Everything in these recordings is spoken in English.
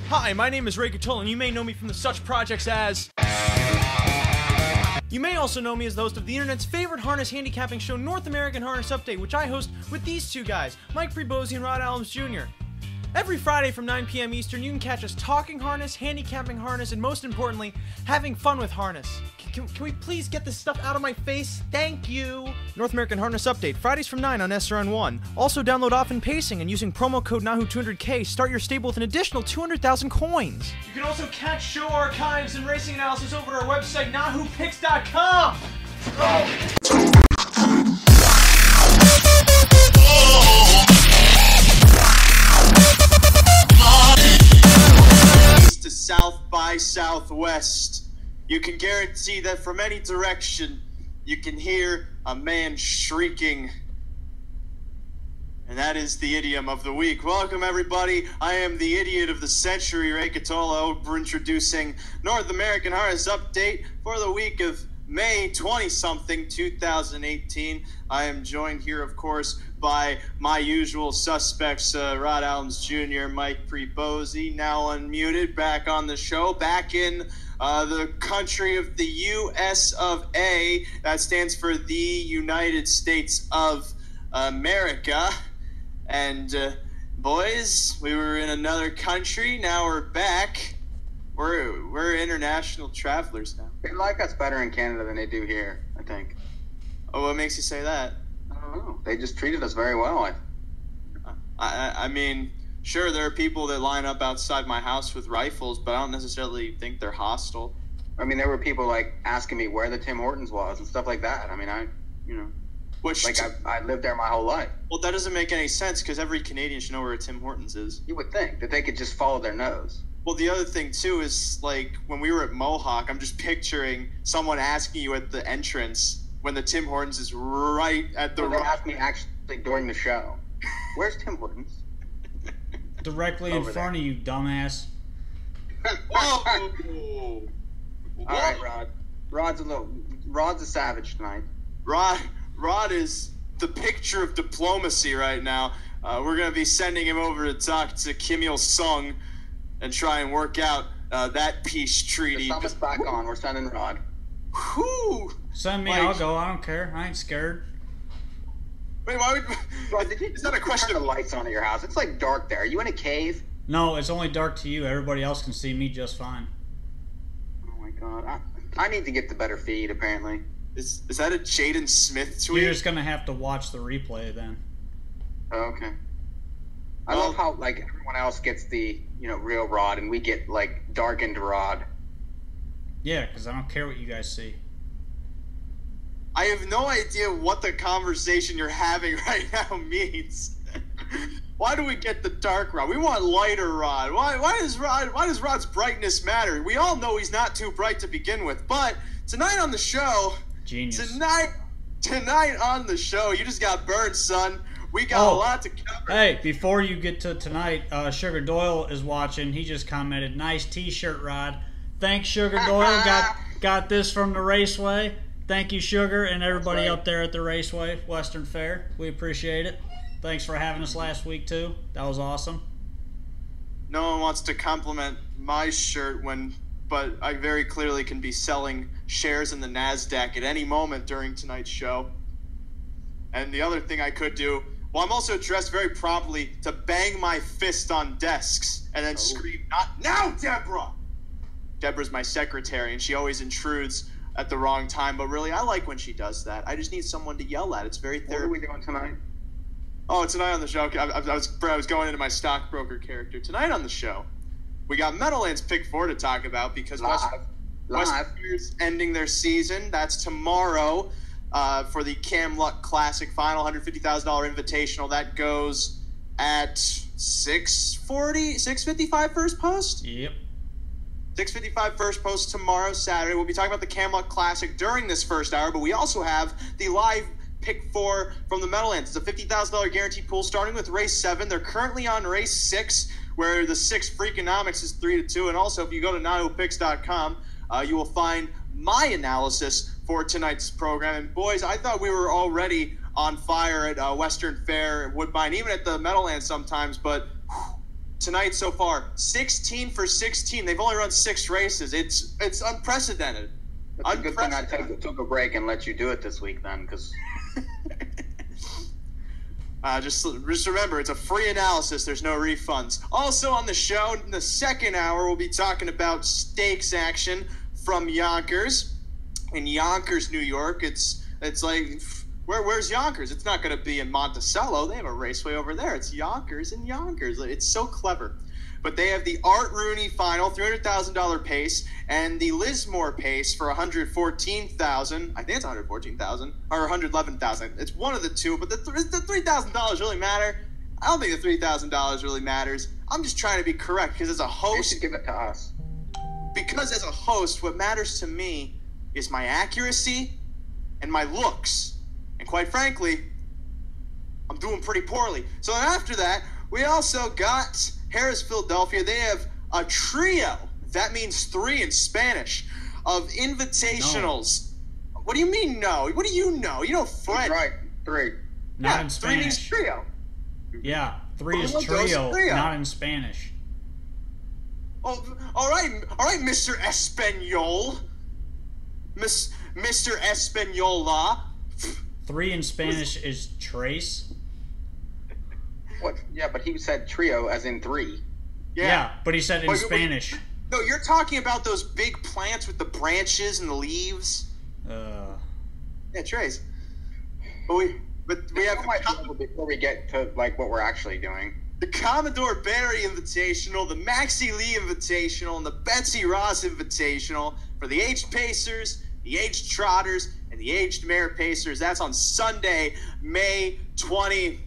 Hi, my name is Ray Catola, and you may know me from the such projects as... You may also know me as the host of the internet's favorite harness handicapping show, North American Harness Update, which I host with these two guys, Mike Prebosi and Rod Adams Jr. Every Friday from 9 p.m. Eastern, you can catch us talking harness, handicapping harness, and most importantly, having fun with harness. Can we please get this stuff out of my face? Thank you! North American Harness Update, Fridays from 9 on SRN1. Also download Often Pacing, and using promo code NAHU200K, start your stable with an additional 200,000 coins. You can also catch show archives and racing analysis over at our website, NAHUPicks.com! To South by Southwest. You can guarantee that from any direction, you can hear a man shrieking. And that is the idiom of the week. Welcome, everybody. I am the idiot of the century, Ray Catola, introducing North American Harness Update for the week of May 20-something, 2018. I am joined here, of course, by my usual suspects, Rod Adams Jr., Mike Prebosi, now unmuted, back on the show, back in the country of the U.S. of A. That stands for the United States of America. And, boys, we were in another country, now we're back. We're international travelers now. They like us better in Canada than they do here, I think. Oh, what makes you say that? I don't know. They just treated us very well. I mean, sure, there are people that line up outside my house with rifles, but I don't necessarily think they're hostile. I mean, there were people, like, asking me where the Tim Hortons was and stuff like that. I mean, I lived there my whole life. Well, that doesn't make any sense, because every Canadian should know where a Tim Hortons is. You would think that they could just follow their nose. Well, the other thing, too, is, like, when we were at Mohawk, I'm just picturing someone asking you at the entrance when the Tim Hortons is right at the... Well, they asked me actually during the show. Where's Tim Hortons? Directly in front of you, dumbass. Whoa! All right, Rod. Rod's a savage tonight. Rod is the picture of diplomacy right now. We're going to be sending him over to talk to Kim Il-sung and try and work out that peace treaty. The summit's back on. We're sending Rod. Whew! Send me, Like, I'll go. I don't care. I ain't scared. Wait, why would... Rod, is that a question turn of... the lights on at your house? It's like dark there. Are you in a cave? No, it's only dark to you. Everybody else can see me just fine. Oh my god. I need to get the better feed, apparently. Is that a Jaden Smith tweet? You're just gonna have to watch the replay then. Oh, okay. I love how, like, everyone else gets the, real Rod, and we get, like, darkened Rod. Yeah, because I don't care what you guys see. I have no idea what the conversation you're having right now means. Why do we get the dark Rod? We want lighter Rod. Why does Rod's brightness matter? We all know he's not too bright to begin with. But tonight on the show, Genius. Tonight on the show, you just got burned, son. We got a lot to cover. Hey, before you get to tonight, Sugar Doyle is watching. He just commented, "Nice T-shirt, Rod." Thanks, Sugar Doyle. Got this from the Raceway. Thank you, Sugar, and everybody up there at the Raceway, Western Fair. We appreciate it. Thanks for having us last week, too. That was awesome. No one wants to compliment my shirt but I very clearly can be selling shares in the NASDAQ at any moment during tonight's show. And the other thing I could do, well, I'm also dressed very properly to bang my fist on desks and then scream, "Not now, Deborah!" Deborah's my secretary, and she always intrudes at the wrong time, but really, I like when she does that. I just need someone to yell at. It's very therapeutic. What are we doing tonight? Oh, tonight on the show, I was going into my stockbroker character. Tonight on the show, we got Meadowlands Pick 4 to talk about because Western's ending their season. That's tomorrow for the Cam Luck Classic Final, $150,000 Invitational. That goes at 6:55 first post? Yep. 6:55 first post tomorrow, Saturday. We'll be talking about the Cam Luck Classic during this first hour, but we also have the live Pick 4 from the Meadowlands. It's a $50,000 guaranteed pool starting with race 7. They're currently on race 6, where the 6 Freakonomics is 3-2. And also, if you go to NAHUPicks.com, you will find my analysis for tonight's program. And boys, I thought we were already on fire at Western Fair and Woodbine, even at the Meadowlands sometimes. But tonight so far, 16 for 16. They've only run 6 races. It's unprecedented. It's a good thing I took a break and let you do it this week then, because... just remember, it's a free analysis. There's no refunds. Also on the show, in the second hour, we'll be talking about stakes action from Yonkers. In Yonkers, New York, it's like, where's Yonkers? It's not going to be in Monticello. They have a raceway over there. It's Yonkers and Yonkers. It's so clever. But they have the Art Rooney final, $300,000 pace, and the Lismore pace for $114,000. I think it's $114,000 or $111,000. It's one of the two, but the $3,000 really matter. I don't think the $3,000 really matters. I'm just trying to be correct because as a host, you should give it to us. Because as a host, what matters to me is my accuracy and my looks. And quite frankly, I'm doing pretty poorly. So then after that, we also got Harris Philadelphia. They have a trio, that means 3 in Spanish, of invitationals. No. What do you mean no? What do you know? You know French. Right, 3. Not in Spanish. 3 means trio. Yeah, 3 is trio, not in Spanish. Oh, all right, Mr. Espanol. Mr. Espanola. 3 in Spanish is tres. What? Yeah, but he said trio as in 3. Yeah, but he said in Spanish. No, you're talking about those big plants with the branches and the leaves. Yeah, trays. But we have before we get to like what we're actually doing. The Commodore Barry Invitational, the Maxie Lee Invitational, and the Betsy Ross Invitational for the aged Pacers, the aged Trotters, and the aged Mare Pacers. That's on Sunday, May 27th.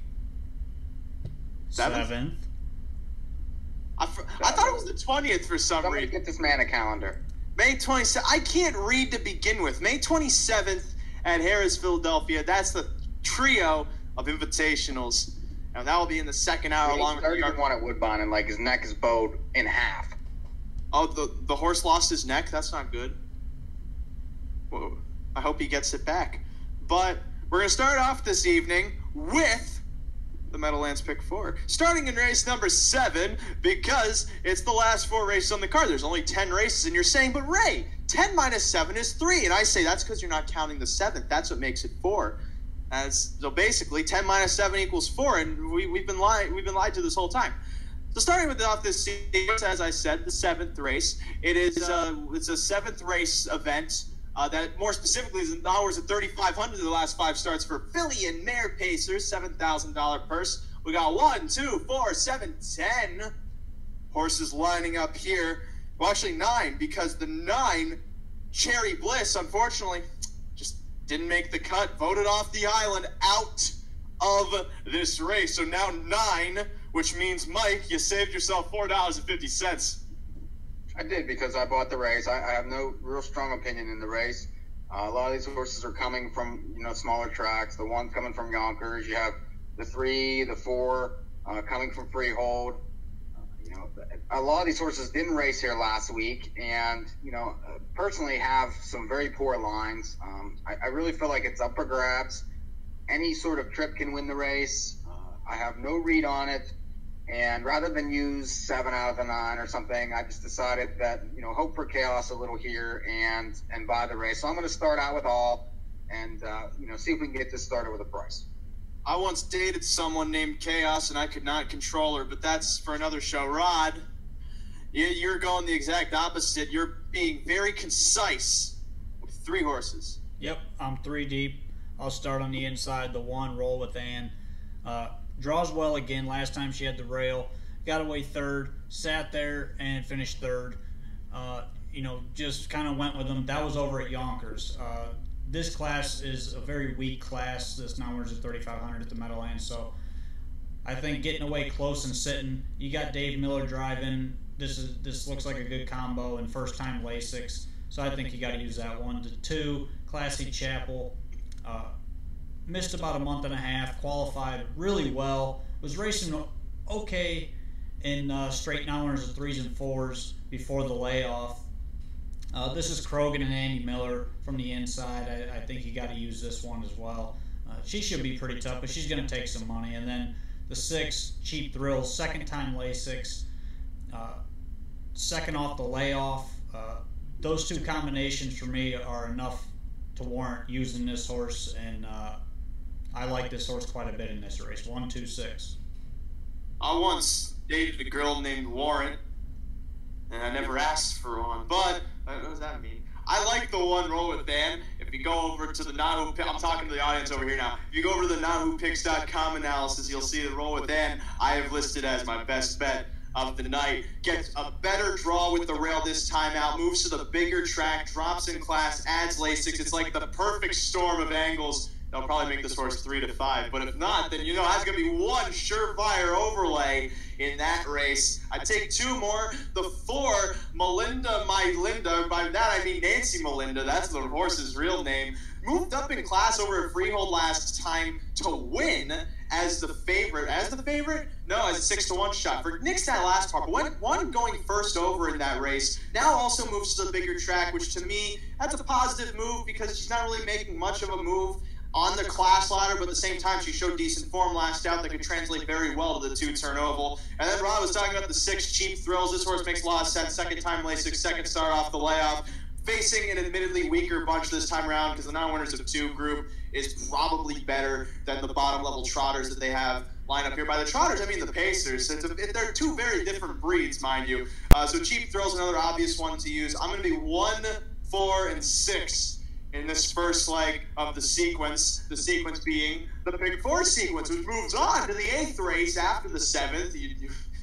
I thought it was the 20th for some reason. Somebody get this man a calendar. May 27th. I can't read to begin with. May 27th at Harris, Philadelphia. That's the trio of invitationals. And that will be in the second hour. Along with the one at Woodbine, and like his neck is bowed in half. Oh, the horse lost his neck? That's not good. Well, I hope he gets it back. But we're going to start off this evening with the Meadowlands Pick 4. Starting in race number 7, because it's the last 4 races on the card. There's only 10 races, and you're saying, but Ray, 10 minus 7 is 3. And I say that's because you're not counting the 7th. That's what makes it 4. So basically, 10 minus 7 equals 4, and we've been lied to this whole time. So starting with off this series, as I said, the 7th race. It's a 7th race event. That more specifically is hours at 3,500 of the last 5 starts for Philly and Mare Pacers, $7,000 purse. We got 1, 2, 4, 7, 10 horses lining up here. Well, actually 9, because the 9, Cherry Bliss, unfortunately, just didn't make the cut, voted off the island, out of this race. So now 9, which means, Mike, you saved yourself $4.50. I did, because I bought the race. I have no real strong opinion in the race. A lot of these horses are coming from, smaller tracks. The one's coming from Yonkers. You have the 3, the 4 coming from Freehold. A lot of these horses didn't race here last week, and, personally have some very poor lines. I really feel like it's up for grabs. Any sort of trip can win the race. I have no read on it. And rather than use 7 out of the 9 or something, I just decided that, hope for chaos a little here and buy the race. So I'm going to start out with all and, see if we can get this started with a price. I once dated someone named Chaos, and I could not control her, but that's for another show. Rod, you're going the exact opposite. You're being very concise with 3 horses. Yep, I'm 3 deep. I'll start on the inside, the 1, roll with Ann. Draws well again. Last time she had the rail. Got away 3rd. Sat there and finished 3rd. Just kind of went with them. That was over at Yonkers. This class is a very weak class. This numbers at 3,500 at the Meadowlands. So I think getting away close and sitting. You got Dave Miller driving. This looks like a good combo and first time Lasix. So I think you got to use that one. The 2, Classy Chapel. Missed about a month and a half, qualified really well, was racing okay in straight numbers of 3s and 4s before the layoff. This is Krogan and Andy Miller from the inside. I think you got to use this one as well. She should be pretty tough, but she's going to take some money. And then the 6, Cheap Thrills, second time Lasix. second off the layoff. Those two combinations for me are enough to warrant using this horse, and I like this horse quite a bit in this race. 1, 2, 6. I once dated a girl named Warren, and I never asked for one. But what does that mean? I like the one Roll with Van. If you go over to the NAHU, I'm talking to the audience over here now. If you go over to the NAHUpicks.com analysis, you'll see the Roll with Van I have listed as my best bet of the night. Gets a better draw with the rail this time out, moves to the bigger track, drops in class, adds Lasix. It's like the perfect storm of angles. They'll probably make this horse 3 to 5. But if not, then you know that's going to be one surefire overlay in that race. I take 2 more. The 4, Melinda My Linda. By that I mean Nancy Melinda. That's the horse's real name. Moved up in class over a freehold last time to win as the favorite. As the favorite? No, as a 6-to-1 shot. For Nick's that last part. But one going first over in that race. Now also moves to the bigger track, which to me, that's a positive move because she's not really making much of a move on the class ladder, but at the same time, she showed decent form last out that could translate very well to the 2-turn oval. And then Rod was talking about the 6 Cheap Thrills. This horse makes a lot of sense. Second time Lasix, second start off the layoff. Facing an admittedly weaker bunch this time around because the non-winners of 2 group is probably better than the bottom-level trotters that they have lined up here. By the trotters, I mean the Pacers. They're 2 very different breeds, mind you. So Cheap Thrills, another obvious one to use. I'm going to be 1, 4, and 6 in this first leg of the sequence being the Big 4 sequence, which moves on to the 8th race after the 7th.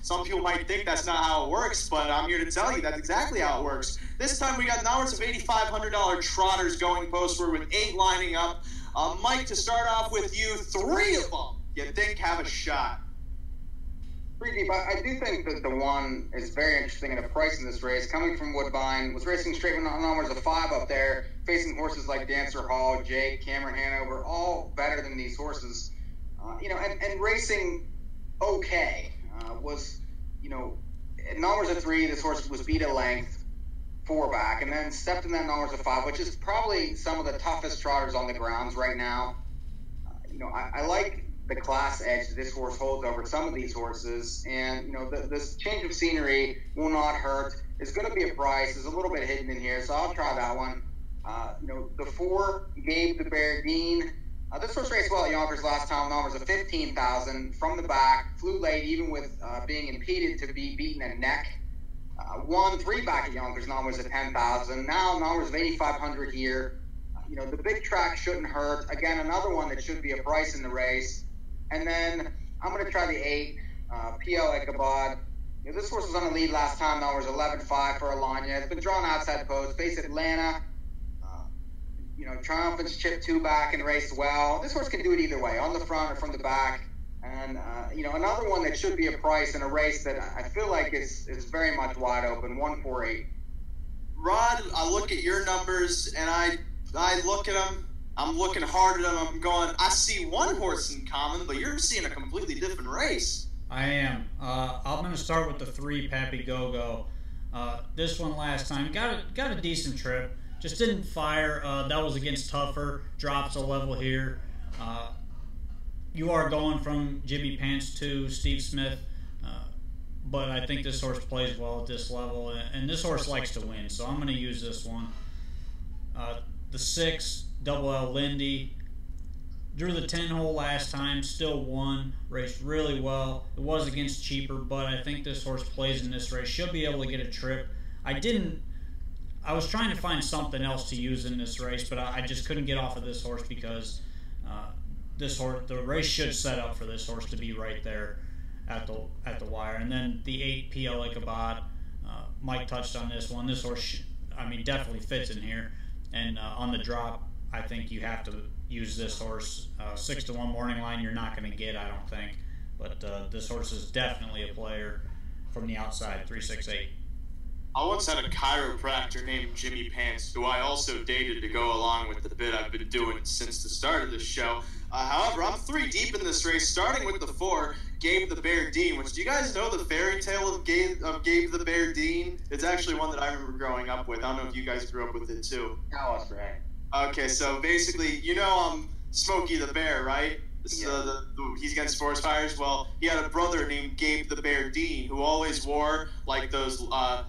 Some people might think that's not how it works, but I'm here to tell you that's exactly how it works. This time we got numbers of $8,500 trotters going postward with 8 lining up. Mike, to start off with you, 3 of them you think have a shot. Pretty deep. I do think that the 1 is very interesting in a price in this race. Coming from Woodbine, was racing straight with numbers of 5 up there, facing horses like Dancer Hall, Jake, Cameron Hanover, all better than these horses. And racing okay. Was, at numbers of 3, this horse was beat at length, 4 back, and then stepped in that numbers of 5, which is probably some of the toughest trotters on the grounds right now. I like the class edge that this horse holds over some of these horses, and this change of scenery will not hurt. It's going to be a price. There's a little bit hidden in here, so I'll try that one. The 4, Gabe the Bear Dean. This horse raced well at Yonkers last time, numbers of 15,000 from the back, flew late even with being impeded to be beaten at neck. Won 3 back at Yonkers, numbers of 10,000. Now numbers of 8,500 here. The big track shouldn't hurt. Again, another one that should be a price in the race. And then I'm going to try the 8, PL Ichabod. This horse was on the lead last time, numbers 11-5 for Alanya. It's been drawn outside post, faced Atlanta. Triumphant's chipped 2 back and raced well. This horse can do it either way, on the front or from the back. And, another one that should be a price in a race that I feel like is very much wide open, 148. Rod, I look at your numbers, and I look at them. I'm looking hard at them. I'm going, I see one horse in common, but you're seeing a completely different race. I am. I'm going to start with the 3, Pappy Go-Go. This one last time got a decent trip. Just didn't fire. That was against Tougher. Drops a level here. You are going from Jimmy Pants to Steve Smith, but I think this horse plays well at this level, and this horse likes to win, so I'm going to use this one. The 6, Double L Lindy. Drew the 10-hole last time, still won, raced really well. It was against Cheaper, but I think this horse plays in this race. Should be able to get a trip. I was trying to find something else to use in this race, but I just couldn't get off of this horse because the race should set up for this horse to be right there at the wire. And then the 8, PL Ichabod. Mike touched on this one. This horse, definitely fits in here. And on the drop, I think you have to use this horse. 6-to-1 morning line, you're not going to get, I don't think. But this horse is definitely a player from the outside, 3-6-8. I once had a chiropractor named Jimmy Pants, who I also dated to go along with the bit I've been doing since the start of this show. However, I'm 3 deep in this race, starting with the 4, Gabe the Bear Dean, which, do you guys know the fairy tale of Gabe the Bear Dean? It's actually one that I remember growing up with. I don't know if you guys grew up with it too. Tell us, Ray. Okay, so basically, Smokey the Bear, right? He's against forest fires. Well, he had a brother named Gabe the Bear Dean who always wore like those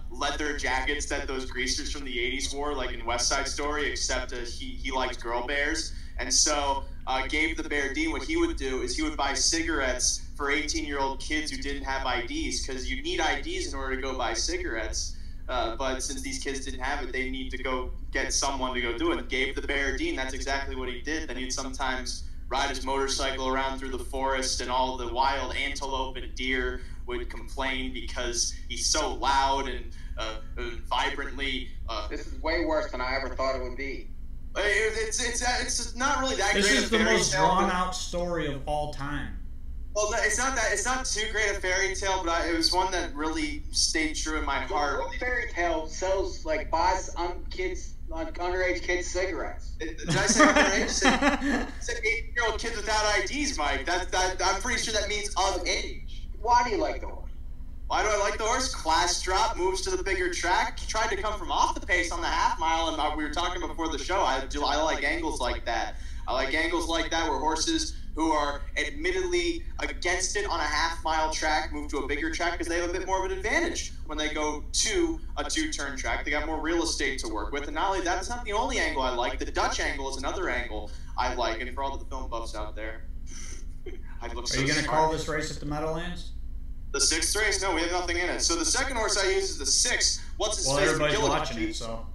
leather jackets that those greasers from the 80s wore, like in West Side Story, except he liked girl bears. And so Gabe the Bear Dean, what he would do is he would buy cigarettes for 18-year-old kids who didn't have IDs, because you need IDs in order to go buy cigarettes. But since these kids didn't have it, they need to go get someone to go do it. Gabe the Bear Dean, that's exactly what he did. Then he'd sometimes ride his motorcycle around through the forest, and all the wild antelope and deer would complain because he's so loud and vibrantly. This is way worse than I ever thought it would be. It's not really that great. This is the most drawn out story of all time. Well, it's not that. It's not too great a fairy tale, but it was one that really stayed true in my heart. What fairy tale sells buys underage kids cigarettes? Did I say underage? I said 18-year-old kids without IDs, Mike. I'm pretty sure that means of age. Why do you like the horse? Why do I like the horse? Class drop, moves to the bigger track. He tried to come from off the pace on the half mile, and we were talking before the show. I like angles like that. I like angles like that where horses who are admittedly against it on a half-mile track move to a bigger track because they have a bit more of an advantage when they go to a two-turn track. They got more real estate to work with. And not only that, that's not the only angle I like. The Dutch angle is another angle I like. And for all the film buffs out there, I look so Are you going to call this race at the Meadowlands? The sixth race? No, we have nothing in it. So the second horse I use is the sixth. What's his face? Well, everybody's watching it, so...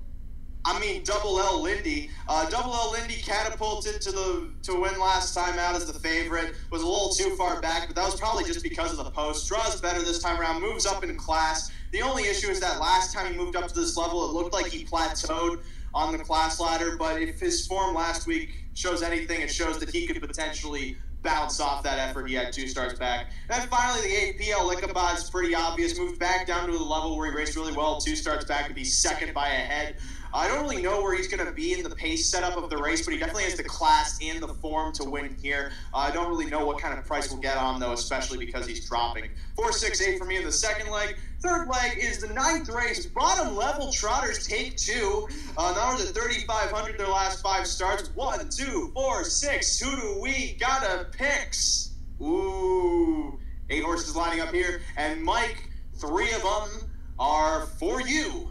I mean, Double L Lindy. Double L Lindy catapulted to win last time out as the favorite. Was a little too far back, but that was probably just because of the post. Draws better this time around, moves up in class. The only issue is that last time he moved up to this level, it looked like he plateaued on the class ladder. But if his form last week shows anything, it shows that he could potentially bounce off that effort he had 2 starts back. And then finally, the APL Ichabod is pretty obvious. Moved back down to the level where he raced really well 2 starts back to be second by a head. I don't really know where he's going to be in the pace setup of the race, but he definitely has the class and the form to win here. I don't really know what kind of price we'll get on, though, especially because he's dropping. 4, 6, 8 for me in the second leg. Third leg is the 9th race. Bottom level trotters take 2. Numbers at 3,500 their last 5 starts. 1, 2, 4, 6. Who do we gotta picks? Ooh. 8 horses lining up here. And Mike, 3 of them are for you.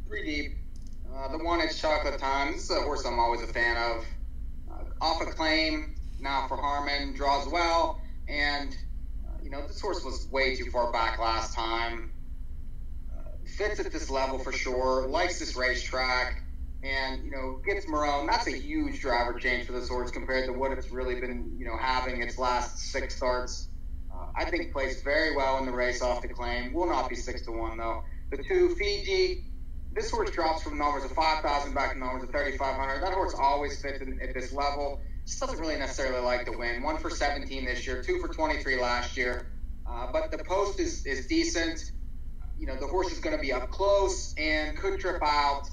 3 deep. The one is Chocolate Time. This is a horse I'm always a fan of. Off a claim, now for Harmon, draws well, and this horse was way too far back last time. Fits at this level for sure. Likes this racetrack, and gets Marone. That's a huge driver change for this horse compared to what it's really been having its last 6 starts. I think plays very well in the race off the claim. Will not be 6-1 though. The 2 Fiji. This horse drops from numbers of 5,000 back to numbers of 3,500. That horse always fits at this level. Just doesn't really necessarily like to win. 1 for 17 this year, 2 for 23 last year. But the post is decent. The horse is going to be up close and could trip out.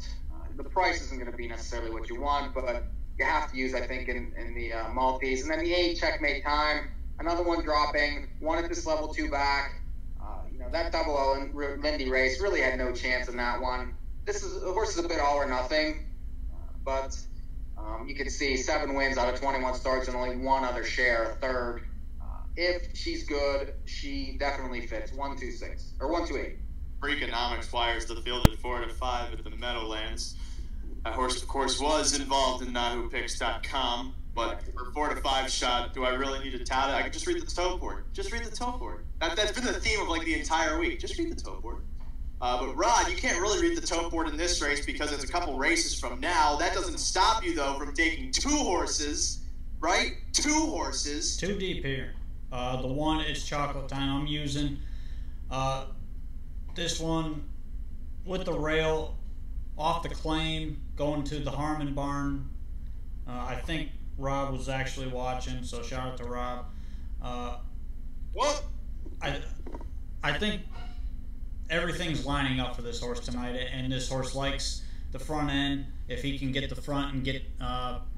The price isn't going to be necessarily what you want, but you have to use, I think, in the Maltese. And then the 8, Checkmate Time. Another one dropping. 1 at this level, 2 back. That Double O Lindy race really had no chance in that one. The horse is a bit all or nothing, but you can see 7 wins out of 21 starts and only 1 other share, a third. If she's good, she definitely fits. 1-2-6 or 1-2-8. For economics flyers, the field at 4-5 at the Meadowlands. That horse, of course, was involved in NAHUpicks.com, but for 4-5 shot, do I really need to tout it? I can just read the toe board. Just read the toe board. That's been the theme of the entire week. Just read the toe board. But Rod, you can't really read the toe board in this race because it's a couple races from now. That doesn't stop you, though, from taking 2 horses, right? 2 horses. 2 deep here. The one is Chocolate Time. I'm using this one with the rail off the claim, going to the Harmon barn. I think Rob was actually watching, so shout out to Rob. What? I think everything's lining up for this horse tonight, and this horse likes the front end. If he can get the front and get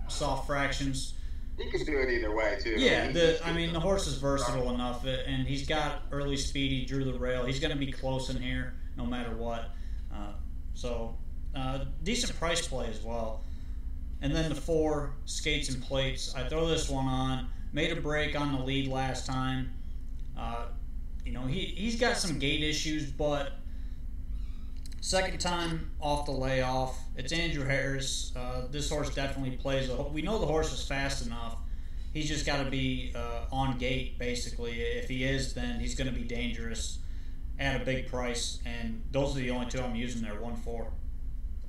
soft fractions, he can do it either way too. Yeah, the horse is versatile enough, and he's got early speed. He drew the rail. He's going to be close in here no matter what. So decent price play as well. And then the 4 Skates and Plates. I throw this one on Made a break on the lead last time. You know, he's got some gait issues, but second time off the layoff. It's Andrew Harris. This horse definitely plays. We know the horse is fast enough. He's just got to be on gate, basically. If he is, then he's going to be dangerous at a big price. And those are the only two I'm using there, 1-4.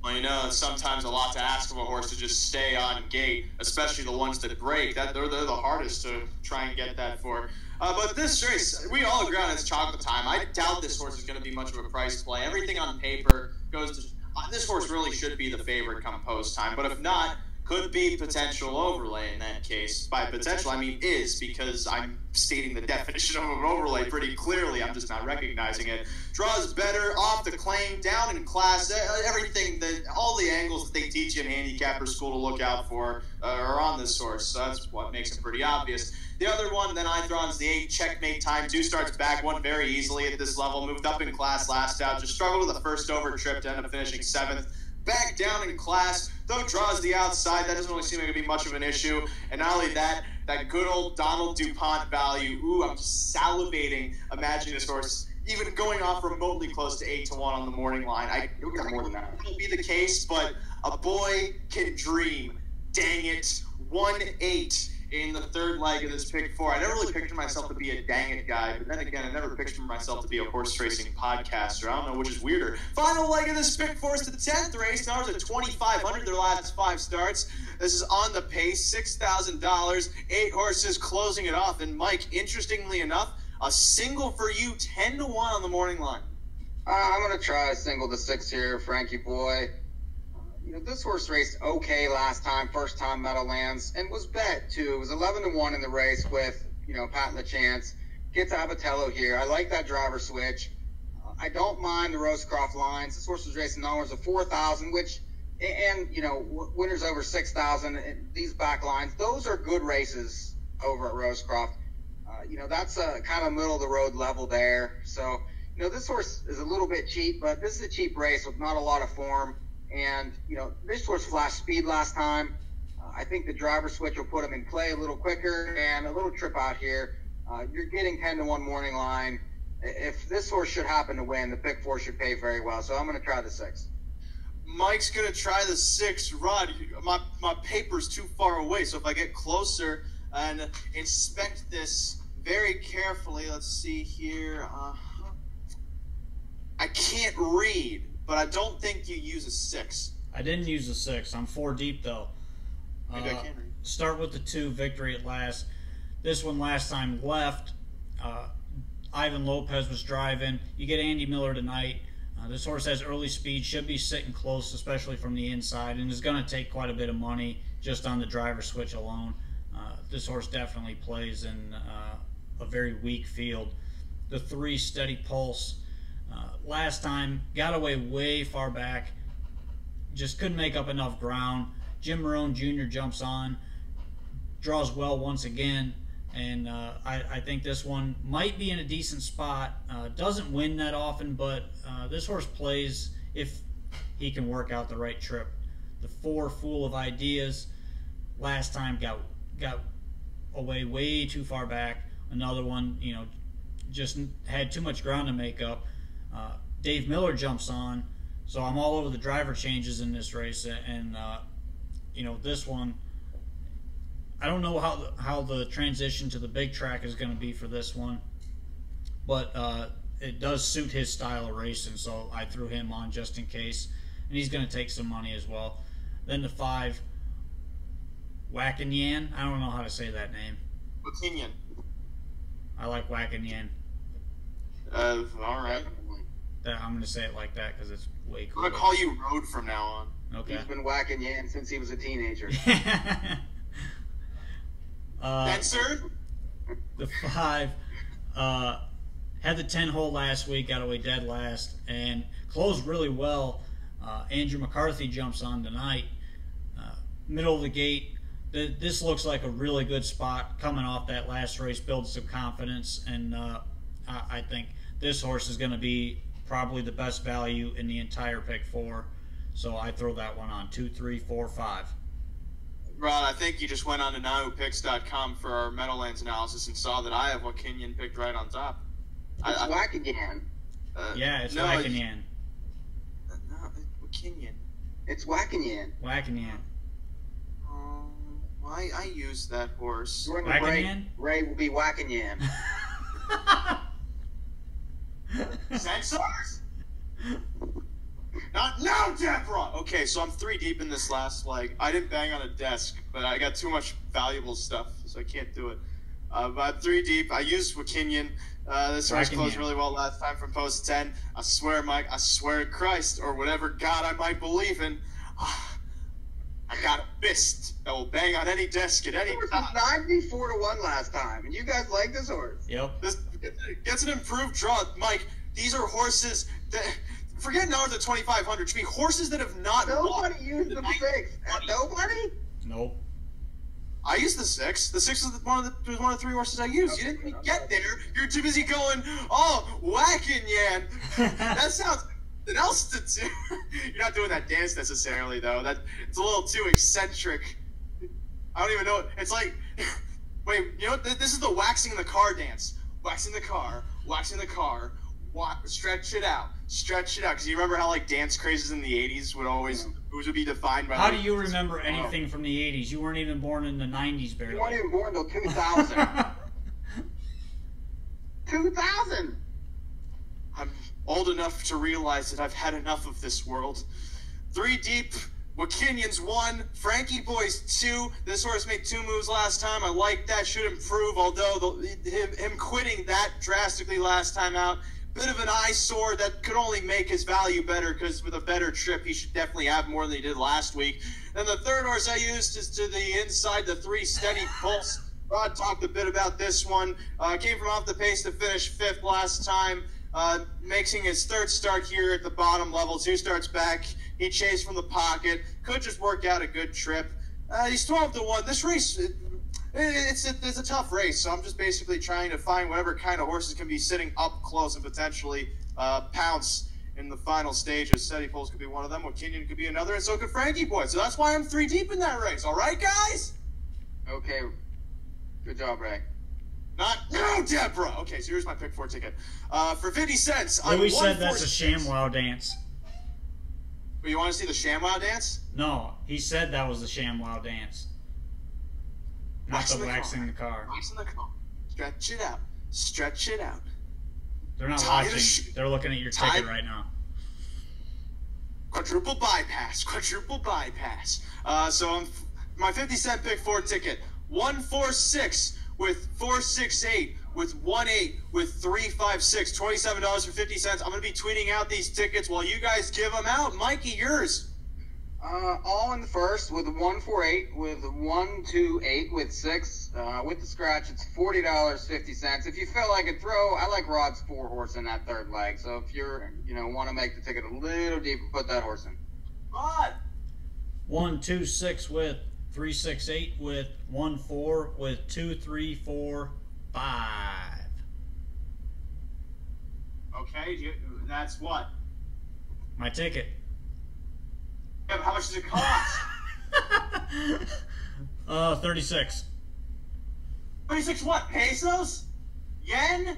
Well, you know, it's sometimes a lot to ask of a horse to just stay on gate, especially the ones that break. They're the hardest to try and get that for. But this race, we all agree on it's chocolate time. I doubt this horse is going to be much of a price play. Everything on paper goes to this horse really should be the favorite come post time. But if not, could be potential overlay in that case. By potential, I mean is, because I'm stating the definition of an overlay pretty clearly. I'm just not recognizing it. Draws better, off the claim, down in class, everything, all the angles that they teach you in handicapper school to look out for are on this horse. So that's what makes it pretty obvious. The other one then I throw on is the 8 checkmate time. 2 starts back, won very easily at this level. Moved up in class last out. Just struggled with the first over trip to end up finishing 7th. Back down in class, though draws the outside. That doesn't really seem like it to be much of an issue. And not only that, that good old Donald DuPont value. Ooh, I'm just salivating imagining this horse even going off remotely close to 8-1 on the morning line. It got more than that. It'll be the case, but a boy can dream. Dang it. 1-8 in the third leg of this pick 4. I never really pictured myself to be a dang it guy, but then again, I never pictured myself to be a horse racing podcaster. I don't know which is weirder. Final leg of this pick 4 is the 10th race. Now it's at 2,500 their last 5 starts. This is on the pace, $6,000, 8 horses closing it off. And Mike, interestingly enough, a single for you, 10-1 on the morning line. I'm going to try a single to 6 here, Frankie boy. You know, this horse raced okay last time, first time Meadowlands, and was bet too. It was 11-1 in the race with, you know, Pat LaChance. Gets Abatello here. I like that driver switch. I don't mind the Rosecroft lines. This horse was racing numbers of 4,000, which, and you know, winners over 6,000. These back lines, those are good races over at Rosecroft. You know, that's a kind of middle of the road level there. So, you know, this horse is a little bit cheap, but this is a cheap race with not a lot of form. And, you know, this horse flashed speed last time. I think the driver switch will put him in play a little quicker, and a little trip out here. You're getting 10-1 morning line. If this horse should happen to win, the pick 4 should pay very well. So I'm going to try the 6. Mike's going to try the 6. Rod, my paper's too far away, so if I get closer and inspect this very carefully, let's see here. I can't read, but I don't think you use a 6. I didn't use a 6. I'm 4 deep, though. Maybe I can read. Start with the 2, Victory at Last. This one last time left. Ivan Lopez was driving. You get Andy Miller tonight. This horse has early speed, should be sitting close, especially from the inside, and is going to take quite a bit of money just on the driver switch alone. This horse definitely plays in a very weak field. The 3, Steady Pulse. Last time, got away way far back. Just couldn't make up enough ground. Jim Marone Jr. jumps on. Draws well once again. And I think this one might be in a decent spot. Doesn't win that often, but this horse plays if he can work out the right trip. The 4, Fool of Ideas. Last time got away way too far back. Another one, you know, just had too much ground to make up. Dave Miller jumps on, so I'm all over the driver changes in this race, and you know, this one, I don't know how the transition to the big track is going to be for this one, but it does suit his style of racing, so I threw him on just in case, and he's going to take some money as well. Then the 5, Wackenyan. I don't know how to say that name. Wackenyan. I like Wackenyan. All right. I'm going to say it like that because it's way I'm cool. going to call you Road from now on. Okay. He's been whacking Yan since he was a teenager. Sir? The 5 had the 10-hole last week, got away dead last, and closed really well. Andrew McCarthy jumps on tonight. Middle of the gate. This looks like a really good spot coming off that last race, builds some confidence, and I think this horse is going to be probably the best value in the entire pick 4. So I throw that one on 2, 3, 4, 5. Rod, I think you just went on to NAHUPicks.com for our Meadowlands analysis and saw that I have Wakinyan picked right on top. It's Wackinyan. Yeah, it's no, Wackinyan. No, Wakinyan. It's Wackinyan. Wackinyan. I use that horse. During the break, Wackinyan? Ray will be Wackinyan. Sensors? Not now, Deborah! Okay, so I'm 3 deep in this last leg. I didn't bang on a desk, but I got too much valuable stuff, so I can't do it. But I'm 3 deep. I used Wakinyan. This horse closed really well last time from post 10. I swear, Mike, I swear to Christ, or whatever God I might believe in, I got a fist that will bang on any desk at any time. 94-1 last time, and you guys like this horse. Yep. This gets an improved draw. Mike, these are horses that... Forget north of 2,500. Should be horses that have not. Nobody used the 6. Nobody. Nope. I used the 6. The 6 was one of the 3 horses I used. You didn't even get there. You're too busy going, oh, Wackinyan. That sounds something else to do. You're not doing that dance necessarily, though. It's a little too eccentric. I don't even know. It's like, wait, you know, this is the waxing the car dance. Waxing the car, waxing the car. Stretch it out, because you remember how like dance crazes in the 80s would be defined by. How do you remember anything from the 80s? You weren't even born in the 90s, barely. You weren't even born until 2000. 2000. I'm old enough to realize that I've had enough of this world. 3 deep. Wakinyan's 1, Frankie Boy's 2. This horse made 2 moves last time. I like that. Should improve, although him quitting that drastically last time out. Bit of an eyesore that could only make his value better, because with a better trip, he should definitely have more than he did last week. And the 3rd horse I used is to the inside, the 3 Steady Pulse. Rod talked a bit about this one. Came from off the pace to finish 5th last time. Making his 3rd start here at the bottom level. 2 starts back. He chased from the pocket. Could just work out a good trip. He's 12-1. This race... It's a tough race, so I'm just basically trying to find whatever kind of horses can be sitting up close and potentially pounce in the final stages. Steady Pulse could be one of them, Wakinyan could be another, and so could Frankie Boy. So that's why I'm 3 deep in that race. All right, guys? Okay. Good job, Ray. No, Deborah! Okay, so here's my pick 4 ticket. For 50 cents, Louis said that's a ShamWow dance. You want to see the ShamWow dance? No, he said that was the ShamWow dance. Not the waxing the car. Waxing the car. Stretch it out. Stretch it out. They're not watching. They're looking at your ticket right now. Quadruple bypass. Quadruple bypass. So I'm my 50-cent pick 4 ticket. 146 with 468 with 18 with 356. $27.50. I'm gonna be tweeting out these tickets while you guys give them out. Mikey, yours. All in the first with 148, with 128, with 6, with the scratch, it's $40.50. If you feel like a throw, I like Rod's 4 horse in that 3rd leg. So if you're, want to make the ticket a little deeper, put that horse in. Rod. 126 with 368 with 14 with 2, 3, 4, 5. Okay, that's what? My ticket. How much does it cost? 36. 36 what? Pesos? Yen?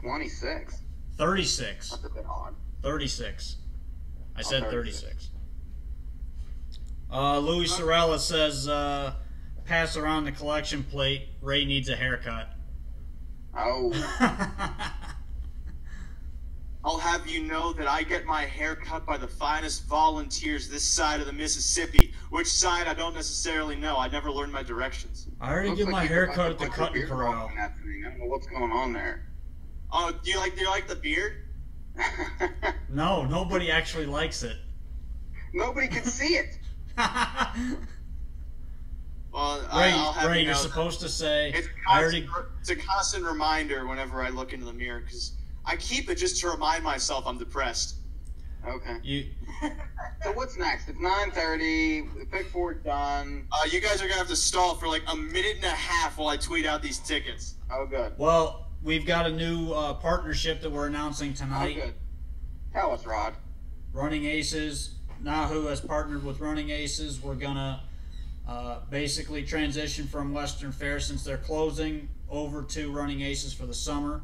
26. 36. That's a bit odd. 36. I said 36. 36. Louis Sorella says, pass around the collection plate. Ray needs a haircut. Oh. I'll have you know that I get my hair cut by the finest volunteers this side of the Mississippi. Which side, I don't necessarily know. I never learned my directions. I already get my hair cut at the cutting corral. I don't know what's going on there. Oh, do you like the beard? No, nobody actually likes it. Nobody can see it. Well, Ray, you're supposed to say, it's a constant reminder whenever I look into the mirror, because I keep it just to remind myself I'm depressed. Okay. So what's next? It's 9:30. The pick 4 done. You guys are gonna have to stall for like a minute and a half while I tweet out these tickets. Oh, good. Well, we've got a new partnership that we're announcing Oh, tonight. good. Tell us, Rod. Running Aces. NAHU has partnered with Running Aces. We're gonna basically transition from Western Fair since they're closing over to Running Aces for the summer.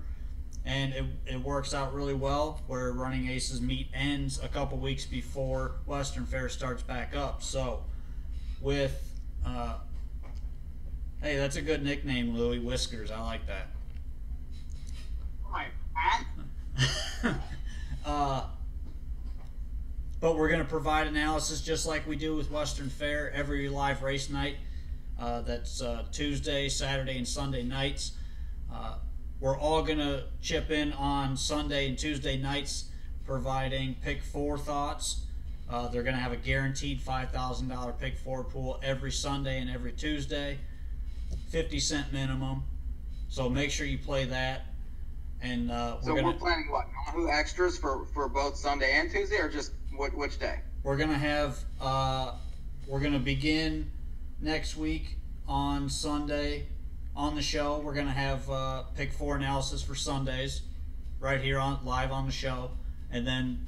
And it works out really well where Running Aces meet ends a couple weeks before Western Fair starts back up. So with, hey, that's a good nickname, Louie, Whiskers. I like that. My But we're going to provide analysis just like we do with Western Fair every live race night. That's Tuesday, Saturday, and Sunday nights. We're all going to chip in on Sunday and Tuesday nights providing pick four thoughts. They're going to have a guaranteed $5,000 pick four pool every Sunday and every Tuesday. 50-cent minimum. So make sure you play that. And we're planning what? NAHU extras for both Sunday and Tuesday, or just which day? We're gonna have we're gonna begin next week on Sunday on the show. We're gonna have pick four analysis for Sundays right here on live on the show, and then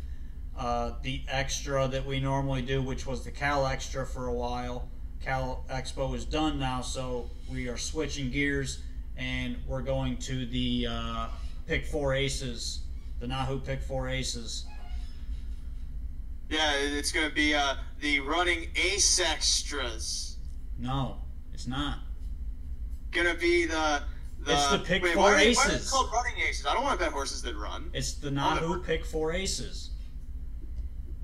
the extra that we normally do, which was the Cal Extra for a while. Cal Expo is done now, so we are switching gears and we're going to the Pick Four Aces, the NAHU Pick Four Aces. Yeah, it's going to be the Running Ace Extras. No, it's not. Going to be the it's the Pick Four Aces. Why is it called Running Aces? I don't want to bet horses that run. It's the NAHU Pick Four Aces.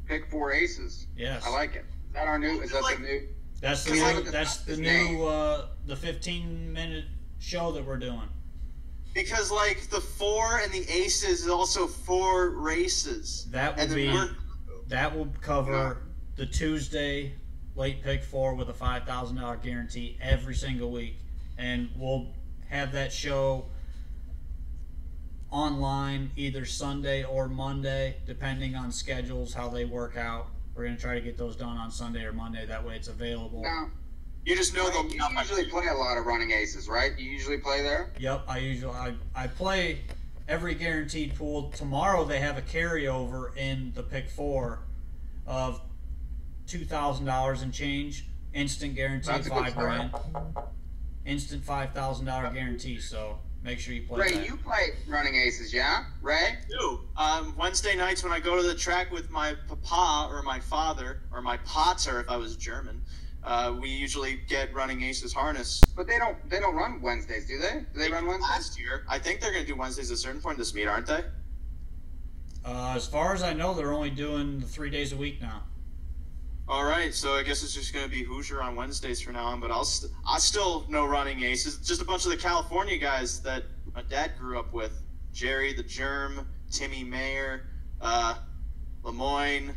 Pick Four Aces. Yes. I like it. Is that our new? Is that the new? That's the new. That's the new. The 15-minute show that we're doing. Because like the four and the aces is also four races. That will cover the Tuesday late pick four with a $5,000 guarantee every single week, and we'll have that show online either Sunday or Monday, depending on schedules how they work out. We're gonna try to get those done on Sunday or Monday. That way, it's available. Now, you just know they'll you usually play a lot of Running Aces, right? You usually play there? Yep, I play every guaranteed pool. Tomorrow they have a carryover in the pick four of $2,000 and change. Instant guarantee, $5,000. Instant $5,000 guarantee. So make sure you play. Ray, that. you play Running Aces, yeah? Ray? I do. Wednesday nights when I go to the track with my papa or my father or my pater if I was German. We usually get Running Aces harness. But they don't run Wednesdays, do they? Do they run Wednesdays? Last year, I think they're going to do Wednesdays at a certain point in this meet, aren't they? As far as I know, they're only doing 3 days a week now. All right, so I guess it's just going to be Hoosier on Wednesdays from now on. But I still know Running Aces. Just a bunch of the California guys that my dad grew up with: Jerry the Germ, Timmy Mayer, Lemoyne,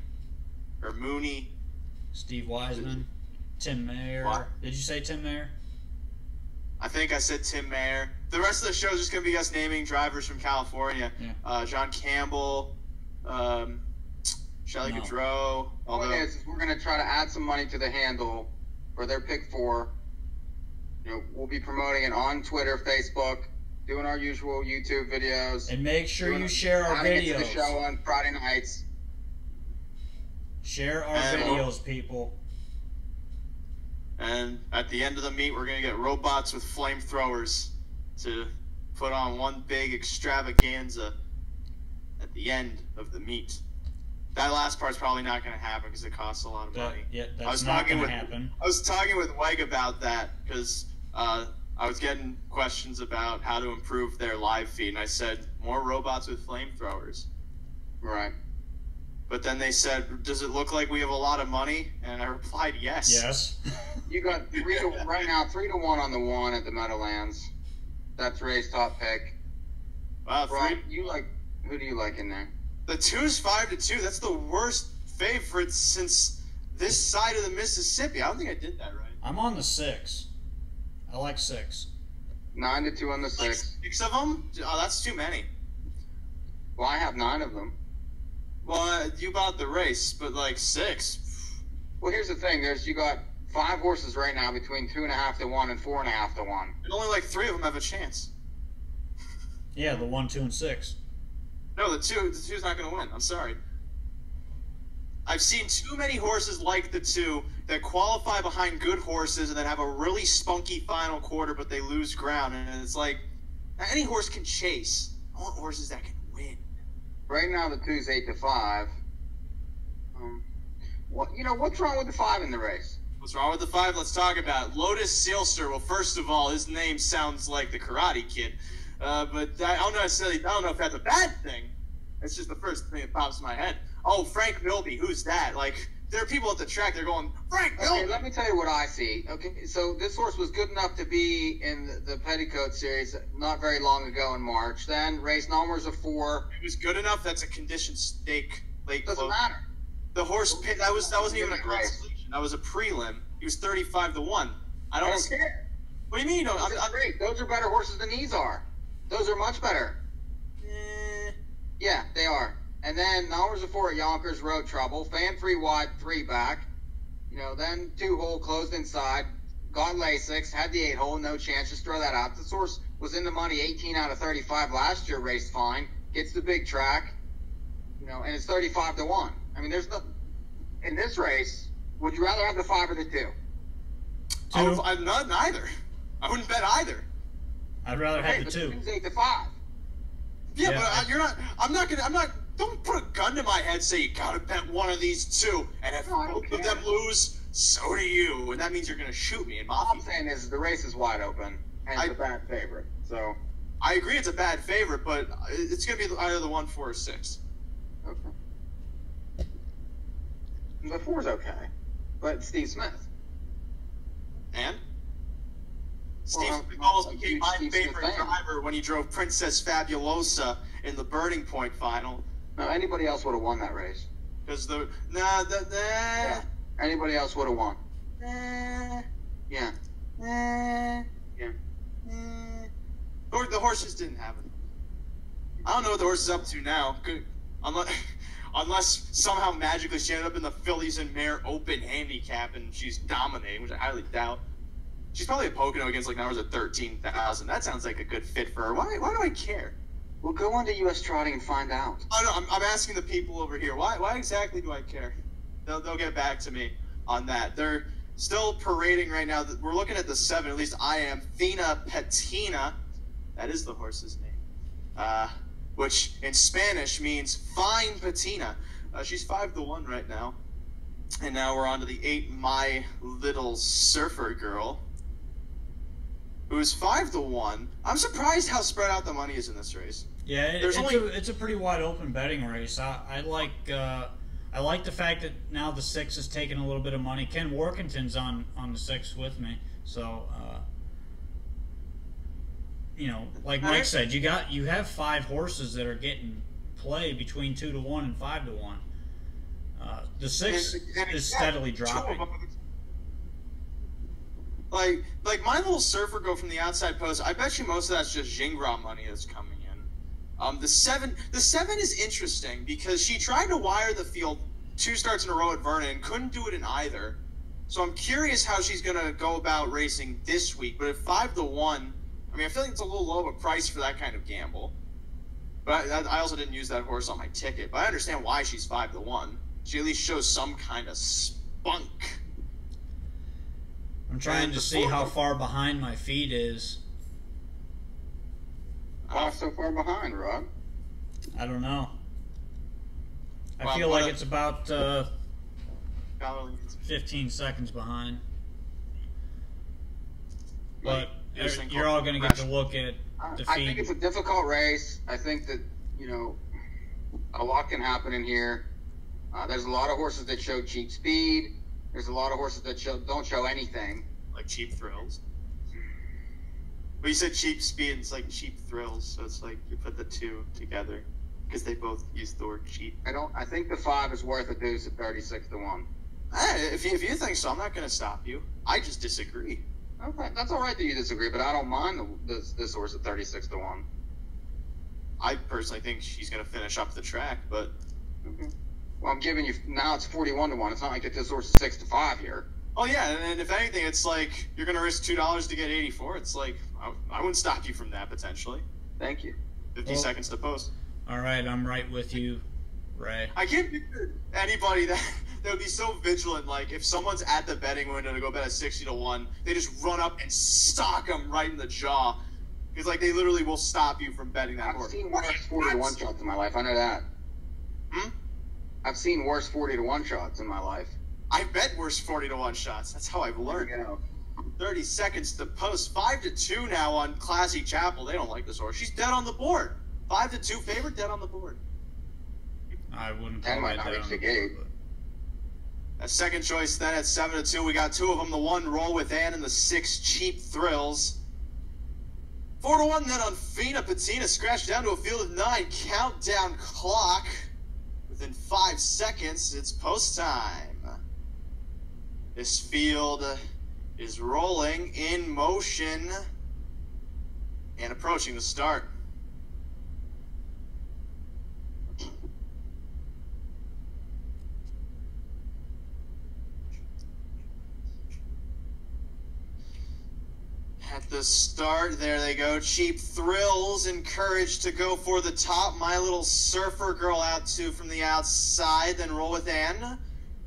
or Mooney, Steve Wiseman. Tim Mayer. What? Did you say Tim Mayer? I think I said Tim Mayer. The rest of the show is just going to be us naming drivers from California. Yeah. John Campbell, Shelly Gaudreau. All it is we're going to try to add some money to the handle for their pick four. You know, we'll be promoting it on Twitter, Facebook, doing our usual YouTube videos. And make sure you share our videos. videos. The show on Friday nights. Share our videos, people. And at the end of the meet, we're going to get robots with flamethrowers to put on one big extravaganza at the end of the meet. That last part's probably not going to happen because it costs a lot of money. That's not going to happen. I was talking with Weg about that because I was getting questions about how to improve their live feed, and I said, more robots with flamethrowers. Right. But then they said, does it look like we have a lot of money? And I replied, yes. Yes. You got right now 3-1 on the one at the Meadowlands. That's Ray's top pick. Wow, Brian, who do you like in there? The 2's 5-2. That's the worst favorite since this side of the Mississippi. I don't think I did that right. I'm on the 6. I like 6. 9-2 on the 6. Like 6 of them? Oh, that's too many. Well, I have 9 of them. Well, you bought the race, but like 6. Well, here's the thing. You got 5 horses right now between 2.5 to 1 and 4.5 to 1. And only like 3 of them have a chance. Yeah, the 1, 2, and 6. No, the 2's not going to win. I'm sorry. I've seen too many horses like the 2 that qualify behind good horses and then have a really spunky final quarter, but they lose ground. And it's like, any horse can chase. I want horses that can win. Right now, the 2's 8-5. What's wrong with the 5 in the race? What's wrong with the 5? Let's talk about it. Lotus Sealster. Well, first of all, his name sounds like the Karate Kid. But I don't know if that's a bad thing. It's just the first thing that pops in my head. Oh, Frank Milby. Who's that? Like, there are people at the track. They're going, Frank Milby. Okay, let me tell you what I see. Okay, so this horse was good enough to be in the Petticoat Series not very long ago in March. Then raced numbers of 4. It was good enough. That's a conditioned stake. Late Doesn't close. matter. The horse pit. That wasn't even a consolation. That was a prelim. He was 35-1. I don't care. What do you mean? Great. Those are better horses than these are. Those are much better. Yeah, they are. And then numbers of 4 at Yonkers, Road Trouble. Fan 3 wide, 3 back. Then 2 hole closed inside. Got Lasix, had the 8 hole, no chance. Just throw that out. This horse was in the money 18 out of 35 last year, raced fine. Gets the big track. And it's 35-1. I mean, there's no. In this race, would you rather have the 5 or the 2? I'm not neither. I wouldn't bet either. I'd rather have the but 2. The 2's 8-5. Yeah, but you're not. I'm not. Don't put a gun to my head and say you gotta bet one of these 2, and if both of them lose, so do you, and that means you're gonna shoot me. All I'm saying is the race is wide open, and it's a bad favorite. So I agree, it's a bad favorite, but it's gonna be either the 1, 4, or 6. Okay. The 4's okay, but Steve Smith. And Steve almost became my favorite driver when he drove Princess Fabulosa in the Burning Point final. No, anybody else would have won that race. Because anybody else would have won. Yeah. The horses didn't have it. I don't know what the horse is up to now. Unless somehow magically she ended up in the Phillies and Mare Open handicap and she's dominating, which I highly doubt. She's probably a Pocono against numbers of 13,000. That sounds like a good fit for her. Why do I care? Well, go on to U.S. Trotting and find out. Oh, no, I'm asking the people over here. Why exactly do I care? They'll get back to me on that. They're still parading right now. We're looking at the 7, at least I am. Fina Patina. That is the horse's name. Which in Spanish means fine patina. She's 5-1 right now. And now we're on to the 8, My Little Surfer Girl, who's 5-1. I'm surprised how spread out the money is in this race. Yeah, it's a pretty wide open betting race. I like the fact that now the 6 is taking a little bit of money. Ken Workington's on the 6 with me, so like Mike said, you have 5 horses that are getting play between 2-1 and 5-1. The 6 is steadily dropping. Like My Little Surfer Girl from the outside post, I bet you most of that's just Gingras money that's coming in. The 7 is interesting because she tried to wire the field 2 starts in a row at Vernon and couldn't do it in either. So I'm curious how she's gonna go about racing this week. But at 5-1, I mean, I feel like it's a little low of a price for that kind of gamble. But I also didn't use that horse on my ticket. But I understand why she's 5-1. She at least shows some kind of spunk. I'm trying to see how far behind my feed is. Why so far behind, Rod? I don't know. I feel like it's about 15 seconds behind. But you're all going to get to look at the feed. I think it's a difficult race. I think that, a lot can happen in here. There's a lot of horses that show cheap speed. There's a lot of horses that don't show anything. Like Cheap Thrills. Well, you said cheap speed, it's like Cheap Thrills, so it's like you put the 2 together because they both use the word cheap. I think the 5 is worth a deuce at 36-1. If you think so, I'm not going to stop you. I just disagree. Okay, that's all right that you disagree, but I don't mind this horse at 36-1. I personally think she's going to finish up the track, but... Okay. Well, I'm giving you... Now it's 41-1. It's not like this horse is 6-5 here. Oh, yeah, and if anything, it's like you're going to risk $2 to get 84. It's like, I wouldn't stop you from that, potentially. Thank you. 50 seconds to post. All right, I'm right with you, Ray. I can't picture anybody that would be so vigilant. Like, if someone's at the betting window to go bet at 60-1, they just run up and sock them right in the jaw. Because, like, they literally will stop you from betting that horse. I've seen worse 40-1 shots in my life. I know that. I've seen worse 40-1 shots in my life. I've bet worse 40-1 shots. That's how I've learned. 30 seconds to post. 5-2 now on Classy Chapel. They don't like this horse. She's dead on the board. 5-2 favorite, dead on the board. I wouldn't That call might it not down. reach the gate. A second choice then at 7-2. We got two of them. The 1 Roll With Ann and the 6 Cheap Thrills. 4-1 then on Fina Patina. Scratched down to a field of 9. Countdown clock. Within 5 seconds, it's post time. This field is rolling in motion and approaching the start. At the start, there they go. Cheap Thrills encouraged to go for the top. My Little Surfer Girl out two from the outside. Then Roll With Ann.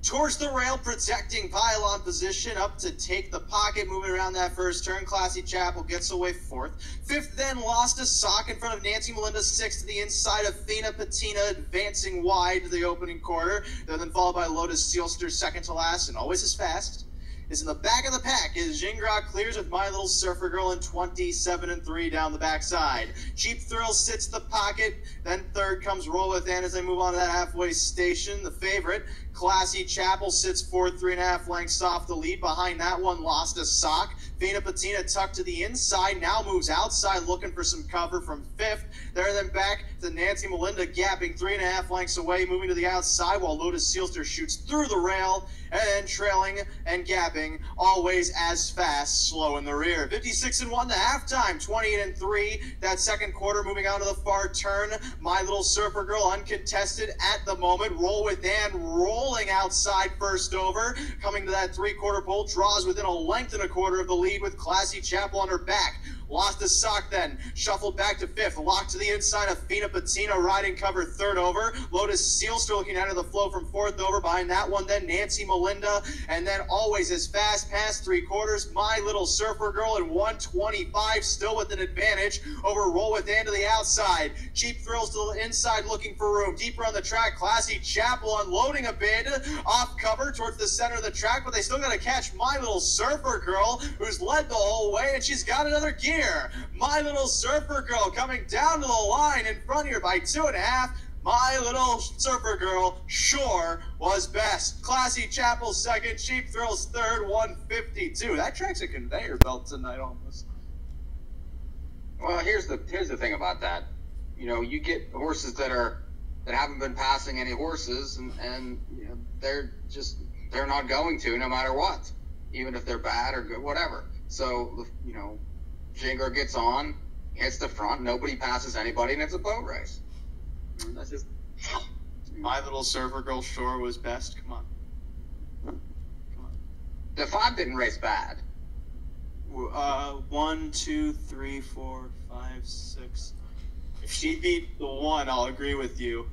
Towards the rail, protecting pylon position. Up to take the pocket. Moving around that first turn. Classy Chapel gets away fourth. Fifth then lost a sock in front of Nancy Melinda. Sixth to the inside of Fina Patina. Advancing wide to the opening quarter. They're then followed by Lotus Sealster second to last. And always as fast. Is in the back of the pack as Jingra clears with My Little Surfer Girl in 27-3 down the backside. Cheap Thrill sits the pocket, then third comes Roll With Ann as they move on to that halfway station. The favorite, Classy Chapel, sits fourth, 3.5 lengths off the lead. Behind that one, Lost a Sock. Fina Patina tucked to the inside, now moves outside looking for some cover from fifth. There then back to Nancy Melinda, gapping 3.5 lengths away, moving to the outside while Lotus Sealster shoots through the rail and then trailing and gapping, always as fast, slow in the rear. 56-1 to halftime, 28-3. That second quarter moving on to the far turn. My Little Surfer Girl uncontested at the moment. Roll With Ann rolling outside first over. Coming to that 3/4 pole, draws within 1.25 lengths of the lead with Classy Chapel on her back. Lost a sock then, shuffled back to fifth, locked to the inside of Fina Patina, riding cover third over. Lotus Sealster looking out of the flow from fourth over. Behind that one then Nancy Melinda, and then always as fast past 3/4, My Little Surfer Girl in 1:25, still with an advantage over Roll With Ann to the outside. Cheap Thrills to the inside looking for room. Deeper on the track, Classy Chapel unloading a bid off cover towards the center of the track, but they still got to catch My Little Surfer Girl, who's led the whole way, and she's got another gear. My Little Surfer Girl coming down to the line in front here by 2.5. My Little Surfer Girl sure was best. Classy Chapel second, Cheap Thrills third, 152. That track's a conveyor belt tonight almost. Well, here's the thing about that. You know, you get horses that haven't been passing any horses, and you know, they're not going to, no matter what, even if they're bad or good, whatever. So, you know, Jingra gets on, hits the front, nobody passes anybody, and it's a boat race. That's just... My Little Surfer Girl sure was best. Come on. The 5 didn't race bad. 1, 2, 3, 4, 5, 6. If she beat the 1, I'll agree with you.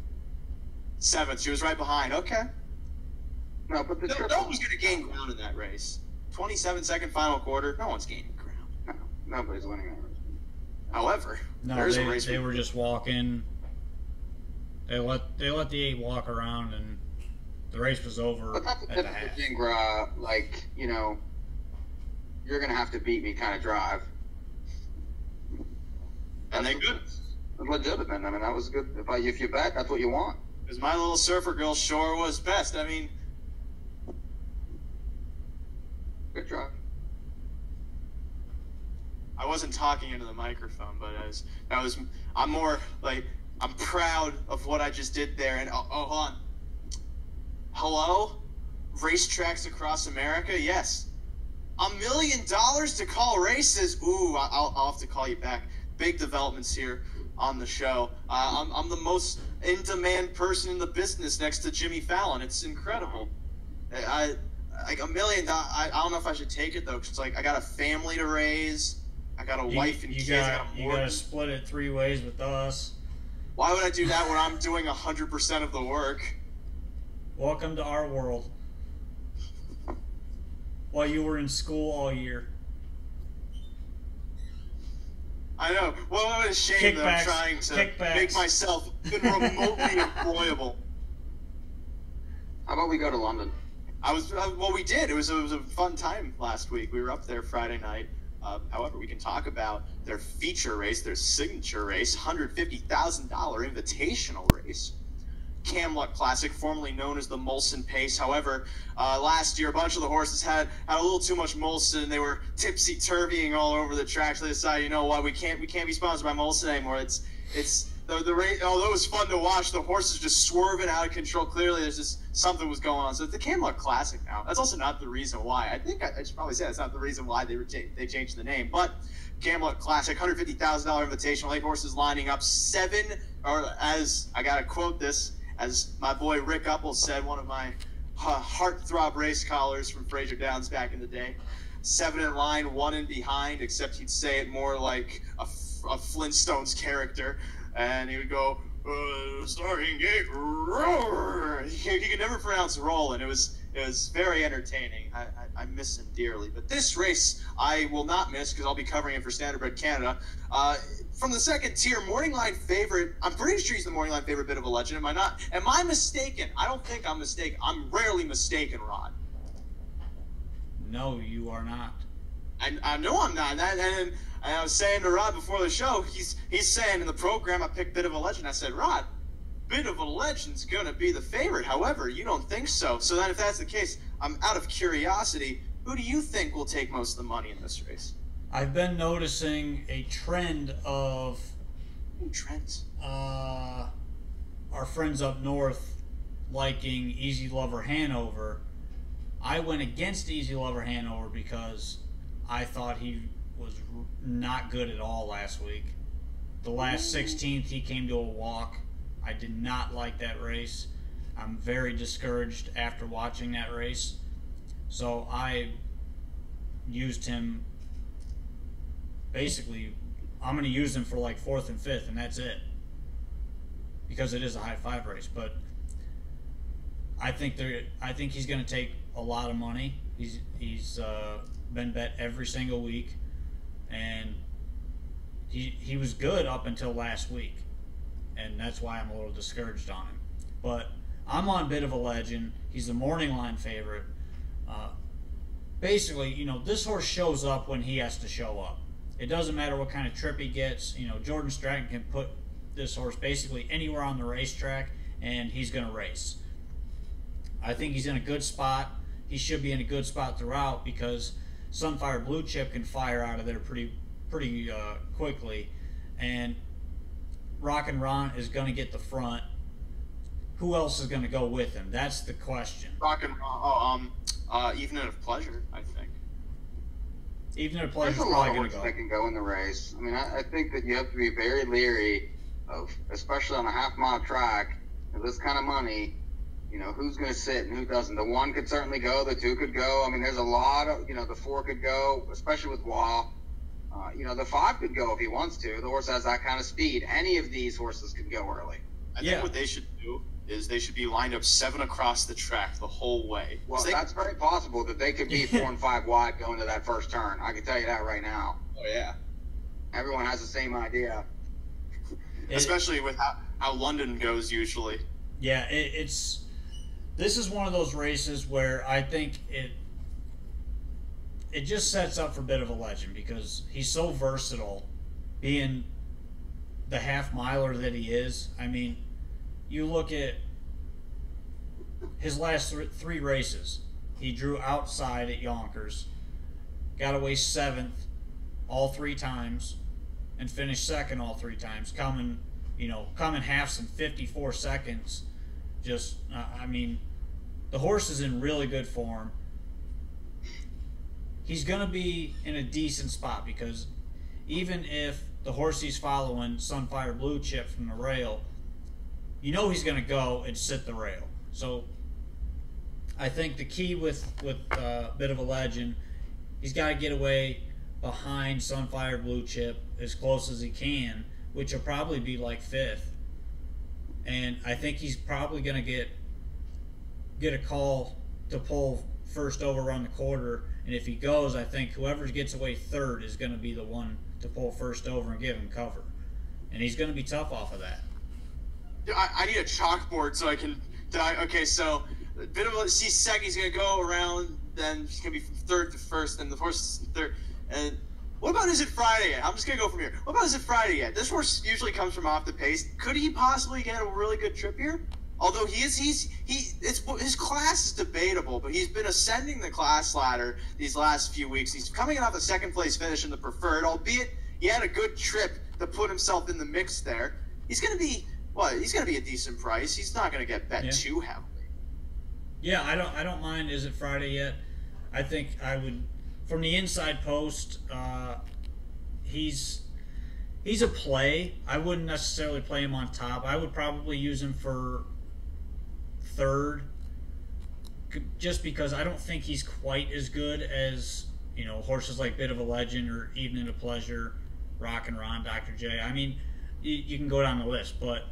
7th, she was right behind. Okay. No, but No one was going to gain ground in that race. 27-second final quarter, no one's gaining ground. No, nobody's winning that race. However, No, there's a race. they were just walking. They let the 8 walk around, and the race was over But that's at the the typical half. Jingra, like, you know, you're going to have to beat me kind of drive. And they could. Legitimate. I mean, that was good. If you bet, that's what you want. Because My Little Surfer Girl sure was best. I mean, Good drive. I wasn't talking into the microphone, but I'm more like, I'm proud of what I just did there. And oh, hold on. Hello? Racetracks across America? Yes. $1 million to call races? Ooh, I'll have to call you back. Big developments here on the show. I'm the most in-demand person in the business next to Jimmy Fallon. It's incredible. Like $1 million. I don't know if I should take it though, because like I got a family to raise. I got a wife and kids. I got a You mortgage. got to split it 3 ways with us. Why would I do that when I'm doing 100% of the work? Welcome to our world. While you were in school all year. I know. Well, what a shame that I'm trying to make myself even remotely employable. How about we go to London? Well, we did. It was a fun time last week. We were up there Friday night. However, we can talk about their feature race, their signature race, $150,000 invitational race. Camluck Classic, formerly known as the Molson Pace. However, last year a bunch of the horses had a little too much Molson. They were tipsy-turvying all over the track. So they decided, you know what, we can't be sponsored by Molson anymore. It's the race. Although it was fun to watch, the horses just swerving out of control. Clearly, there's just something was going on. So it's the Camluck Classic now. That's also not the reason why. I think I should probably say that's not the reason why they changed the name, but. Camluck Classic, $150,000 invitational, 8 horses lining up, 7, or as I gotta quote this, as my boy Rick Uppel said, one of my heartthrob race callers from Fraser Downs back in the day, 7 in line, 1 in behind, except he'd say it more like a Flintstones character, and he would go, starting gate, roar! He could never pronounce roll, and it was very entertaining. I miss him dearly. But this race I will not miss because I'll be covering it for Standardbred Canada. From the second tier, morning line favorite. I'm pretty sure he's the morning line favorite, Bit of a Legend. Am I not? Am I mistaken? I don't think I'm mistaken. I'm rarely mistaken, Rod. No, you are not. I know I'm not. And I was saying to Rod before the show, he's saying in the program I picked Bit of a Legend. I said, Rod, Bit of a Legend's going to be the favorite. However, you don't think so. So then if that's the case, I'm out of curiosity. Who do you think will take most of the money in this race? I've been noticing a trend of trends. Our friends up north liking Easy Lover Hanover. I went against Easy Lover Hanover because I thought he was not good at all last week. The last 16th, he came to a walk. I did not like that race. I'm very discouraged after watching that race. So I used him, basically, I'm going to use him for like 4th and 5th, and that's it. Because it is a high 5 race. But I think he's going to take a lot of money. He's been bet every single week, and he was good up until last week, and that's why I'm a little discouraged on him. But I'm on Bit of a Legend. He's a morning line favorite. Basically, you know, this horse shows up when he has to show up. It doesn't matter what kind of trip he gets. You know, Jordan Stratton can put this horse basically anywhere on the racetrack, and he's going to race. I think he's in a good spot. He should be in a good spot throughout because Sunfire Blue Chip can fire out of there pretty quickly, and Rockin' Ron is going to get the front. Who else is going to go with him? That's the question. Rockin' Ron. Evening of Pleasure, I think. Evening of Pleasure is There's a lot probably of going to horses go. that can go in the race. I mean, I think that you have to be very leery of, especially on a half-mile track, with this kind of money, you know, who's going to sit and who doesn't. The 1 could certainly go. The 2 could go. I mean, there's a lot of, you know, the 4 could go, especially with Wah. You know, the 5 could go if he wants to. The horse has that kind of speed. Any of these horses can go early. I think what they should do is they should be lined up 7 across the track the whole way. Well, that's very possible that they could be 4 and 5 wide going to that first turn. I can tell you that right now. Oh, yeah. Everyone has the same idea. Especially with how London goes usually. Yeah, this is one of those races where I think it just sets up for Bit of a Legend because he's so versatile, being the half-miler that he is. I mean, you look at his last 3 races. He drew outside at Yonkers, got away 7th all 3 times, and finished 2nd all 3 times, coming halves in 54 seconds. Just, I mean, the horse is in really good form. He's going to be in a decent spot because even if the horse he's following, Sunfire Blue Chip from the rail, you know he's going to go and sit the rail. So I think the key with Bit of a Legend, he's got to get away behind Sunfire Blue Chip as close as he can, which will probably be like 5th. and I think he's probably going to get a call to pull first over around the quarter. And if he goes, I think whoever gets away third is going to be the one to pull first over and give him cover. And he's going to be tough off of that. I need a chalkboard so I can. Okay, so a bit of see second. He's going to go around. Then he's going to be from third to first. Then the horse is third. And what about Is It Friday Yet? I'm just going to go from here. What about Is It Friday Yet? This horse usually comes from off the pace. Could he possibly get a really good trip here? Although his class is debatable, but he's been ascending the class ladder these last few weeks. He's coming off a second place finish in the preferred, albeit he had a good trip to put himself in the mix there. He's going to be he's going to be a decent price. He's not going to get bet too heavily. Yeah, I don't mind Is It Friday Yet. I think I would, from the inside post, he's a play. I wouldn't necessarily play him on top. I would probably use him for third, just because I don't think he's quite as good as, horses like Bit of a Legend or Evening of Pleasure, Rock and Ron, Dr. J. I mean, you can go down the list, but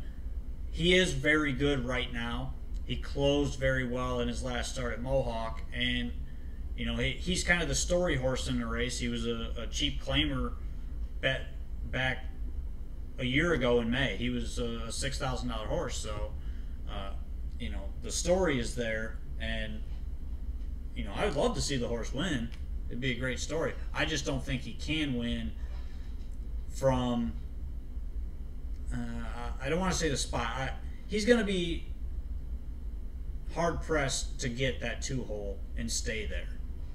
he is very good right now. He closed very well in his last start at Mohawk, and he's kind of the story horse in the race. He was a cheap claimer bet back a year ago in May. He was a $6,000 horse, so the story is there, and I would love to see the horse win. It'd be a great story. I just don't think he can win from I don't want to say the spot. He's going to be hard pressed to get that 2-hole and stay there,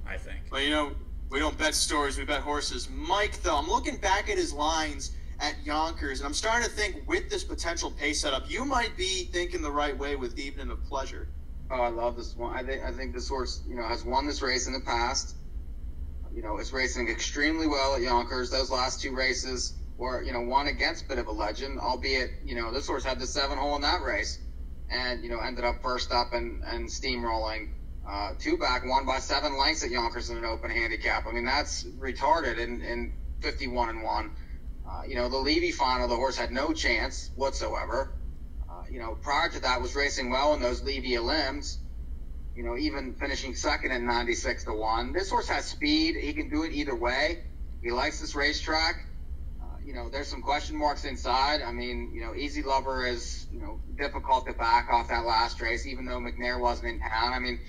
I think. Well, we don't bet stories, we bet horses. Mike, though, I'm looking back at his lines at Yonkers, and I'm starting to think with this potential pace setup, you might be thinking the right way with Evening of Pleasure. Oh, I love this one. I think this horse, has won this race in the past. It's racing extremely well at Yonkers. Those last 2 races were, one against Bit of a Legend, albeit, this horse had the 7-hole in that race, and ended up first up and steamrolling. 2 back, won by 7 lengths at Yonkers in an open handicap. I mean, that's retarded in 51-1. The Levy final, the horse had no chance whatsoever. Prior to that was racing well in those Levy limbs, even finishing second in 96-1. This horse has speed. He can do it either way. He likes this racetrack. There's some question marks inside. I mean, Easy Lover is, difficult to back off that last race, even though McNair wasn't in town. I mean,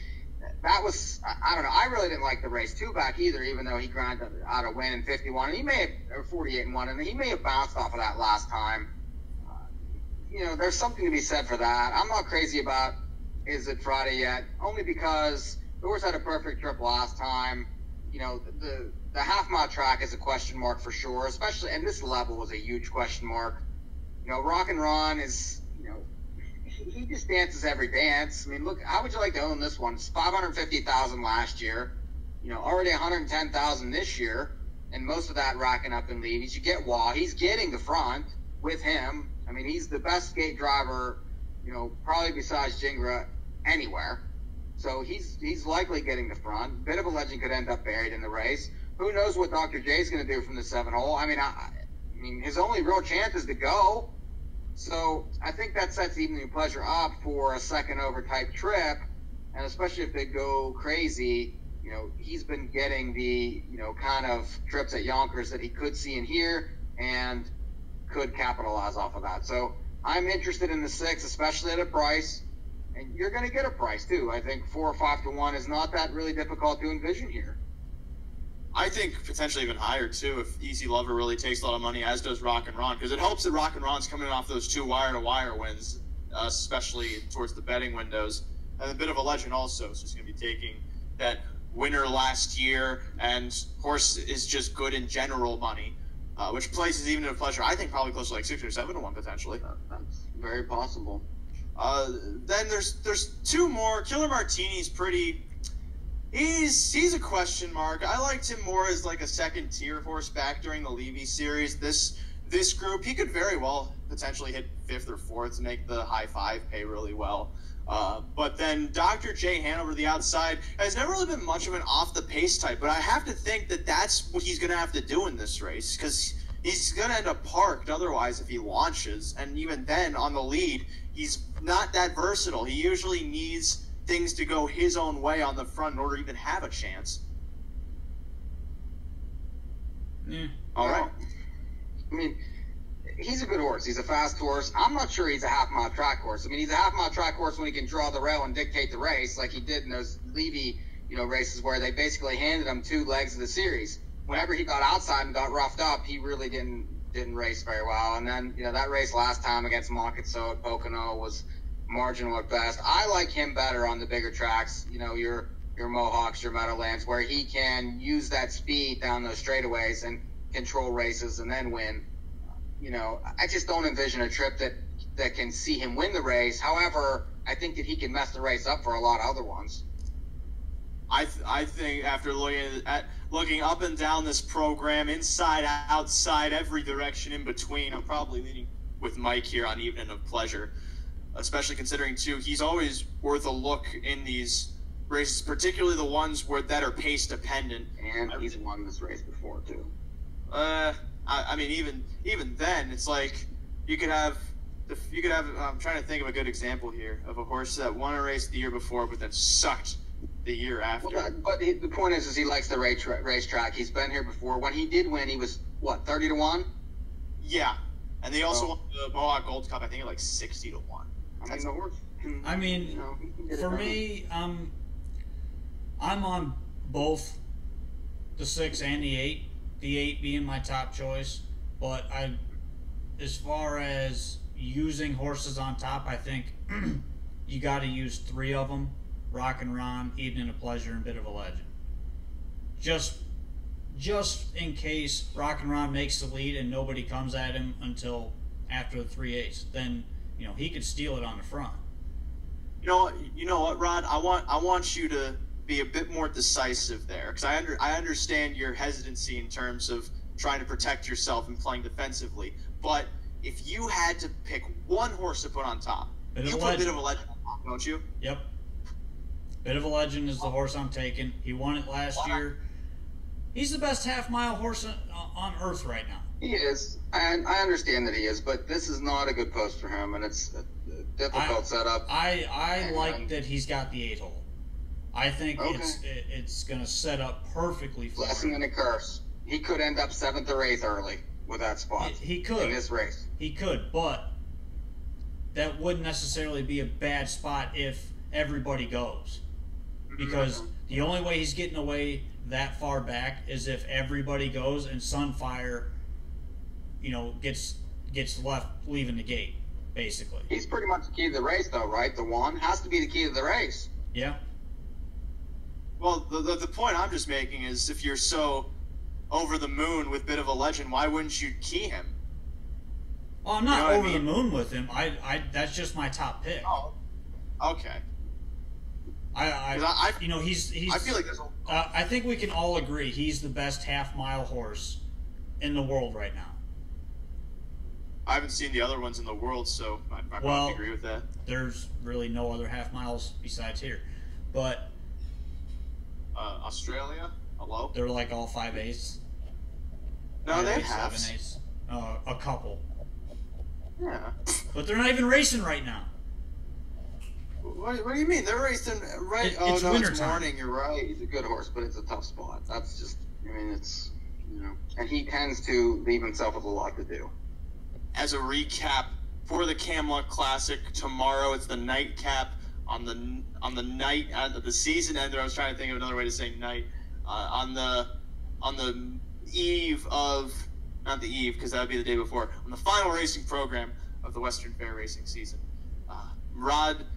that was, I don't know. I really didn't like the race 2 back either, even though he grinded out a win in 51. And he may have, or 48-1, and he may have bounced off of that last time. There's something to be said for that. I'm not crazy about Is It Friday Yet, only because the horse had a perfect trip last time. The half-mile track is a question mark for sure, especially, and this level was a huge question mark. Rock and Ron is, he just dances every dance. I mean, look, how would you like to own this one? It's $550,000 last year, already $110,000 this year, and most of that racking up in leads. You get Waugh. He's getting the front with him. I mean, he's the best gate driver, probably besides Jingra anywhere. So he's likely getting the front. Bit of a Legend could end up buried in the race. Who knows what Dr. J's going to do from the 7-hole? I mean, his only real chance is to go. So I think that sets Evening of Pleasure up for a second over type trip, and especially if they go crazy, he's been getting the, kind of trips at Yonkers that he could see and hear and could capitalize off of that. So I'm interested in the 6, especially at a price, and you're going to get a price too. I think 4 or 5 to 1 is not that really difficult to envision here. I think potentially even higher too if Easy Lover really takes a lot of money, as does Rock and Ron, because it helps that Rock and Ron's coming off those 2 wire-to-wire wins, especially towards the betting windows. And a Bit of a Legend also, so he's going to be taking that winner last year, and horse is just good in general money, which places Evening of Pleasure, I think, probably close to like 6 or 7 to 1 potentially. That's very possible. Then there's 2 more. Killer Martini's pretty. He's a question mark. I liked him more as like a second tier horse back during the Levy series. This group, he could very well potentially hit 5th or 4th to make the high 5 pay really well. But then Dr. J Hanover, the outside, has never really been much of an off the pace type. But I have to think that that's what he's going to have to do in this race, because he's going to end up parked otherwise if he launches. And even then, on the lead, he's not that versatile. He usually needs things to go his own way on the front in order to even have a chance. Yeah. All right. I mean, he's a good horse. He's a fast horse. I'm not sure he's a half-mile track horse. I mean, he's a half-mile track horse when he can draw the rail and dictate the race, like he did in those Levy, races where they basically handed him 2 legs of the series. Whenever he got outside and got roughed up, he really didn't race very well. And then, that race last time against Moncatso at Pocono was marginal at best. I like him better on the bigger tracks, your Mohawks, your Meadowlands, where he can use that speed down those straightaways and control races and then win. I just don't envision a trip that can see him win the race. However, I think that he can mess the race up for a lot of other ones. I think after looking up and down this program, inside, outside, every direction in between, I'm probably leaning with Mike here on Evening of Pleasure, especially considering, too, he's always worth a look in these races, particularly the ones that are pace dependent. And he's won this race before, too. I mean, even then, it's like you could have. I'm trying to think of a good example here of a horse that won a race the year before, but then sucked the year after. Well, but the point is he likes the racetrack. He's been here before. When he did win, he was 30-1. Yeah, and they also won the Mohawk Gold Cup. I think at like 60-1. That's the horse. I mean, for me, I'm on both the 6 and the 8. The 8 being my top choice, but as far as using horses on top, I think you got to use 3 of them: Rock and Ron, Evening of Pleasure, and Bit of a Legend. Just in case Rock and Ron makes the lead and nobody comes at him until after the 3/8, then he could steal it on the front. You know what, Rod? I want you to be a bit more decisive there, because I understand your hesitancy in terms of trying to protect yourself and playing defensively. But if you had to pick one horse to put on top, you put Bit of a Legend on top, don't you? Yep. Bit of a Legend is the horse I'm taking. He won it last year. He's the best half-mile horse on earth right now. He is, and I understand that he is, but this is not a good post for him, and it's a difficult setup. I like that he's got the 8-hole. I think it's going to set up perfectly for him. Blessing and a curse. He could end up 7th or 8th early with that spot. He could. In this race. He could, but that wouldn't necessarily be a bad spot if everybody goes. Because the only way he's getting away that far back is if everybody goes and Sunfire, gets left leaving the gate, basically. He's pretty much the key to the race, though, right? The one has to be the key to the race. Yeah. Well, the point I'm just making is if you're so over the moon with Bit of a Legend, why wouldn't you key him? Well, I'm not over the moon with him. I that's just my top pick. Oh, okay. He's. I feel like there's I think we can all agree he's the best half-mile horse in the world right now. I haven't seen the other ones in the world, so I probably agree with that. There's really no other half-miles besides here, but. Australia? Hello? They're like all 5/8. No, they have 7/8. A couple. Yeah. But they're not even racing right now. What do you mean? They're racing right. It's winter time. Morning. You're right. He's a good horse, but it's a tough spot. That's just. It's and he tends to leave himself with a lot to do. As a recap for the Camelot Classic, tomorrow it's the nightcap. On the night the season ender, I was trying to think of another way to say night. On the eve of, not the eve because that would be the day before, on the final racing program of the Western Fair racing season. Rod,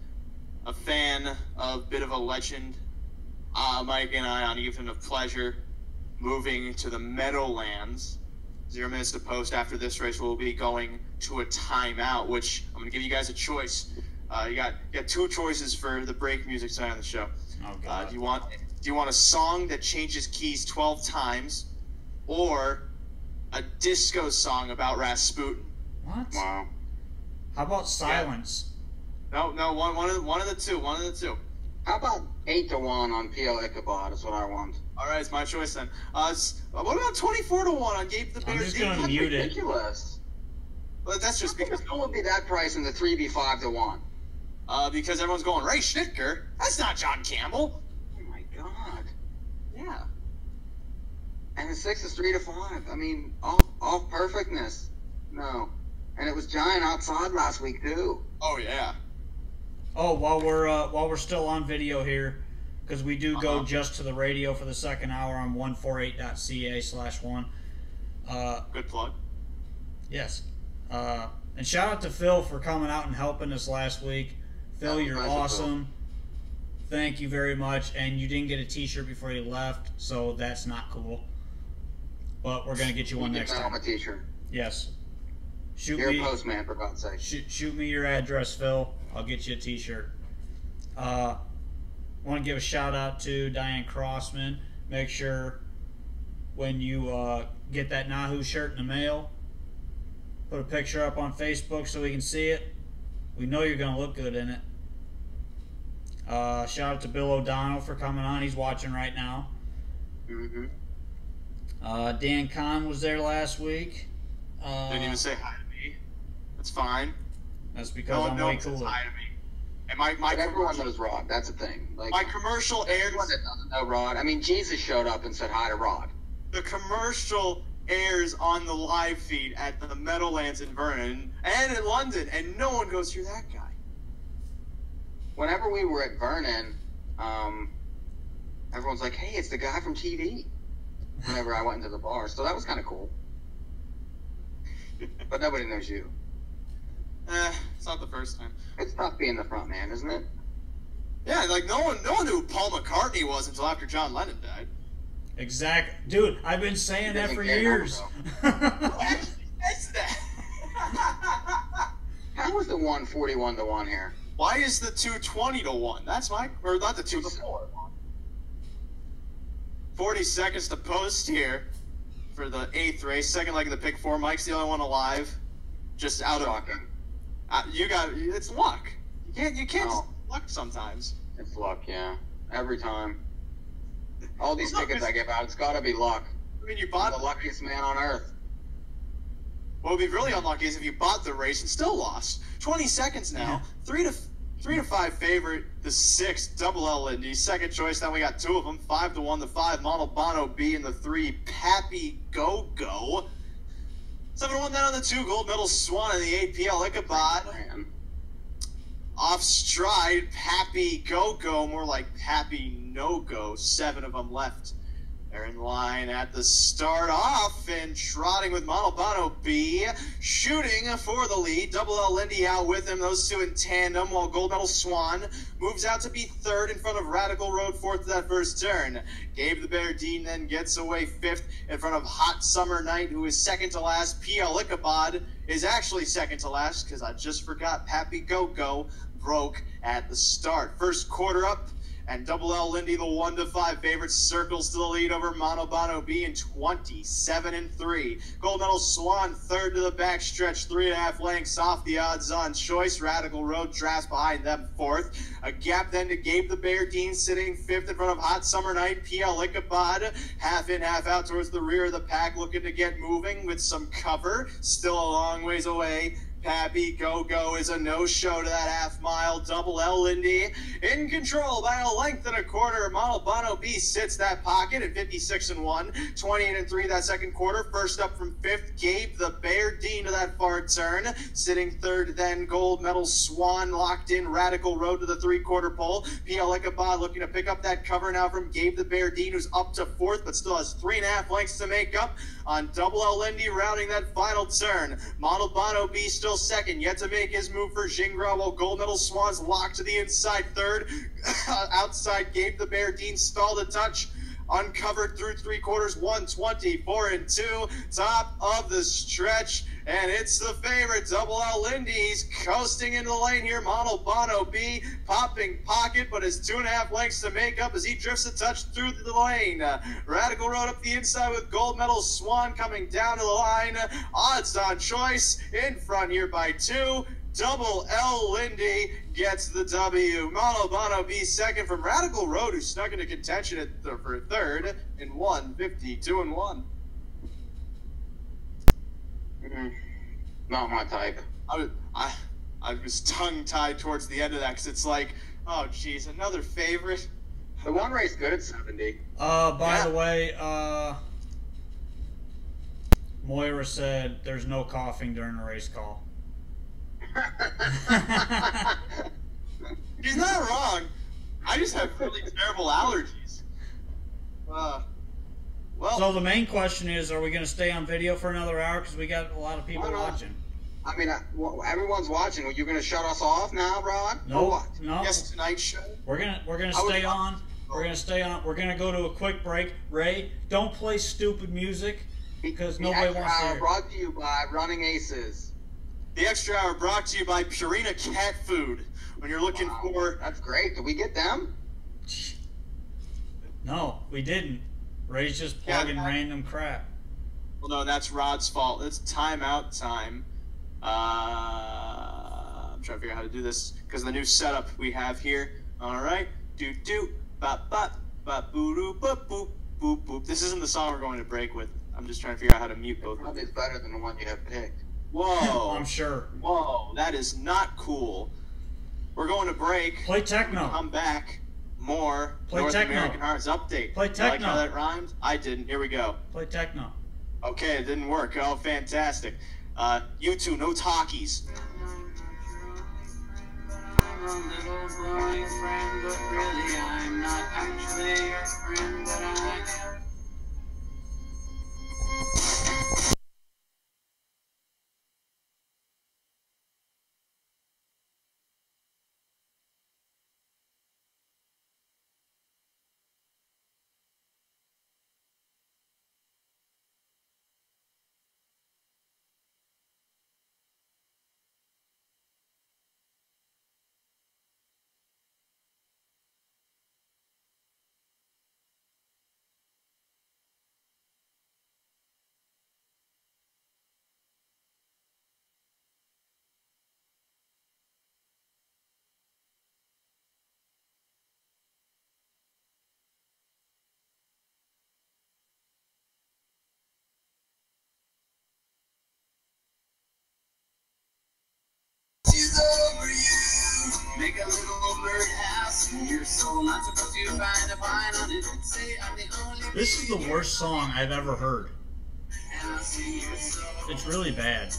a fan of Bit of a Legend, Mike and I on Evening of Pleasure, moving to the Meadowlands. 0 minutes to post after this race. We'll be going to a timeout, which I'm going to give you guys a choice. You got 2 choices for the break music tonight on the show. Oh, God. Do you want a song that changes keys 12 times, or a disco song about Rasputin? What? Wow. How about Silence? No, one of the two. One of the two. How about 8-1 on PL Ichabod is what I want. All right, it's my choice then. What about 24-1 on Gabe the Bear? I'm just gonna mute it. Ridiculous. Well, that's just because no one would be that price in the 3B 5-1. Because everyone's going Ray Schnitker. That's not John Campbell. Oh my God. Yeah. And the 6 is 3-5. I mean, all perfectness. No. And it was giant outside last week too. Oh yeah. Oh, while we're still on video here, because we do go just to the radio for the second hour on 148.ca/1. Good plug. Yes. And shout out to Phil for coming out and helping us last week. Phil, you're awesome. Thank you very much. And you didn't get a t-shirt before you left, so that's not cool. But we're going to get you one next time. I'm a t-shirt. Yes. You're a postman, for God's sake. Shoot me your address, Phil. I'll get you a t-shirt. Want to give a shout out to Diane Crossman. Make sure when you get that NAHU shirt in the mail, put a picture up on Facebook so we can see it. We know you're going to look good in it. Shout out to Bill O'Donnell for coming on. He's watching right now. Mm-hmm. Dan Kahn was there last week. Didn't even say hi to me. That's fine. That's because I'm way cooler. Hi to me. And my everyone knows Rod. That's the thing. Like, my commercial airs. Everyone that doesn't know Rod. I mean, Jesus showed up and said hi to Rod. The commercial airs on the live feed at the Meadowlands in Vernon and in London, and no one goes through that guy. Whenever we were at Vernon, everyone's like, "Hey, it's the guy from TV." Whenever I went into the bar, so that was kind of cool. But nobody knows you. It's not the first time. It's tough being the front man, isn't it? Yeah, like no one knew who Paul McCartney was until after John Lennon died. Exactly. Dude, I've been saying that for years. That's that. How was the 141-1 here? Why is the 220-1? That's my, or not the 2. 40 seconds to post here for the 8th race. Second leg of the pick 4. Mike's the only one alive. Just out Shocking. It's luck. You can't Oh. luck sometimes. It's luck, yeah. Every time. All these tickets I give out, it's got to be luck. I mean, you I'm bought the luckiest man on earth. What would be really unlucky is if you bought the race and still lost. 20 seconds now. 3 to 5 favorite. The 6 Double L Indy. Second choice. Now we got 2 of them. 5-1. The 5 Montebano B and the 3 Pappy Go Go. 7-1 then on the 2 Gold Medal Swan and the 8 PL Ichabod. Man. Off stride, Pappy Go Go, more like Pappy No Go. 7 of them left. They're in line at the start off and trotting with Montebano B, shooting for the lead. Double L Lindy out with him, those two in tandem, while Gold Medal Swan moves out to be 3rd in front of Radical Road, 4th to that first turn. Gabe the Bear Dean then gets away 5th in front of Hot Summer Night, who is 2nd to last. PL Ichabod is actually 2nd to last because I just forgot Pappy Go Go broke at the start. First quarter up. And Double L Lindy, the 1 to 5 favorite, circles to the lead over Montebano B in 27-3. Gold Medal Swan 3rd to the backstretch, 3.5 lengths off the odds-on choice. Radical Road drafts behind them 4th. A gap then to Gabe the Bear Dean, sitting 5th in front of Hot Summer Night. PL Ichabod, half in, half out towards the rear of the pack, looking to get moving with some cover. Still a long ways away. Pappy Go Go is a no-show to that half-mile. Double L Lindy in control by a length and a quarter. Montebano B sits that pocket at 56-1, 28-3 that second quarter. First up from 5th, Gabe the Bear Dean to that far turn. Sitting 3rd then Gold Medal Swan, locked in Radical Road to the 3-quarter pole. PL Ichabod looking to pick up that cover now from Gabe the Bear Dean, who's up to 4th but still has 3.5 lengths to make up on Double L Lindy rounding that final turn. Montebano B still 2nd, yet to make his move for Gingras, while Gold Medal Swan's locked to the inside 3rd. Outside Gabe the Bear Dean stalled a touch. Uncovered through 3 quarters, 124-2, top of the stretch, and it's the favorite, Double L Lindy's coasting into the lane here. Montebano B popping pocket, but has 2.5 lengths to make up as he drifts a touch through the lane. Radical Road up the inside with Gold Medal Swan coming down to the line. Odds on choice in front here by 2. Double L Lindy gets the W. Mono B second from Radical Road, who snuck into contention for third in 1:52 and 1. Not my type. I was tongue-tied towards the end of that because it's like, oh, geez, another favorite. The one race good at 70. By the way, Moira said there's no coughing during the race call. She's not wrong. I just have really terrible allergies. Well, so the main question is, are we going to stay on video for another hour? Because we got a lot of people watching. I mean, everyone's watching. Are you going to shut us off now, Rod? No, or what? no. Yes, tonight's show. We're gonna stay on. We're gonna stay on. We're gonna go to a quick break. Ray, don't play stupid music because nobody wants to hear. Brought to you by Running Aces. The extra hour brought to you by Purina Cat Food. When you're looking for... That's great. Did we get them? No, we didn't. Ray's just plugging random crap. Well, no, that's Rod's fault. It's timeout time. I'm trying to figure out how to do this because of the new setup we have here. All right. Do bop bop bop boo doo boop boop boop boop. This isn't the song we're going to break with. I'm just trying to figure out how to mute both. Probably is better than the one you have picked. Whoa. I'm sure. Whoa, that is not cool. We're going to break. Play techno. Come back. More Play North techno. American Hearts update. Play techno. You like how that rhymed? I didn't. Here we go. Play techno. Okay, it didn't work. Oh, fantastic. You two, no talkies. I'm a little glowing friend, but really I'm not actually your friend, but I am. Over you. Make a little birdhouse in your soul. Not supposed to find a pine on it. Say I'm the only. This is the worst song I've ever heard. It's really bad.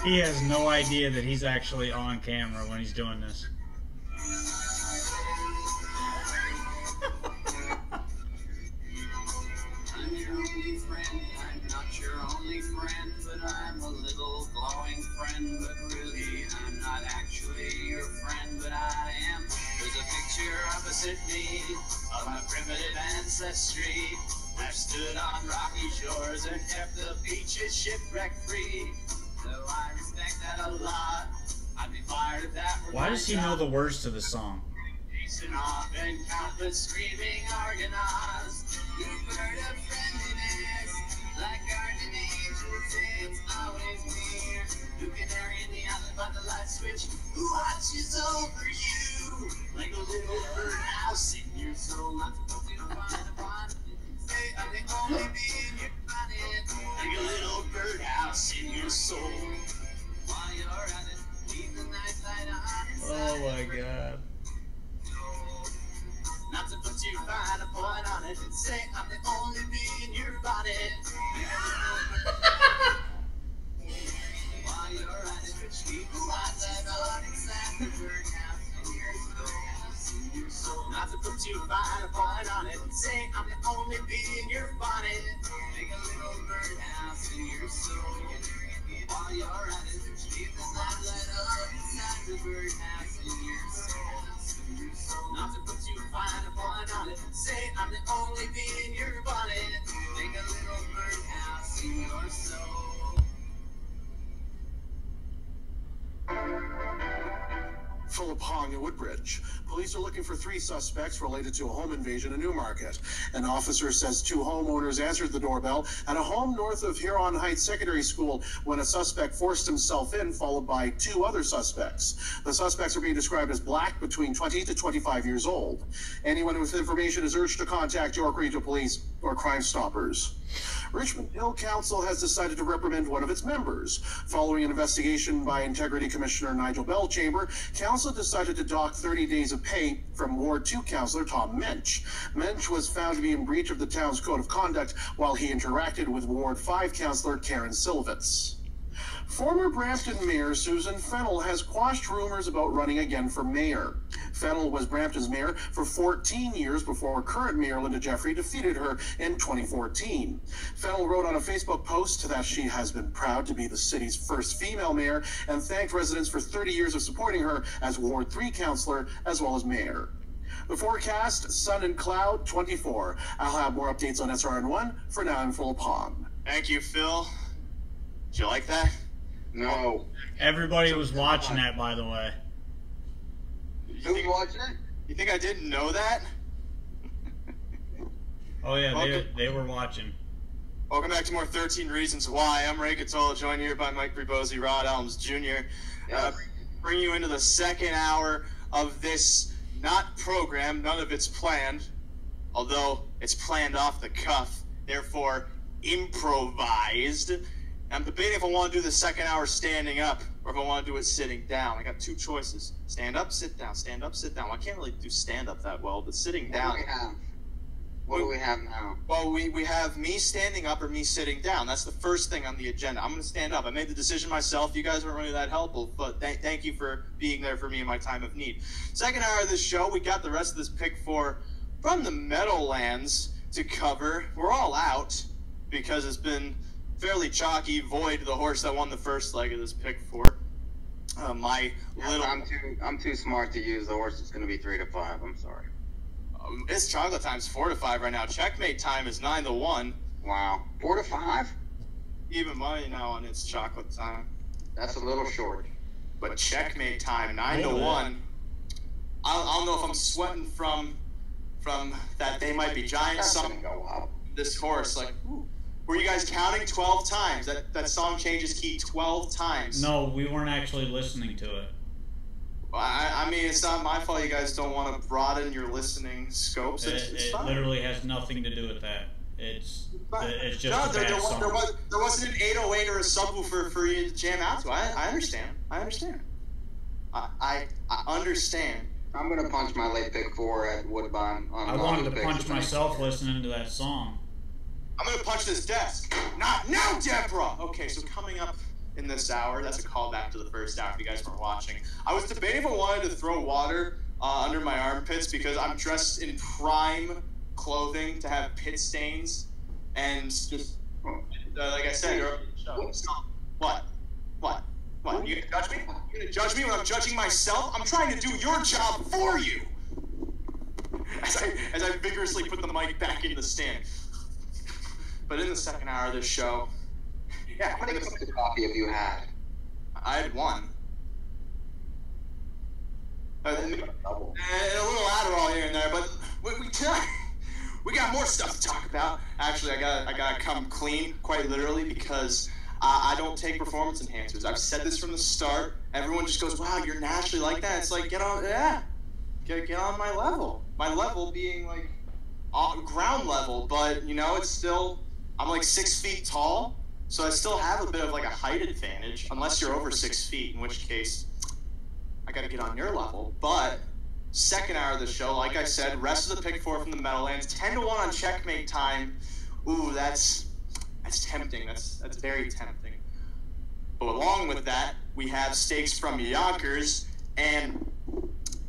He has no idea that he's actually on camera when he's doing this. I'm your only friend. I'm not your only friend, but I'm a little glowing friend. But really, I'm not actually your friend, but I am. There's a picture opposite me of my primitive ancestry. I've stood on rocky shores and kept the beaches shipwreck free. Though I respect that a lot, I'd be fired if that were Why my does he know job. the words to the song? Chasing off and countless screaming Argonauts. You bird of friendliness, like guardian angels, it's always near. You canary in the island by the light switch, who watches over you like a little birdhouse in your soul. Not supposed to find a pond. Say I'm the only being you're finding, like a little birdhouse in your soul. While you're at it, leave the night light on. Oh my god. Not to put too fine a point on it and say I'm the only bee in your body. While you're at it, keep the lights on inside the birdhouse in your soul. Not to put too fine a point on it and say I'm the only bee in your body. Make a little birdhouse in your soul. While you're at it, keep the light up inside the birdhouse in your soul. Not to put too fine a point on it. Say I'm the only bee in your body. Make a little birdhouse in your soul. Philip Hong at Woodbridge. Police are looking for 3 suspects related to a home invasion in Newmarket. An officer says 2 homeowners answered the doorbell at a home north of Huron Heights Secondary School when a suspect forced himself in, followed by 2 other suspects. The suspects are being described as black, between 20 to 25 years old. Anyone with information is urged to contact York Regional Police or Crime Stoppers. Richmond Hill Council has decided to reprimand one of its members. Following an investigation by Integrity Commissioner Nigel Belchamber, Council decided to dock 30 days of pay from Ward 2 Councillor Tom Mensch. Mensch was found to be in breach of the town's code of conduct while he interacted with Ward 5 Councillor Karen Silvitz. Former Brampton Mayor Susan Fennell has quashed rumors about running again for mayor. Fennell was Brampton's mayor for 14 years before current mayor Linda Jeffrey defeated her in 2014. Fennell wrote on a Facebook post that she has been proud to be the city's first female mayor and thanked residents for 30 years of supporting her as Ward 3 councillor as well as mayor. The forecast, sun and cloud, 24. I'll have more updates on SRN1. For now, I'm Philip Hong. Thank you, Phil. Did you like that? No. Everybody was watching that, by the way. Who's watching it? You think I didn't know that? Oh yeah, Welcome. they were watching. Welcome back to more 13 Reasons Why. I'm Ray Catola, joined here by Mike Rebosi, Rod Elms Jr. Yes. Bring you into the second hour of this not program. None of it's planned, although it's planned off the cuff, therefore improvised. I'm debating if I want to do the second hour standing up or if I want to do it sitting down. I got 2 choices. Stand up, sit down. Stand up, sit down. Well, I can't really do stand up that well, but sitting down. What do we have now? Well, we have me standing up or me sitting down. That's the first thing on the agenda. I'm going to stand up. I made the decision myself. You guys weren't really that helpful, but thank you for being there for me in my time of need. Second hour of this show, we got the rest of this pick 4 from the Meadowlands to cover. We're all out because it's been fairly chalky. Void, the horse that won the first leg of this pick 4. I'm too smart to use the horse. It's going to be 3 to 5. I'm sorry. It's chocolate time's 4 to 5 right now. Checkmate time is 9 to 1. Wow. 4 to 5? Even money now on it's chocolate time. That's a little short. But checkmate time 9 to 1. I don't know if I'm sweating from that they might be giant. That's Some going to go up. this horse like. Ooh. Were you guys counting 12 times? That song changes key 12 times. No, we weren't actually listening to it. I mean, it's not my fault you guys don't want to broaden your listening scopes. It's It fine. literally has nothing to do with that. It's just No, a bad song. there wasn't an 808 or a subwoofer for you to jam out to. I understand. I understand. I understand. I'm going to punch my late pick 4 at Woodbine. I wanted to punch myself listening to that song. I'm going to punch this desk. Not now, Deborah! Okay, so coming up in this hour, that's a callback to the first hour if you guys weren't watching. I was debating if I wanted to throw water under my armpits because I'm dressed in prime clothing to have pit stains. And just, like I said earlier in the show. What? You gonna judge me? You gonna judge me when I'm judging myself? I'm trying to do your job for you! As I vigorously put the mic back in the stand. But in the second hour of this show, Yeah, how many cups of coffee have you had? I had 1. And a little Adderall here and there, but we got more stuff to talk about. Actually, I gotta come clean, quite literally, because I don't take performance enhancers. I've said this from the start. Everyone just goes, "Wow, you're naturally like that." It's like, get on my level. My level being like ground level, but it's still. I'm like 6 feet tall, so I still have a bit of like a height advantage, unless you're over 6 feet, in which case I gotta get on your level. But second hour of the show, like I said, rest of the pick 4 from the Meadowlands, 10 to 1 on checkmate time. Ooh, that's tempting. That's very tempting. But along with that, we have stakes from Yonkers and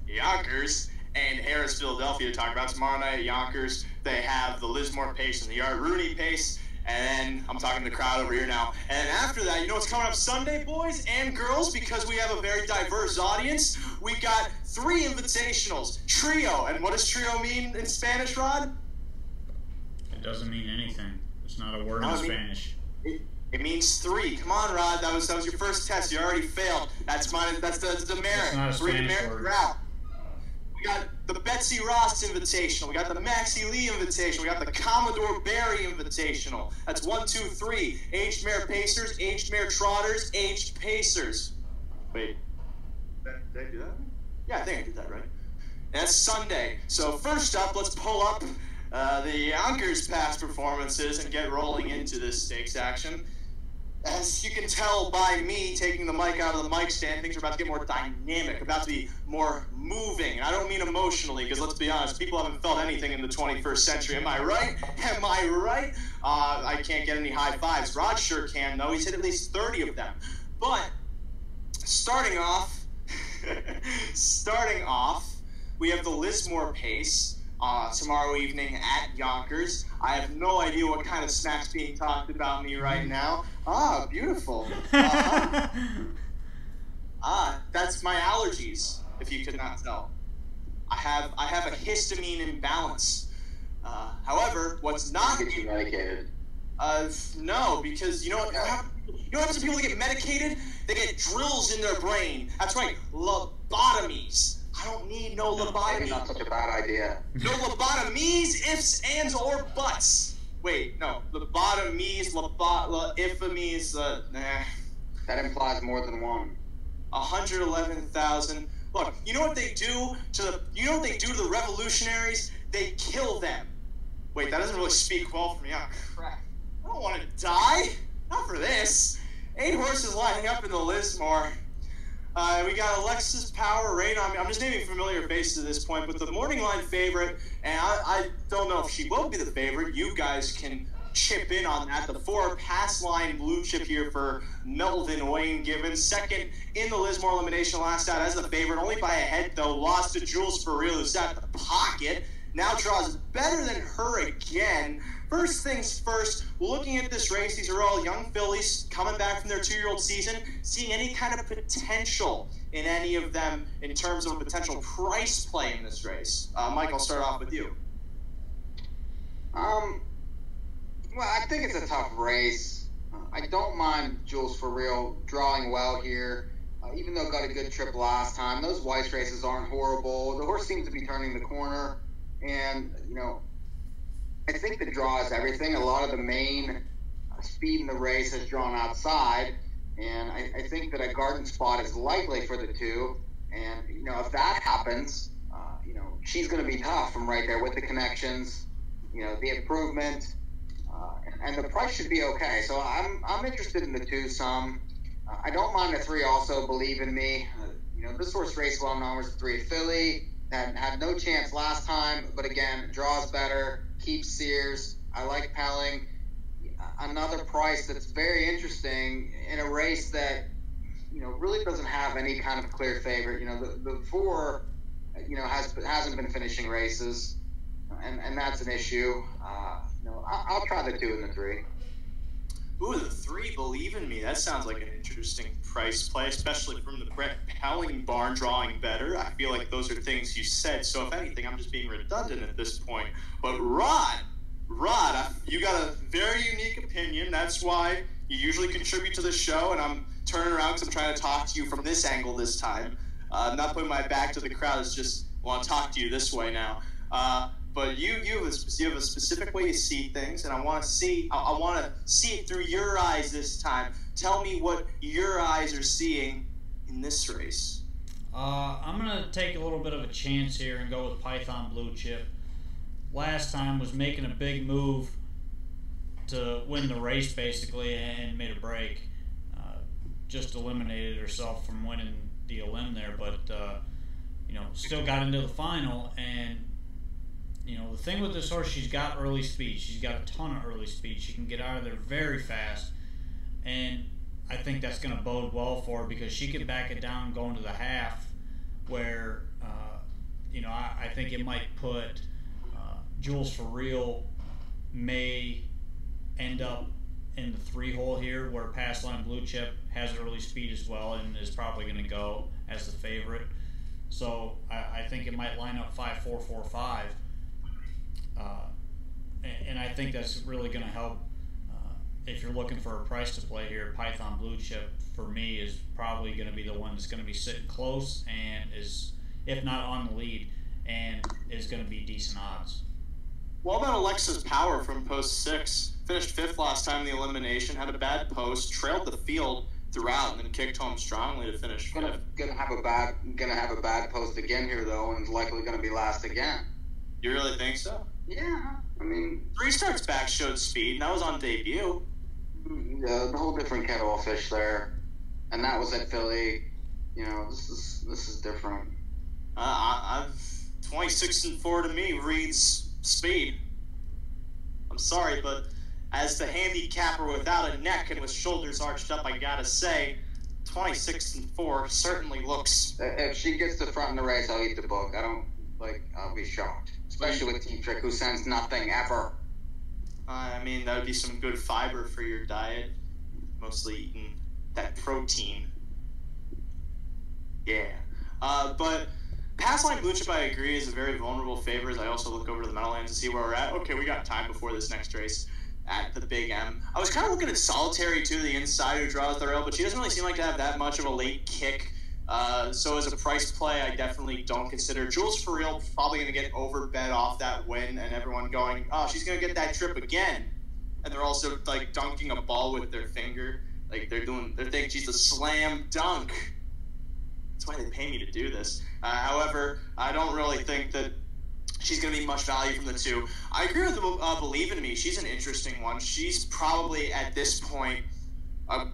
Harris, Philadelphia to talk about. Tomorrow night at Yonkers, they have the Lismore pace and the Art Rooney pace. And then I'm talking to the crowd over here now. And after that, you know what's coming up Sunday, boys and girls? Because we have a very diverse audience. We got 3 invitationals. Trio. And what does trio mean in Spanish, Rod? It doesn't mean anything. It's not a word in Spanish. It means 3. Come on, Rod. That was your first test. You already failed. That's the demerit. It's not a 3 Spanish demerit word. route. We got the Betsy Ross Invitational. We got the Maxie Lee Invitational. We got the Commodore Barry Invitational. That's 1, 2, 3. Aged mare pacers, aged mare trotters, aged pacers. Wait, did I do that? Yeah, I think I did that right. And that's Sunday. So first up, let's pull up the Yonkers past performances and get rolling into this stakes action. As you can tell by me taking the mic out of the mic stand, things are about to get more dynamic, about to be more moving. And I don't mean emotionally, because let's be honest, people haven't felt anything in the 21st century. Am I right? Am I right? I can't get any high fives. Rod sure can, though. He's hit at least 30 of them. But starting off, we have the Lismore pace. Tomorrow evening at Yonkers. I have no idea what kind of smack's being talked about me right now. Ah, beautiful. That's my allergies, if you could not tell. I have a histamine imbalance. However, what's not... Get you medicated. No, because you know what happens to people that get medicated? They get drills in their brain. That's right, lobotomies. I don't need no lobotomy. Maybe not such a bad idea. No lobotomies, ifs, ands, or buts. Wait, no. Lobotomies, ifamies, That implies more than one. 111,000. Look, you know what they do to the revolutionaries? They kill them. Wait, that doesn't really speak well for me. Oh, crap. I don't want to die. Not for this. 8 horses lining up in the Lismore. We got Alexis Power, Rain on Me. I'm just naming familiar faces at this point, but the morning line favorite, and I don't know if she will be the favorite. You guys can chip in on that. The 4 pass line blue chip here for Melvin Wayne Given. Second in the Lismore elimination last out as the favorite, only by a head though. Lost to Jules for Real, who sat in the pocket. Now draws better than her again. First things first, looking at this race, these are all young fillies coming back from their 2-year-old season, seeing any kind of potential in any of them in terms of a potential price play in this race. Mike, I'll start off with you. Well, I think it's a tough race. I don't mind Jules for Real drawing well here, even though it got a good trip last time. Those Weiss races aren't horrible. The horse seems to be turning the corner, and, you know, I think the draw is everything. A lot of the main speed in the race has drawn outside, and I think that a garden spot is likely for the 2. And, you know, if that happens, you know, she's going to be tough from right there with the connections, you know, the improvement, and the price should be okay. So I'm interested in the 2 some. I don't mind the 3 also, Believe in Me. You know, this horse raced well known as the 3 Philly. Had no chance last time, but again, draws better. Keeps Sears. I like Pelling. Another price that's very interesting in a race that, you know, really doesn't have any kind of clear favorite. You know, the 4, you know, hasn't been finishing races, and that's an issue. You know, I'll try the 2 and the 3. Ooh, the 3 Believe in Me. That sounds like an interesting price play, especially from the Brett Pelling barn drawing better. I feel like those are things you said, so if anything, I'm just being redundant at this point. But Rod, you got a very unique opinion. That's why you usually contribute to the show, and I'm turning around because I'm trying to talk to you from this angle this time. I'm not putting my back to the crowd. It's just want to talk to you this way now. But you have a specific way you see things, and I want to see it through your eyes this time. Tell me what your eyes are seeing in this race. I'm gonna take a little bit of a chance here and go with Python Blue Chip. Last time was making a big move to win the race basically, and made a break. Just eliminated herself from winning the elim there, but you know, still got into the final. And you know, the thing with this horse, she's got early speed. She's got a ton of early speed. She can get out of there very fast. And I think that's going to bode well for her because she can back it down going to the half where, you know, I think it might put Jules for Real may end up in the 3-hole here where Pass Line Blue Chip has early speed as well and is probably going to go as the favorite. So I think it might line up 5-4-4-5. And I think that's really going to help if you're looking for a price to play here, Python Blue Chip for me is probably going to be the one that's going to be sitting close and is, if not on the lead, and is going to be decent odds. What about Alexa's Power from post 6? Finished 5th last time in the elimination, had a bad post, trailed the field throughout, and then kicked home strongly to finish 5th. Gonna have a bad post again here though, and is likely gonna be last again. You really think so? Yeah, I mean, 3 starts back showed speed, and that was on debut. The whole different kettle of fish there, and that was at Philly. You know, this is different. I've 26-4 to me reads speed. I'm sorry, but as the handicapper without a neck and with shoulders arched up, I gotta say, 26-4 certainly looks. If she gets to front in the race, I'll eat the book. I'll be shocked, especially with Team Trick, who sends nothing ever. I mean, that would be some good fiber for your diet. Mostly eating that protein. Yeah. But Passline Blue Chip, I agree, is a very vulnerable favorite. I also look over to the Meadowlands to see where we're at. Okay, we got time before this next race at the Big M. I was kind of looking at Solitary, too, the inside who draws the rail, but she doesn't really seem like to have that much of a late kick. So as a price play, I definitely don't consider. Jules For Real probably going to get overbet off that win, and everyone going, oh, she's going to get that trip again. And they're also, like, dunking a ball with their finger. Like, they're thinking she's a slam dunk. That's why they pay me to do this. However, I don't really think that she's going to be much value from the 2. I agree with Believe in Me. She's an interesting one. She's probably, at this point, a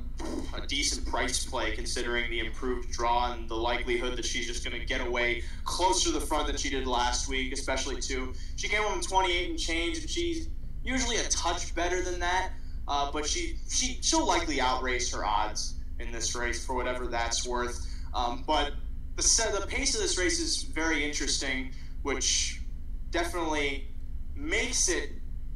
decent price play considering the improved draw and the likelihood that she's just going to get away closer to the front than she did last week, especially too. She came home 28 and change, and she's usually a touch better than that, but she'll likely outrace her odds in this race for whatever that's worth. But the pace of this race is very interesting, which definitely makes it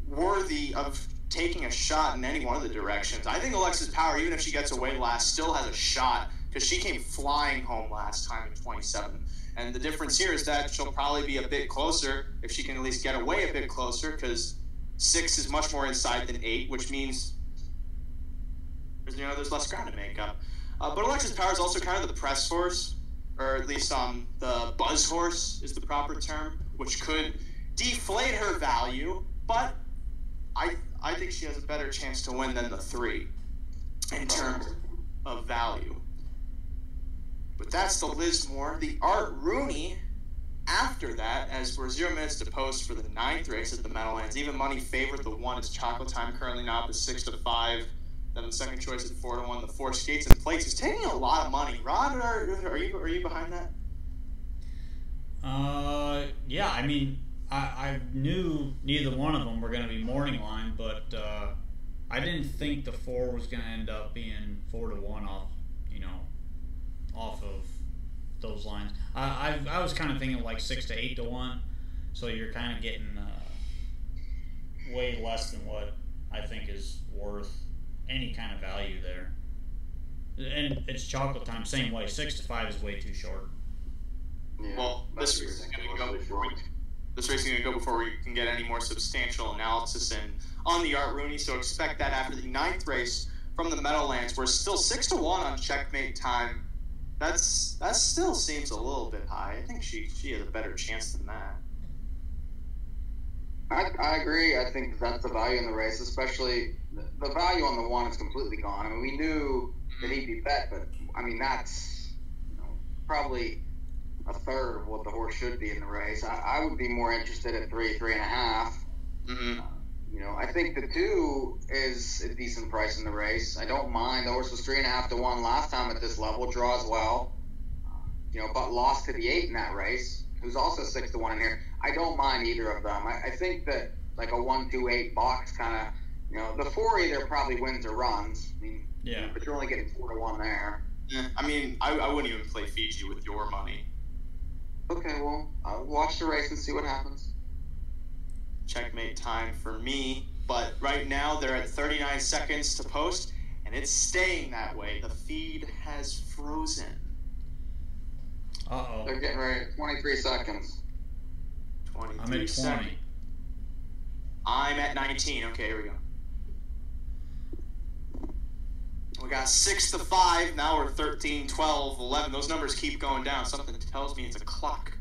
worthy of taking a shot in any one of the directions. I think Alexa's Power, even if she gets away last, still has a shot because she came flying home last time in 27. And the difference here is that she'll probably be a bit closer if she can at least get away a bit closer, because 6 is much more inside than 8, which means there's less ground to make up. But Alexa's Power is also kind of the press horse, or at least the buzz horse is the proper term, which could deflate her value, but I think she has a better chance to win than the 3 in terms of value. But that's the Lismore. The Art Rooney after that, as we're 0 minutes to post for the 9th race at the Meadowlands. Even money favorite, the 1 is Chocolate Time, currently now up at 6-5. Then the second choice at 4-1. The 4 Skates and Plates. He's taking a lot of money. Rod, are you behind that? Yeah, I mean, I knew neither one of them were going to be morning line, but I didn't think the 4 was going to end up being 4-1 off of those lines. I was kind of thinking like 6 to 8 to 1, so you're kind of getting way less than what I think is worth any kind of value there. And it's Chocolate Time, same way. 6 to 5 is way too short. Yeah, well, this race is going to go before we can get any more substantial analysis in on the Art Rooney. So expect that after the 9th race from the Meadowlands. We're still 6-1 on Checkmate Time. That still seems a little bit high. I think she has a better chance than that. I agree. I think that's the value in the race, especially the value on the 1 is completely gone. I mean, we knew that he'd be bet, but I mean that's probably a third of what the horse should be in the race. I would be more interested at 3.5. Mm-hmm. I think the 2 is a decent price in the race. I don't mind. The horse was 3.5 to 1 last time at this level. Draws well, but lost to the 8 in that race, who's also 6 to 1 in here. I don't mind either of them. I think that like a 1-2-8 box kind of, the 4 either probably wins or runs. I mean, yeah, but you're only getting 4 to 1 there. Yeah, I mean, I wouldn't even play Fiji with your money. Okay, well, I'll watch the race and see what happens. Checkmate Time for me, but right now they're at 39 seconds to post, and it's staying that way. The feed has frozen. Uh-oh. They're getting ready. 23 seconds. 23 I'm at 20. I'm at 19. Okay, here we go. We got 6 to 5. Now we're 13, 12, 11. Those numbers keep going down. Something tells me it's a clock.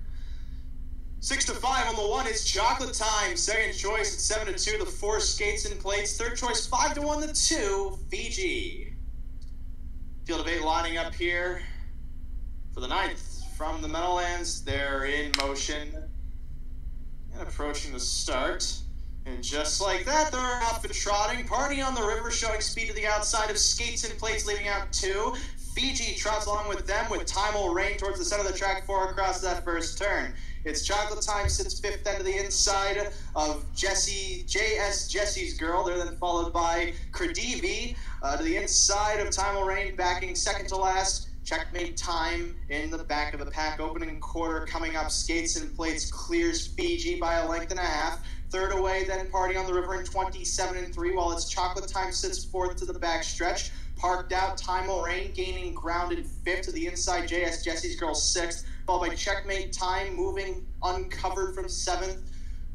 6 to 5 on the 1. It's Chocolate Time. Second choice at 7 to 2. The 4 Skates and Plates. Third choice 5 to 1. The 2 Fiji. Field of 8 lining up here for the 9th from the Meadowlands. They're in motion and approaching the start. And just like that, they're off and trotting. Party on the River showing speed to the outside of Skates and Plates, leaving out 2. Fiji trots along with them with Time Will Rain towards the center of the track 4 across that first turn. It's Chocolate Time sits 5th end to the inside of J.S. Jesse's Girl. They're then followed by Credivi to the inside of Time Will Rain, backing second to last. Checkmate Time in the back of the pack. Opening quarter coming up. Skates and Plates clears Fiji by a length and a half. Third away, then Party on the River in 27 and 3, while it's Chocolate Time sits 4th to the back stretch. Parked out, Time Will Rain gaining ground in 5th to the inside. J.S. Jesse's Girl 6th, followed by Checkmate Time moving uncovered from 7th.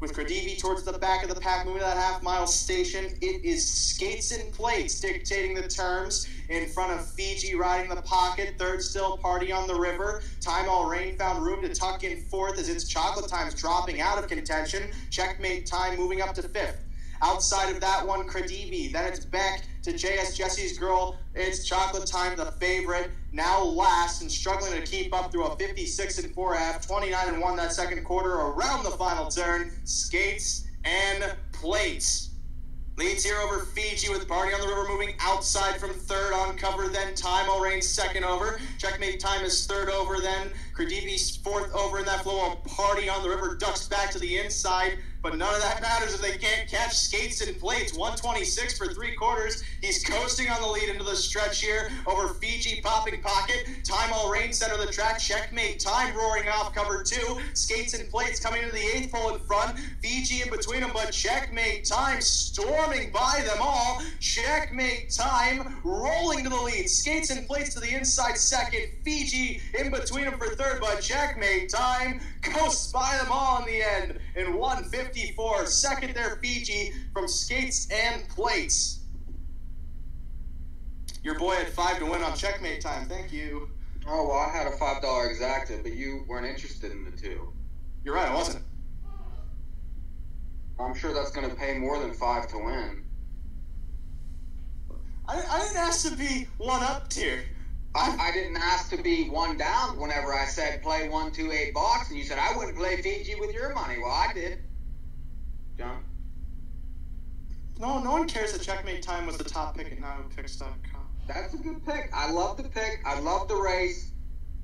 With Credivi towards the back of the pack, moving to that half-mile station, it is Skates and Plates dictating the terms in front of Fiji riding the pocket. Third still, Party on the River. Time Will Rain found room to tuck in 4th as it's Chocolate Time's dropping out of contention. Checkmate Time moving up to 5th. Outside of that one, Credivi. Then it's back to J.S. Jesse's Girl. It's Chocolate Time, the favorite, now last and struggling to keep up through a 56 and 4 half, 29 and 1 that second quarter around the final turn. Skates and Plates leads here over Fiji with Party on the River moving outside from 3rd on cover. Then Time Will Rain 2nd over. Checkmate Time is 3rd over. Then Credivi's 4th over in that flow. While Party on the River ducks back to the inside. But none of that matters if they can't catch Skates and Plates. 126 for 3 quarters. He's coasting on the lead into the stretch here over Fiji popping pocket. Time Will Rain center of the track. Checkmate Time roaring off cover 2. Skates and Plates coming into the 8th pole in front. Fiji in between them, but Checkmate Time storming by them all. Checkmate Time rolling to the lead. Skates and Plates to the inside 2nd. Fiji in between them for 3rd, but Checkmate Time coasts by them all in the end in 154. Second there, Fiji from Skates and Plates. Your boy had 5 to win on Checkmate Time. Thank you. Oh, well, I had a $5 exacta, but you weren't interested in the 2. You're right, I wasn't. I'm sure that's going to pay more than 5 to win. I didn't ask to be one up tier. I didn't ask to be one down whenever I said play 1, 2, 8 box, and you said I wouldn't play Fiji with your money. Well, I did. John? No one cares that Checkmate Time was the top pick at NAHUpicks.com. That's a good pick. I love the pick. I love the race.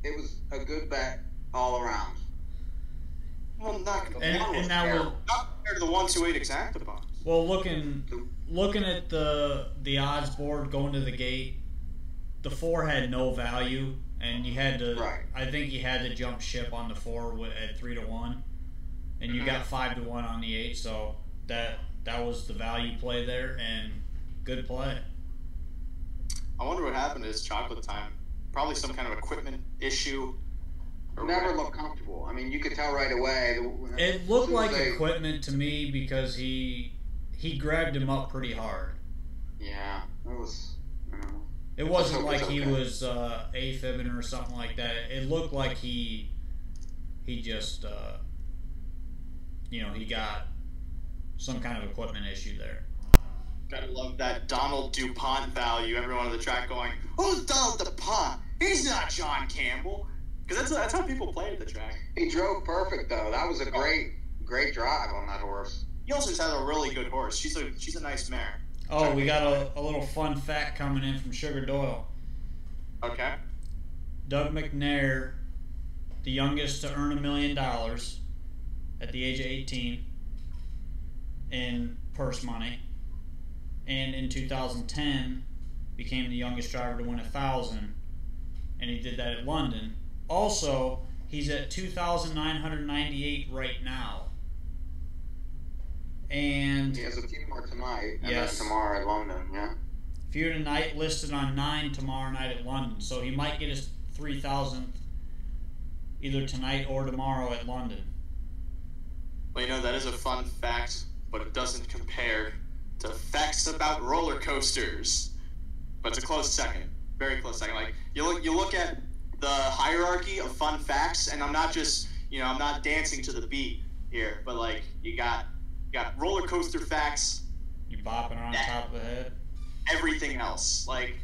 It was a good bet all around. Well, not And now not compared to the 1, 2, 8 exacta box. well, looking at the odds board going to the gate, the 4 had no value, and you had to. Right. I think you had to jump ship on the 4 at 3 to 1, and you got 5 to 1 on the 8. So that was the value play there, and good play. I wonder what happened to his Chocolate Time. Probably some kind of equipment issue. Never looked comfortable. I mean, you could tell right away. It looked like equipment to me because he grabbed him up pretty hard. Yeah, it was. It wasn't like he was AFibing or something like that. It looked like he just he got some kind of equipment issue there. Gotta love that Donald DuPont value. Everyone on the track going, "Who's Donald DuPont? He's not John Campbell." Because that's how people play at the track. He drove perfect though. That was a great drive on that horse. He also just has a really good horse. She's a nice mare. Oh, we got a little fun fact coming in from Sugar Doyle. Okay. Doug McNair, the youngest to earn $1 million at the age of 18 in purse money, and in 2010 became the youngest driver to win 1,000, and he did that at London. Also, he's at 2,998 right now. And he has a few more tonight, and yes, then tomorrow at London, yeah. Few tonight, listed on 9 tomorrow night at London. So he might get his 3,000th either tonight or tomorrow at London. Well, that is a fun fact, but it doesn't compare to facts about roller coasters. but it's a close second, very close second. Like you look at the hierarchy of fun facts, and I'm not just I'm not dancing to the beat here, but like you got roller coaster facts. You bopping her on top of the head. Everything else, like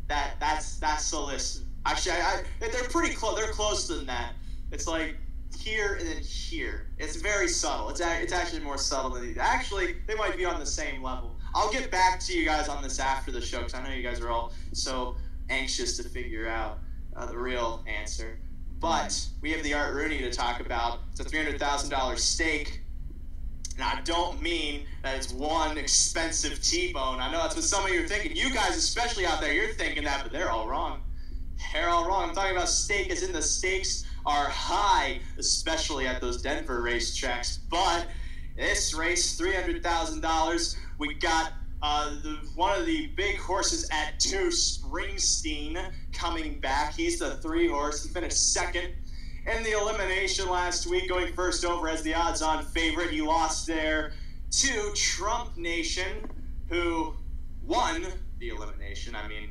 that's the list. Actually, they're pretty close. They're closer than that. It's like here and then here. It's very subtle. It's actually more subtle than these. Actually, they might be on the same level. I'll get back to you guys on this after the show because I know you guys are all so anxious to figure out the real answer. But we have the Art Rooney to talk about. It's a $300,000 stake. And I don't mean that it's one expensive T-bone. I know that's what some of you are thinking. You guys, especially out there, you're thinking that, but they're all wrong. They're all wrong. I'm talking about stake as in the stakes are high, especially at those Denver racetracks. But this race, $300,000. We got one of the big horses at 2, Springsteen, coming back. He's the 3 horse. He finished second in the elimination last week, going first over as the odds-on favorite. He lost there to Trump Nation, who won the elimination. I mean,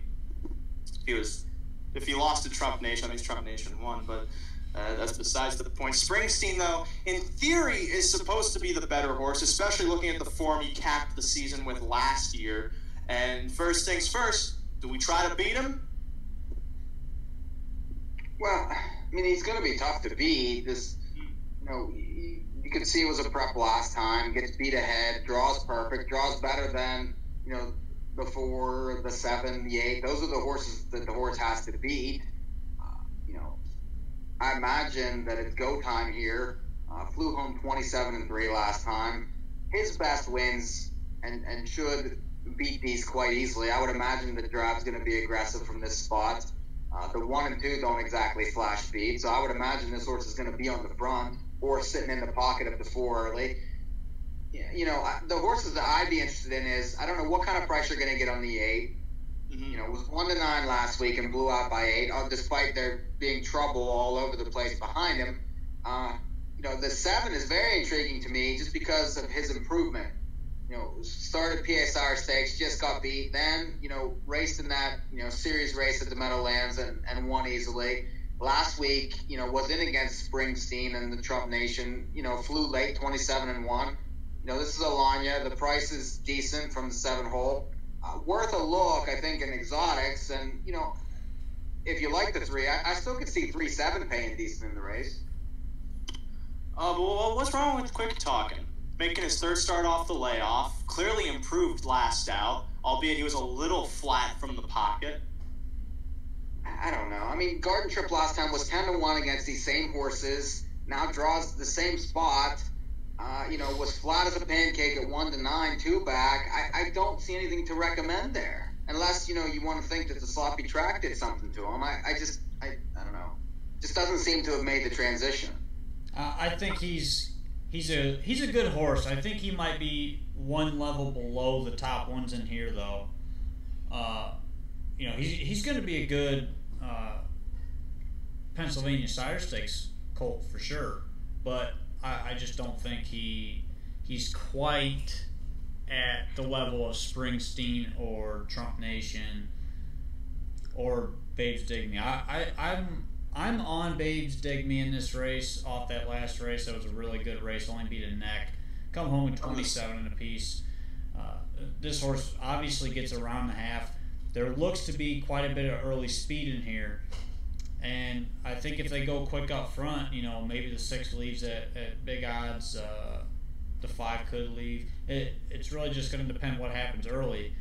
if he lost to Trump Nation, I think Trump Nation won, but that's besides the point. Springsteen, though, in theory, is supposed to be the better horse, especially looking at the form he capped the season with last year. And first things first, do we try to beat him? Well, I mean, he's going to be tough to beat. You could see it was a prep last time. Gets beat ahead, draws perfect, draws better than, the 4, the 7, the 8. Those are the horses that the horse has to beat. I imagine that it's go time here. Flew home 27-3 last time. His best wins and should beat these quite easily. I would imagine the draft's going to be aggressive from this spot. The 1 and 2 don't exactly flash speed, so I would imagine this horse is going to be on the front or sitting in the pocket of the 4 early. The horses that I'd be interested in is, I don't know what kind of price you're going to get on the 8. It was 1-9 last week and blew out by 8, despite there being trouble all over the place behind him. The 7 is very intriguing to me just because of his improvement. Started PSR stakes, just got beat, then, raced in that, series race at the Meadowlands and won easily. Last week, was in against Springsteen and the Trump Nation, flew late, 27-1. This is Alanya. The price is decent from the 7 hole. Worth a look, I think, in exotics. And, if you like the 3, I still could see 3-7 paying decent in the race. Well, what's wrong with Quick Talking? Making his 3rd start off the layoff, clearly improved last out, albeit he was a little flat from the pocket. I don't know. I mean, Garden Trip last time was 10-1 against these same horses. Now draws the same spot. Was flat as a pancake at 1-9, 2 back. I don't see anything to recommend there, unless you want to think that the sloppy track did something to him. I don't know. Just doesn't seem to have made the transition. I think he's a good horse. I think he might be one level below the top ones in here, though. He's going to be a good Pennsylvania Sire Stakes colt for sure, but I just don't think he's quite at the level of Springsteen or Trump Nation or Babes Dig Me. I'm on Babes Dig Me in this race off that last race. That was a really good race. Only beat a neck. Come home with 27 and a piece. This horse obviously gets around the half. There looks to be quite a bit of early speed in here. And I think if they go quick up front, maybe the 6 leaves at big odds. The 5 could leave. It's really just going to depend what happens early.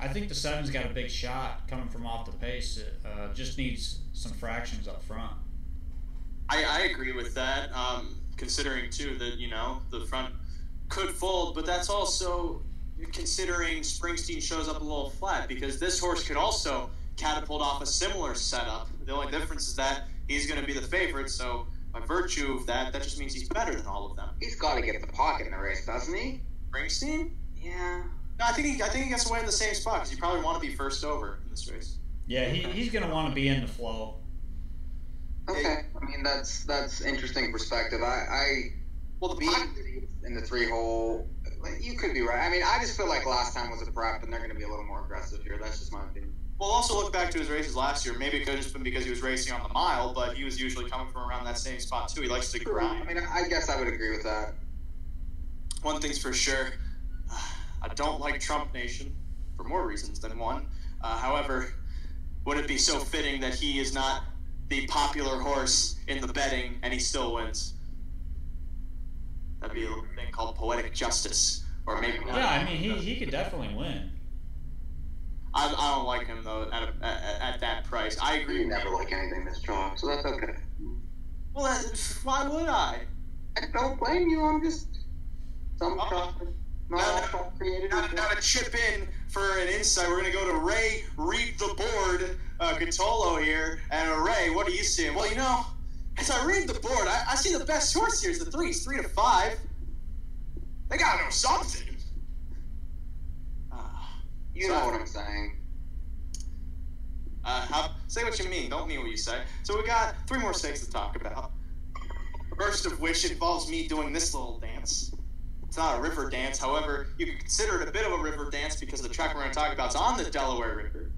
I think the 7's got a big shot coming from off the pace. It just needs some fractions up front. I agree with that, considering, too, that, the front could fold, but that's also considering Springsteen shows up a little flat, because this horse could also catapult off a similar setup. The only difference is that he's going to be the favorite, so by virtue of that just means he's better than all of them. He's got to get the pocket in the race, doesn't he? Springsteen? Yeah. No, I think he gets away in the same spot, because you probably want to be first over in this race. Yeah, he's going to want to be in the flow. Okay, I mean that's interesting perspective. The pocket in the 3 hole You could be right. I mean, I just feel like last time was a prep, and they're going to be a little more aggressive here. That's just my opinion. We'll also look back to his races last year. Maybe it could have just been because he was racing on the mile, but he was usually coming from around that same spot too. He likes to grind. I mean, I guess I would agree with that. One thing's for sure, I don't like Trump Nation for more reasons than one. However, would it be so fitting that he is not the popular horse in the betting and he still wins? That'd be a thing called poetic justice, or maybe not. Yeah, I mean, he could definitely win. I don't like him though at that price. I agree. You never like anything this strong, so that's okay. Well, why would I? I don't blame you. I'm just some stuff. Not created. Now to chip in for an insight, we're gonna go to Ray. Read the board, Catolo here, and Ray. What are you seeing? Well, you know, as I read the board, I see the best horse here is the 3s, 3 to 5. They gotta know something. You know what I'm saying. Say what you mean. Don't mean what you say. So we got 3 more stakes to talk about. First of which involves me doing this little dance. It's not a river dance. However, you can consider it a bit of a river dance because the track we're going to talk about is on the Delaware River.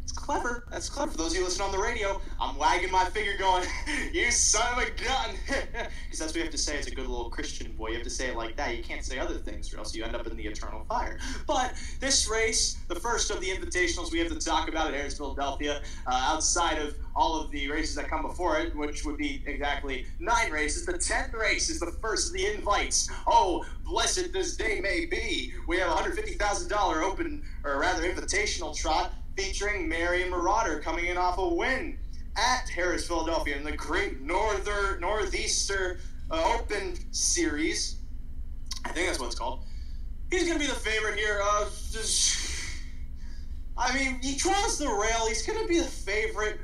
It's clever. That's clever. For those of you listening on the radio, I'm wagging my finger going, you son of a gun. Because that's what you have to say as a good little Christian boy. You have to say it like that. You can't say other things or else you end up in the eternal fire. But this race, the first of the invitationals we have to talk about at Harris, Philadelphia, outside of all of the races that come before it, which would be exactly 9 races. The 10th race is the first of the invites. Oh, blessed this day may be. We have a $150,000 open, or rather invitational trot featuring Marion Marauder coming in off a win at Harris, Philadelphia in the Great Northeaster Open Series. I think that's what it's called. He's going to be the favorite here. I mean, he draws the rail. He's going to be the favorite.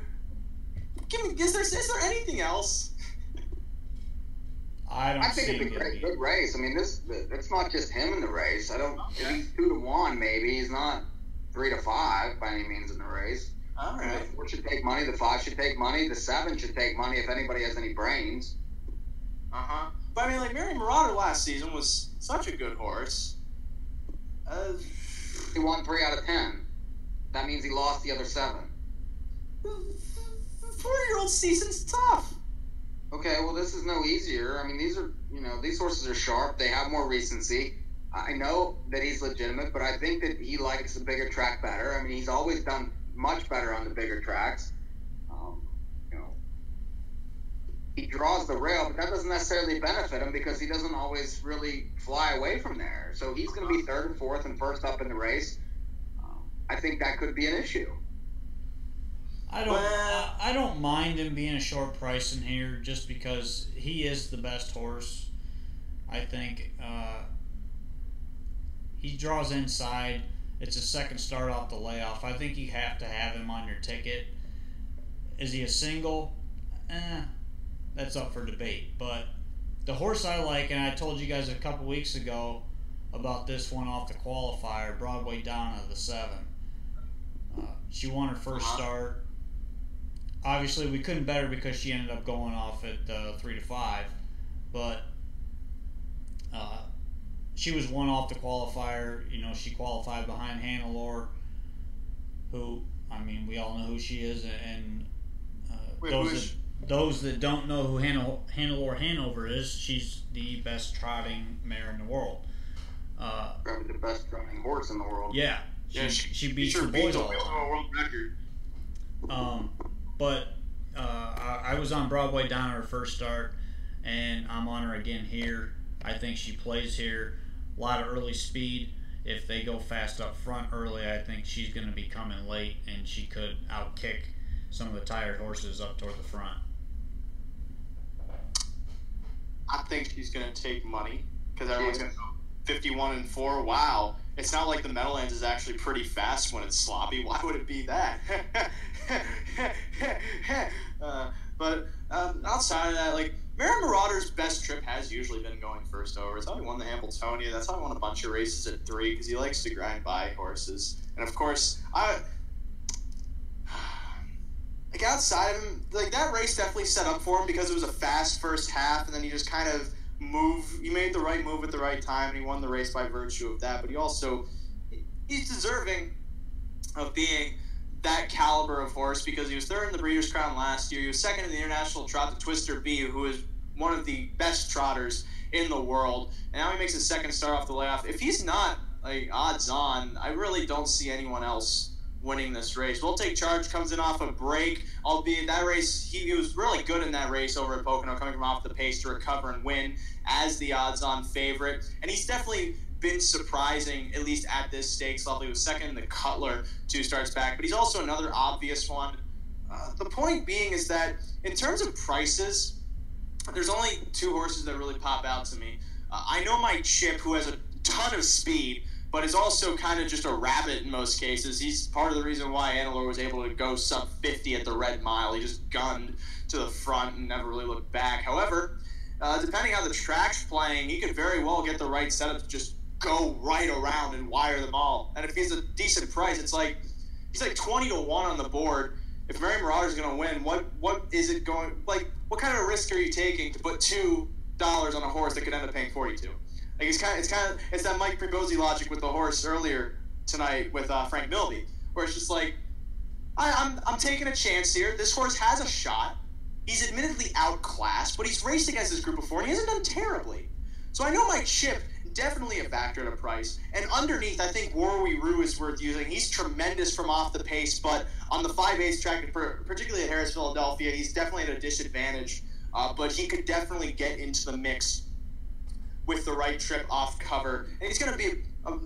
Is there anything else? I think it's a good race. I mean, it's not just him in the race. He's 2 to 1 maybe. He's not 3 to 5 by any means in the race. All right. The 4 should take money. The 5 should take money. The 7 should take money if anybody has any brains. But I mean, like Marion Marauder last season was such a good horse. He won 3 out of 10. That means he lost the other 7. 4-year-old season's tough. Okay, well, this is no easier. I mean, these horses are sharp. They have more recency. I know that he's legitimate, but I think that he likes the bigger track better. I mean, he's always done much better on the bigger tracks. He draws the rail, but that doesn't necessarily benefit him because he doesn't always really fly away from there. So he's going to be 3rd and 4th and first up in the race. I think that could be an issue. I don't mind him being a short price in here just because he is the best horse. I think he draws inside. It's a second start off the layoff. I think you have to have him on your ticket. Is he a single? That's up for debate. But the horse I like, and I told you guys a couple weeks ago about this one off the qualifier, Broadway Down of the 7. She won her first start. Obviously, we couldn't bet her because she ended up going off at 3 to 5. But she was one off the qualifier. You know, she qualified behind Hannelore, who, I mean, we all know who she is. And those that don't know who Hannelore Hanover is, she's the best trotting mare in the world. Probably the best trotting horse in the world. Yeah. She beats the boys all the time. World record. But I was on Broadway Down her first start, and I'm on her again here. I think she plays here. A lot of early speed. If they go fast up front early, I think she's going to be coming late, and she could outkick some of the tired horses up toward the front. I think she's going to take money because everyone's going to go 51 and 4. Wow. It's not like the Meadowlands is actually pretty fast when it's sloppy. Why would it be that? But outside of that, like, Marion Marauder's best trip has usually been going first over. It's how he won the Hamiltonia. That's how he won a bunch of races at 3 because he likes to grind by horses. And of course, outside of him, like, that race definitely set up for him because it was a fast first half, and then he just kind of move. He made the right move at the right time, and he won the race by virtue of that. But he's deserving of being that caliber of horse because he was third in the Breeders' Crown last year. He was second in the International Trot to Twister B, who is one of the best trotters in the world. And now he makes his second start off the layoff. If he's not odds on, I really don't see anyone else winning this race. We'll Take Charge comes in off a break, albeit that race, he was really good in that race over at Pocono, coming from off the pace to recover and win as the odds-on favorite. And he's definitely been surprising, at least at this stakes level. He was second in the Cutler 2 starts back, but he's also another obvious one. The point being is that in terms of prices, there's only 2 horses that really pop out to me. I know my Chip, who has a ton of speed, but is also kind of just a rabbit in most cases. He's part of the reason why Antelope was able to go sub 50 at the Red Mile. He just gunned to the front and never really looked back. However, depending on the track's playing, he could very well get the right setup to just go right around and wire them all. And if he's a decent price, he's like 20 to 1 on the board. If Mary Marauder's going to win, what is it going, like, what kind of risk are you taking to put $2 on a horse that could end up paying 42? Like it's that Mike Prebosi logic with the horse earlier tonight with Frank Milby, where it's just like, I'm taking a chance here. This horse has a shot. He's admittedly outclassed, but he's raced against this group before, and he hasn't done terribly. So I know my Chip, definitely a factor at a price. And underneath, I think Warwi Roo is worth using. He's tremendous from off the pace, but on the 5/8 track, particularly at Harris Philadelphia, he's definitely at a disadvantage. But he could definitely get into the mix with the right trip off cover. And he's going to be,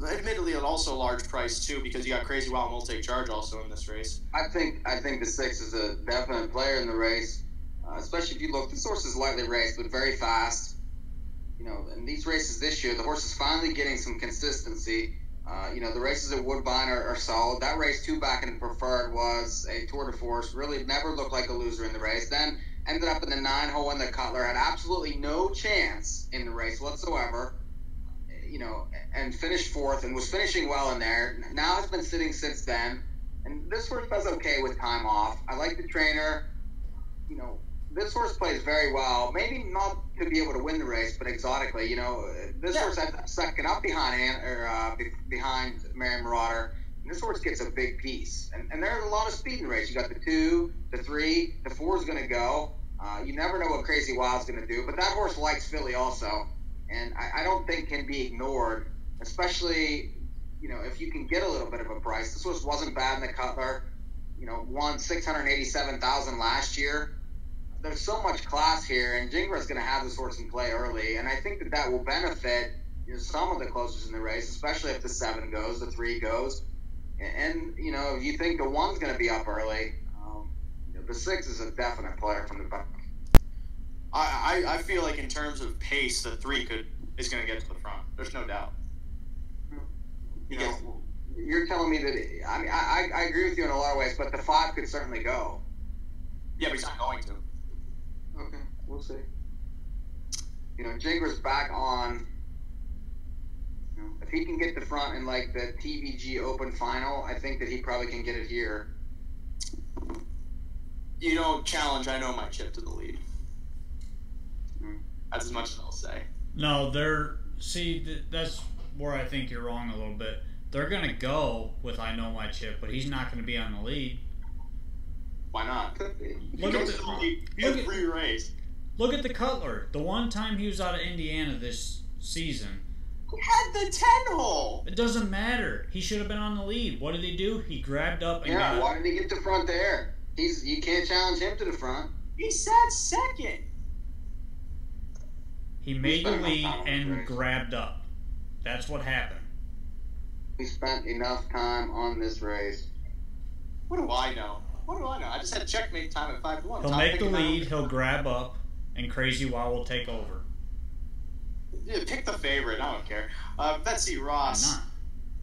admittedly, at also a large price, too, because you got Crazy Wild and Will Take Charge also in this race. I think the 6 is a definite player in the race, especially if you look. This horse is lightly raced, but very fast. You know, in these races this year, the horse is finally getting some consistency. The races at Woodbine are solid. That race 2 back in the preferred was a tour de force. Really never looked like a loser in the race. Then ended up in the 9-hole in the Cutler, had absolutely no chance in the race whatsoever, and finished 4th and was finishing well in there. Now has been sitting since then, and this horse does okay with time off. I like the trainer. This horse plays very well. Maybe not to be able to win the race, but exotically, this horse had second up behind Mary Marauder. And this horse gets a big piece, and there's a lot of speed in the race. You got the 2, the 3, the 4 is going to go. You never know what Crazy Wild's going to do, but that horse likes Philly also, and I don't think can be ignored, especially if you can get a little bit of a price. This horse wasn't bad in the Cutler, won $687,000 last year. There's so much class here, and Gingras going to have this horse in play early, and I think that will benefit some of the closers in the race, especially if the 7 goes, the 3 goes. And, you think the 1's going to be up early. The 6 is a definite player from the back. I feel like in terms of pace, the 3 is going to get to the front. There's no doubt. You're telling me that, I agree with you in a lot of ways, but the 5 could certainly go. Yeah, but he's not going to. Okay, we'll see. Gingras back on. If he can get the front in like the TVG Open Final, I think that he probably can get it here. Challenge, I know my Chip to the lead. That's as much as I'll say. No, that's where I think you're wrong a little bit. They're going to go with I know my Chip, but he's not going to be on the lead. Why not? Look at the Cutler. The one time he was out of Indiana this season. He had the 10-hole. It doesn't matter. He should have been on the lead. What did he do? He grabbed up and got... why did he get the front there? You can't challenge him to the front. He sat second. He made the lead and grabbed up. That's what happened. We spent enough time on this race. What do I know? I just had checkmate time at 5-1. He'll make the lead, he'll grab up, and Crazy Wild will take over. Yeah, pick the favorite. I don't care. Betsy Ross.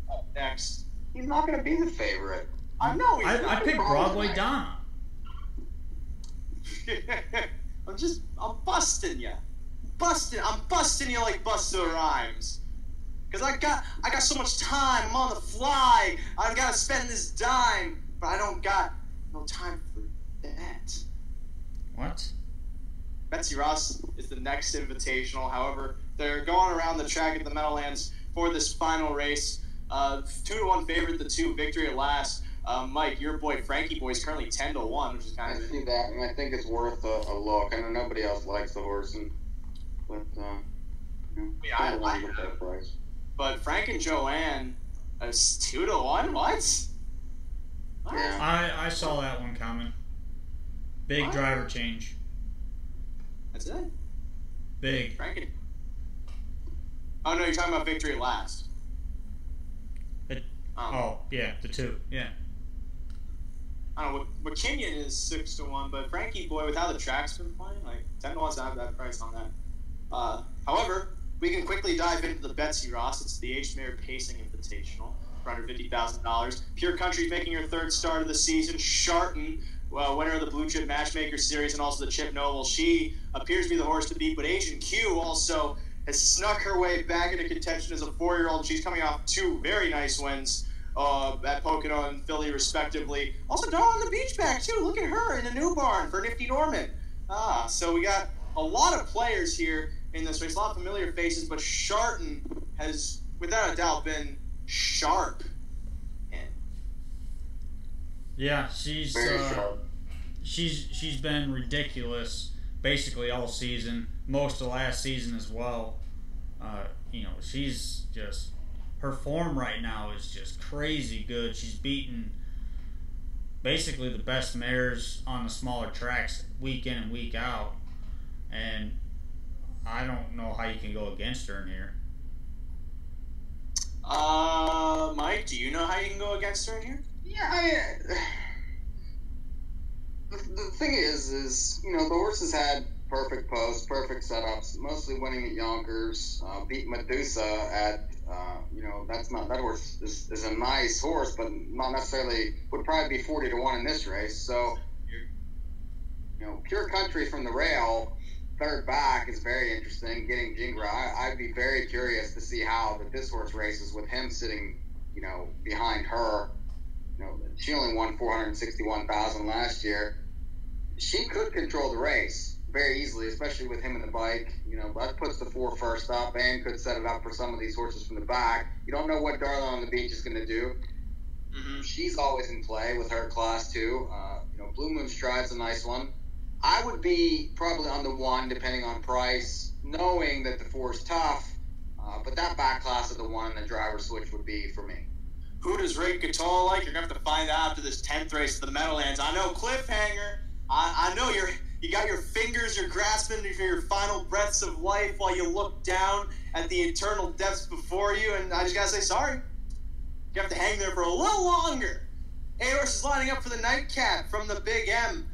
Why Up next. He's not going to be the favorite. I know he's I picked Broadway Donna. I'm busting you. I'm busting you like Busta Rhymes. Because I got so much time. I'm on the fly. I've got to spend this dime. But I don't got no time for that. What? Betsy Ross is the next invitational. However, they're going around the track at the Meadowlands for this final race. 2-1 favorite, the 2 Victory at Last. Mike, your boy Frankie Boy is currently 10-1, which is kind I of. see that, and I think it's worth a look. I know nobody else likes the horse, but Yeah, I like it. that price. But Frank and Joanne is 2-1. What? Yeah. I saw that one coming. Big What? driver change. That's it. Big. Frank and. Oh no, you're talking about Victory at Last. Oh, yeah, the 2. Yeah. I don't know. What Kenyon is 6-1, but Frankie Boy, with how the track's been playing, like 10-1's not a bad price on that. However, we can quickly dive into the Betsy Ross. It's the H Mayor Pacing Invitational for under $50,000. Pure Country making her 3rd start of the season. Sharton, winner of the Blue Chip Matchmaker Series and also the Chip Noble. She appears to be the horse to beat, but Agent Q also has snuck her way back into contention as a 4-year-old. She's coming off 2 very nice wins at Pocono and Philly, respectively. Also, Dawn on the Beach back, too. Look at her in the new barn for Nifty Norman. So we got a lot of players here in this race, a lot of familiar faces, but Sharton has, without a doubt, been sharp. Yeah, she's Very sharp. she's been ridiculous basically all season, most of last season as well. She's just, her form right now is just crazy good. She's beaten basically the best mares on the smaller tracks week in and week out, and I don't know how you can go against her in here. Mike, do you know how you can go against her in here? Yeah, the thing is, the horse has had perfect posts, perfect setups, mostly winning at Yonkers, beat Medusa at, that horse is a nice horse, but not necessarily, would probably be 40-1 in this race. So, Pure Country from the rail, 3rd back is very interesting. Getting Jingra, I'd be very curious to see how this horse races with him sitting, behind her. She only won 461,000 last year. She could control the race very easily, especially with him in the bike. That puts the 4 first up and could set it up for some of these horses from the back. You don't know what Darla on the Beach is going to do. Mm-hmm. She's always in play with her class too. Blue Moon Stride's a nice one. I would be probably on the 1 depending on price, knowing that the 4 is tough. But that back class of the 1 and the driver switch would be for me. Who does Ray Catola like? You're going to have to find out after this 10th race of the Meadowlands. I know, cliffhanger. I know you got your fingers, you're grasping for your final breaths of life while you look down at the eternal depths before you, and I just got to say sorry. You have to hang there for a little longer. 8 horses lining up for the nightcap from the Big M.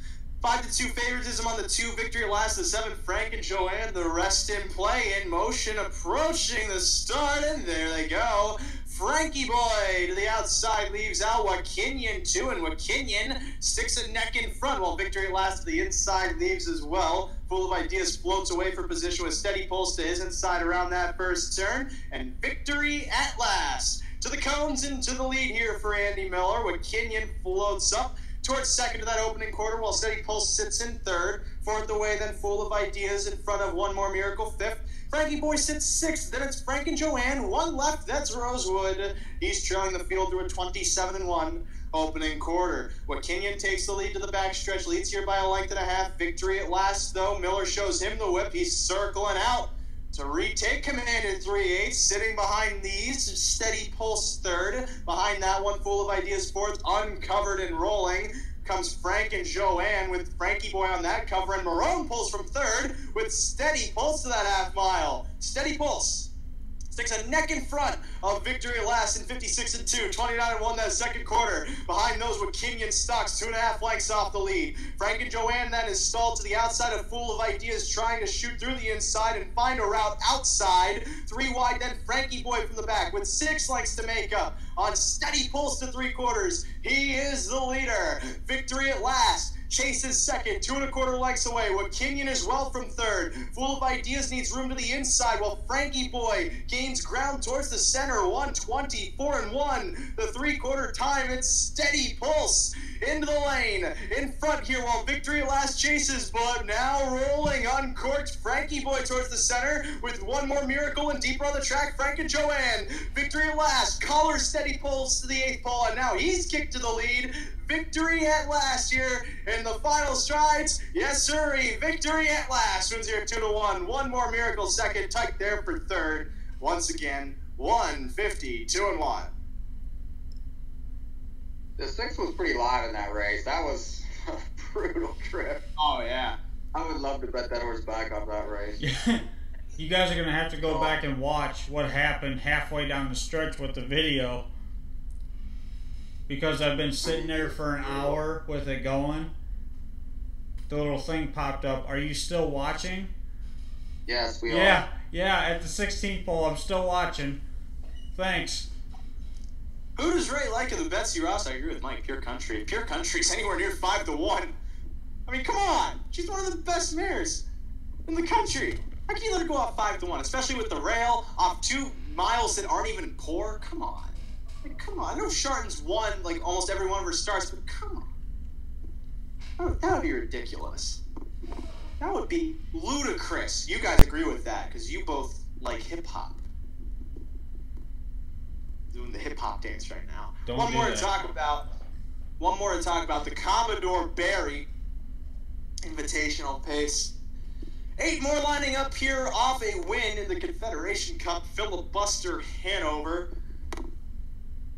5-2 favoritism on the 2 Victory at Last, the 7 Frank and Joanne, the rest in play, in motion, approaching the start, and there they go. Frankie Boy to the outside leaves out Wakinyan too, and Wakinyan sticks a neck in front while Victory at Last to the inside leaves as well. Full of Ideas floats away for position with steady pulse to his inside around that first turn, and Victory at Last to the cones and to the lead here for Andy Miller. Wakinyan floats up towards second to that opening quarter while Steady Pulse sits in 3rd. 4th away, then Full of Ideas in front of One More Miracle 5th. Frankie Boy sits 6th, then it's Frank and Joanne. 1 left, that's Rosewood. He's trailing the field through a 27-1 opening quarter. Wakinyan takes the lead to the backstretch, leads here by a length and a half. Victory at Last, though. Miller shows him the whip. He's circling out to retake command in 3/8, sitting behind these. Steady Pulse 3rd. Behind that one, Full of Ideas 4th, uncovered and rolling. Comes Frank and Joanne with Frankie Boy on that cover, and Marone pulls from 3rd with Steady Pulse to that half mile. Steady Pulse sticks a neck in front of Victory at Last in 56-2, 29-1 that second quarter. Behind those with Kenyon Stocks, 2.5 lengths off the lead. Frank and Joanne then is stalled to the outside of Full of Ideas, trying to shoot through the inside and find a route outside. 3 wide, then Frankie Boy from the back with 6 lengths to make up on Steady Pulse to 3/4. He is the leader. Victory at Last chases second, 2.25 lengths away. Wakinyan is well from 3rd. Full of Ideas needs room to the inside, while Frankie Boy gains ground towards the center. 124-1. The 3/4 time. It's Steady Pulse into the lane. In front here while Victory at Last chases, but now rolling uncorked Frankie Boy towards the center with one more miracle and deeper on the track, Frank and Joanne. Victory at Last, collar steady pulls to the 8th pole, and now he's kicked to the lead. Victory at Last here in the final strides. Yes, sirree. Victory at Last wins here 2-1. One more miracle second, tight there for third. Once again, 150, 2-1. The 6 was pretty live in that race. That was a brutal trip. Oh, yeah. I would love to bet that horse back off that race. You guys are going to have to go back and watch what happened halfway down the stretch with the video. Because I've been sitting there for an hour with it going. The little thing popped up. Are you still watching? Yes, we are. are. Yeah, at the 16th pole, I'm still watching. Thanks. Who does Ray like of the Betsy Ross? I agree with Mike. Pure Country. Pure Country's anywhere near 5-1. I mean, come on. She's one of the best mares in the country. How can you let her go off 5-1, especially with the rail off 2 miles that aren't even poor? Come on. Like, come on. I know Chardon's won like almost every one of her starts, but come on. That would be ridiculous. That would be ludicrous. You guys agree with that because you both like hip hop. Doing the hip hop dance right now. One more to talk about the Commodore Barry Invitational Pace. 8 more lining up here off a win in the Confederation Cup. Filibuster Hanover,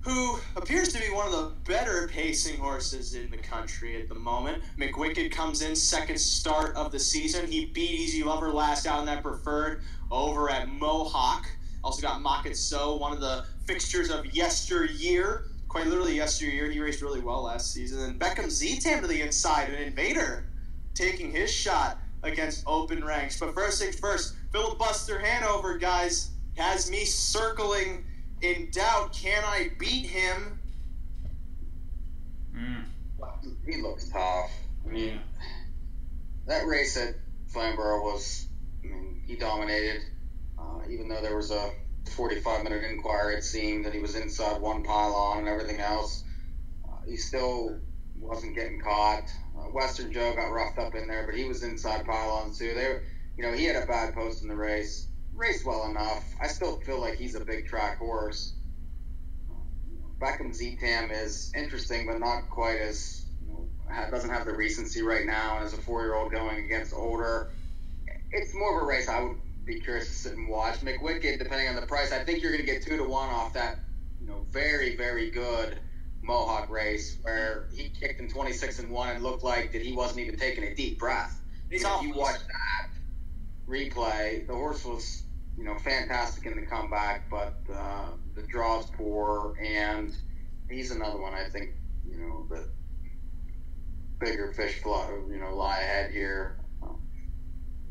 who appears to be one of the better pacing horses in the country at the moment. McWicked comes in, 2nd start of the season. He beat Easy Lover last out in that preferred over at Mohawk. Also got Mocket So, one of the fixtures of yesteryear. Quite literally yesteryear. He raced really well last season. And Beckham Z-Tam to the inside, an Invader taking his shot against Open Ranks. But first things first, Filibuster Hanover, guys, has me circling in doubt. Can I beat him? He looks tough. I mean, that race at Flamborough was, he dominated. Even though there was a 45-minute inquiry, it seemed that he was inside one pylon and everything else. He still wasn't getting caught. Western Joe got roughed up in there, but he was inside pylons too. He had a bad post in the race. Raced well enough. I still feel like he's a big track horse. Beckham Z-Tam is interesting, but not quite as, doesn't have the recency right now, and as a 4-year-old going against older, it's more of a race I would be curious to sit and watch. McWicked, depending on the price, I think you're going to get 2-1 off that, very, very good Mohawk race where he kicked in 26-1 and looked like that he wasn't even taking a deep breath. If you watch that replay, the horse was, fantastic in the comeback, but the draw's poor, and he's another one I think, the bigger fish lie ahead here.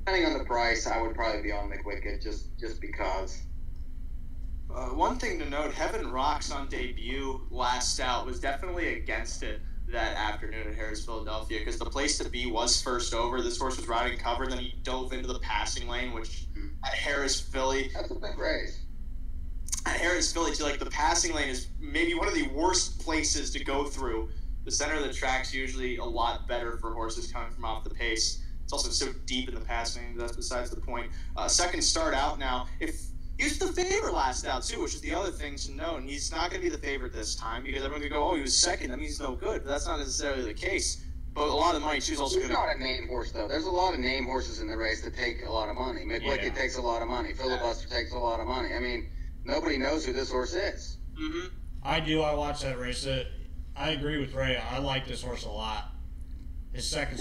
Depending on the price, I would probably be on McWicked just because. One thing to note, Heaven Rocks on debut last out was definitely against it that afternoon at Harris, Philadelphia, because the place to be was first over. This horse was riding cover, then he dove into the passing lane, which at Harris, Philly. That's a big race. At Harris, Philly, too, the passing lane is maybe one of the worst places to go through. The center of the track's usually a lot better for horses coming from off the pace. It's also so deep in the passing lane, that's besides the point. 2nd start out now. He was the favorite last out, too, which is the other thing to know. And he's not going to be the favorite this time because everyone's going to go, oh, he was 2nd. That means he's no good. But that's not necessarily the case. But a lot of the money, too, is also going to... He's not a name horse, though. There's a lot of name horses in the race that take a lot of money. McWicked takes a lot of money. Filibuster takes a lot of money. I mean, nobody knows who this horse is. Mm-hmm. I do. I watched that race. I agree with Ray. I like this horse a lot. His 2nd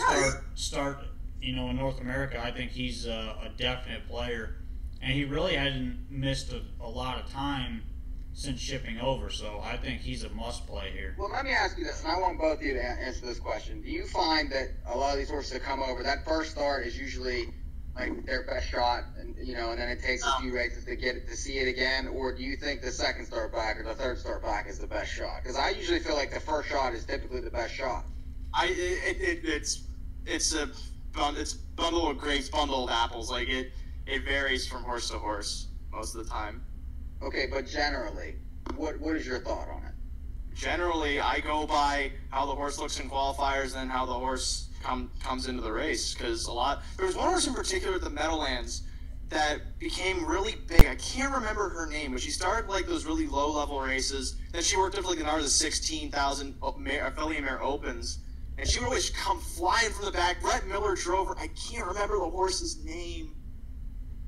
start, in North America, I think he's a definite player. And he really hasn't missed a lot of time since shipping over, so I think he's a must-play here. Well, let me ask you this, and I want both of you to answer this question. Do you find that a lot of these horses that come over, that first start is usually like their best shot, and and then it takes a few races to get to see it again, or do you think the 2nd start back or the 3rd start back is the best shot? Because I usually feel like the first shot is typically the best shot. It's a bundle of grapes, bundle of apples. It varies from horse to horse most of the time. Okay, but generally, what is your thought on it? generally I go by how the horse looks in qualifiers and then how the horse comes into the race. Because there was one horse in particular at the Meadowlands that became really big. I can't remember her name, but she started like those really low-level races. Then she worked up to like the 16,000 affiliate mare opens, and she would always come flying from the back. Brett Miller drove her. I can't remember the horse's name.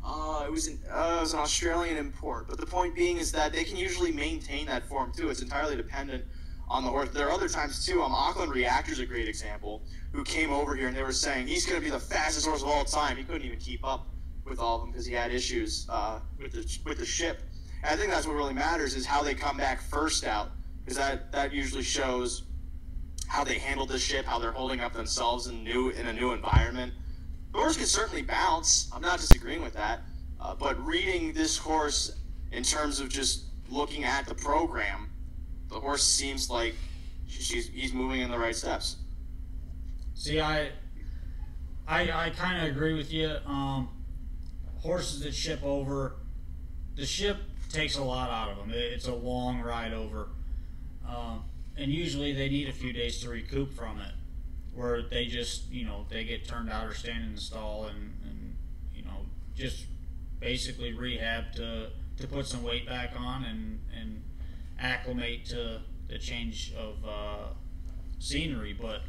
It was an Australian import. But the point being is that they can usually maintain that form too. It's entirely dependent on the horse. There are other times too. Auckland Reactor's a great example, who came over here and they were saying he's going to be the fastest horse of all time. He couldn't even keep up with all of them because he had issues with the ship. And I think that's what really matters is how they come back first out, because that usually shows how they handled the ship, how they're holding up themselves in a new environment. The horse can certainly bounce. I'm not disagreeing with that. But reading this horse in terms of just looking at the program, the horse seems like he's moving in the right steps. See, I kind of agree with you. Horses that ship over, the ship takes a lot out of them. It's a long ride over. And usually they need a few days to recoup from it, where they just, they get turned out or stand in the stall and just basically rehab to put some weight back on and acclimate to the change of scenery. But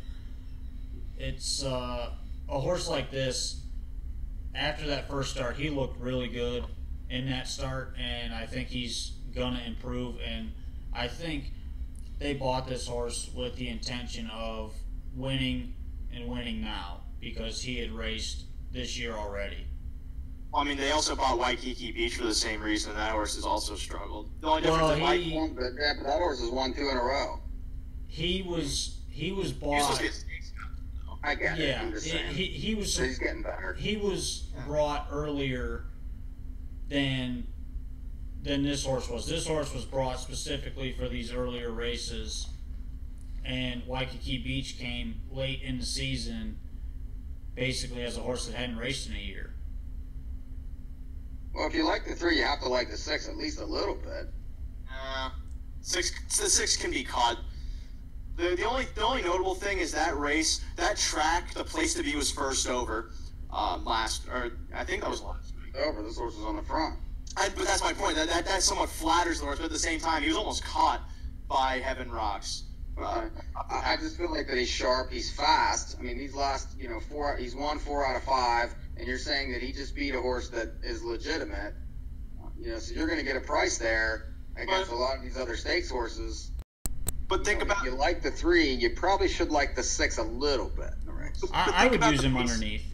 it's a horse like this, after that first start, he looked really good in that start, and I think he's going to improve. And I think they bought this horse with the intention of winning and winning now, because he had raced this year already. Well, I mean, they also bought Waikiki Beach for the same reason, and that horse has also struggled. The only Well, difference but that horse has won 2 in a row. He was bought. supposed to be a stakes captain, though. I get it. Yeah, I'm just saying. he was. He's getting better. He was brought earlier than this horse was. This horse was brought specifically for these earlier races, and Waikiki Beach came late in the season, basically as a horse that hadn't raced in a year. Well, if you like the 3, you have to like the 6 at least a little bit. The 6 can be caught. The only notable thing is that race, that track, the place to be was first over I think that was last week. Over. This horse was on the front. But that's my point. That somewhat flatters the horse, but at the same time, he was almost caught by Heaven Rocks. I just feel like that he's sharp, he's fast. I mean, these last, 4, he's won 4 out of 5, and you're saying that he just beat a horse that is legitimate. So you're going to get a price there against a lot of these other stakes horses. But think about, if you like the 3, you probably should like the 6 a little bit in the race. I would use him underneath.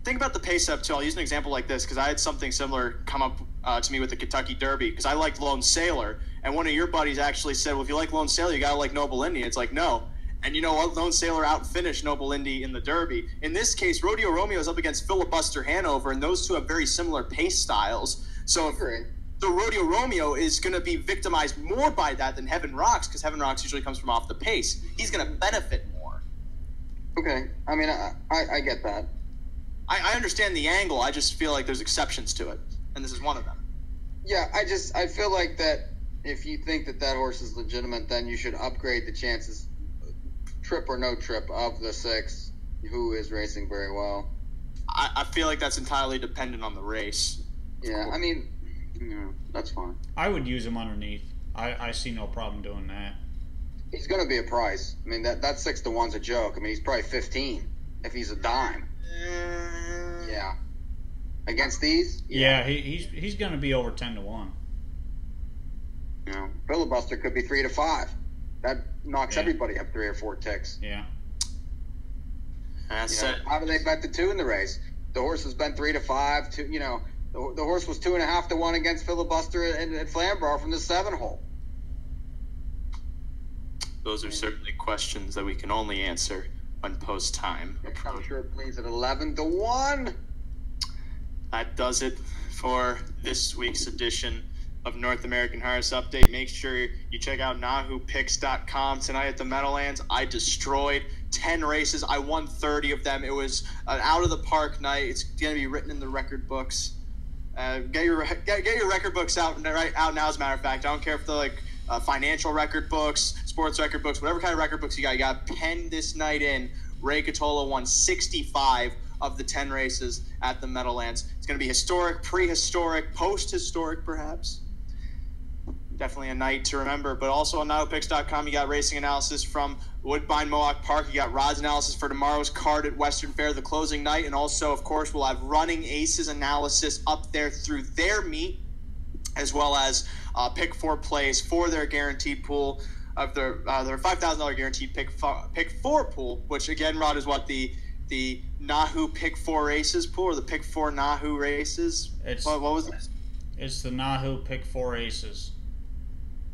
Think about the pace up too. I'll use an example like this because I had something similar come up to me with the Kentucky Derby, because I liked Lone Sailor, and one of your buddies actually said, well, if you like Lone Sailor, you gotta like Noble Indy. It's like, no. And you know what? Lone Sailor outfinished Noble Indy in the Derby. In this case, Rodeo Romeo is up against Filibuster Hanover, and those two have very similar pace styles. So the Rodeo Romeo is going to be victimized more by that than Heaven Rocks, because Heaven Rocks usually comes from off the pace. He's going to benefit more. Okay. I mean, I get that. I understand the angle. I just feel like there's exceptions to it, and this is one of them. Yeah, I feel like that if you think that horse is legitimate, then you should upgrade the chances, trip or no trip, of the 6, who is racing very well. I feel like that's entirely dependent on the race. Yeah, I mean, that's fine. I would use him underneath. I see no problem doing that. He's going to be a price. I mean, that 6 to 1's a joke. I mean, he's probably 15 if he's a dime. Yeah. Against these? Yeah, he's going to be over 10 to 1. Filibuster could be 3 to 5. That knocks everybody up 3 or 4 ticks. Yeah. That's it. How do they bet the 2 in the race? The horse has been 3 to 5. The horse was 2.5 to 1 against Filibuster at Flamborough from the 7 hole. Those are certainly questions that we can only answer when post time. I'm sure it plays at 11 to 1. That does it for this week's edition of North American Harness Update. Make sure you check out NAHUpicks.com. Tonight at the Meadowlands, I destroyed 10 races. I won 30 of them. It was an out-of-the-park night. It's going to be written in the record books. Get your record books out now, as a matter of fact. I don't care if they're like financial record books, sports record books, whatever kind of record books you got penned this night in. Ray Catola won 65 of the 10 races at the Meadowlands. It's going to be historic, prehistoric, post-historic perhaps. Definitely a night to remember. But also on NAHUpicks.com, you got racing analysis from Woodbine Mohawk Park. You got Rod's analysis for tomorrow's card at Western Fair, the closing night. And also, of course, we'll have Running Aces analysis up there through their meet, as well as pick four plays for their guaranteed pool of their $5,000 guaranteed pick four pool, which again, Rod, is what the NAHU pick four races pool, or the pick four NAHU races. What was it? It's the NAHU pick four aces.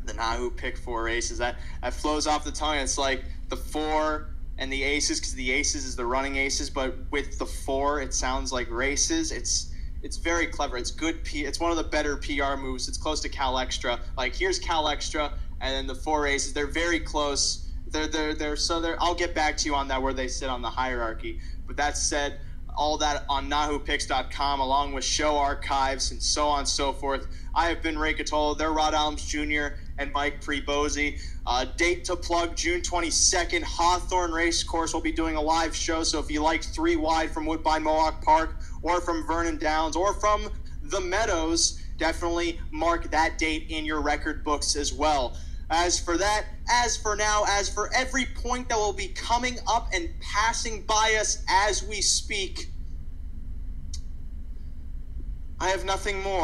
The NAHU pick four races. That flows off the tongue. It's like the four and the aces, because the aces is the running aces, but with the four, it sounds like races. It's very clever. It's good. It's one of the better PR moves. It's close to Cal Extra. Like, here's Cal Extra, and then the four races. They're very close. I'll get back to you on that, where they sit on the hierarchy. But that said, all that on NAHUpicks.com, along with show archives and so on and so forth. I have been Ray Catola. They're Rod Adams Jr. and Mike Prebosi. Date to plug, June 22nd, Hawthorne Race Course. We'll be doing a live show, so if you like 3 wide from Woodbine Mohawk Park, or from Vernon Downs, or from the Meadows, definitely mark that date in your record books as well. As for every point that will be coming up and passing by us as we speak, I have nothing more.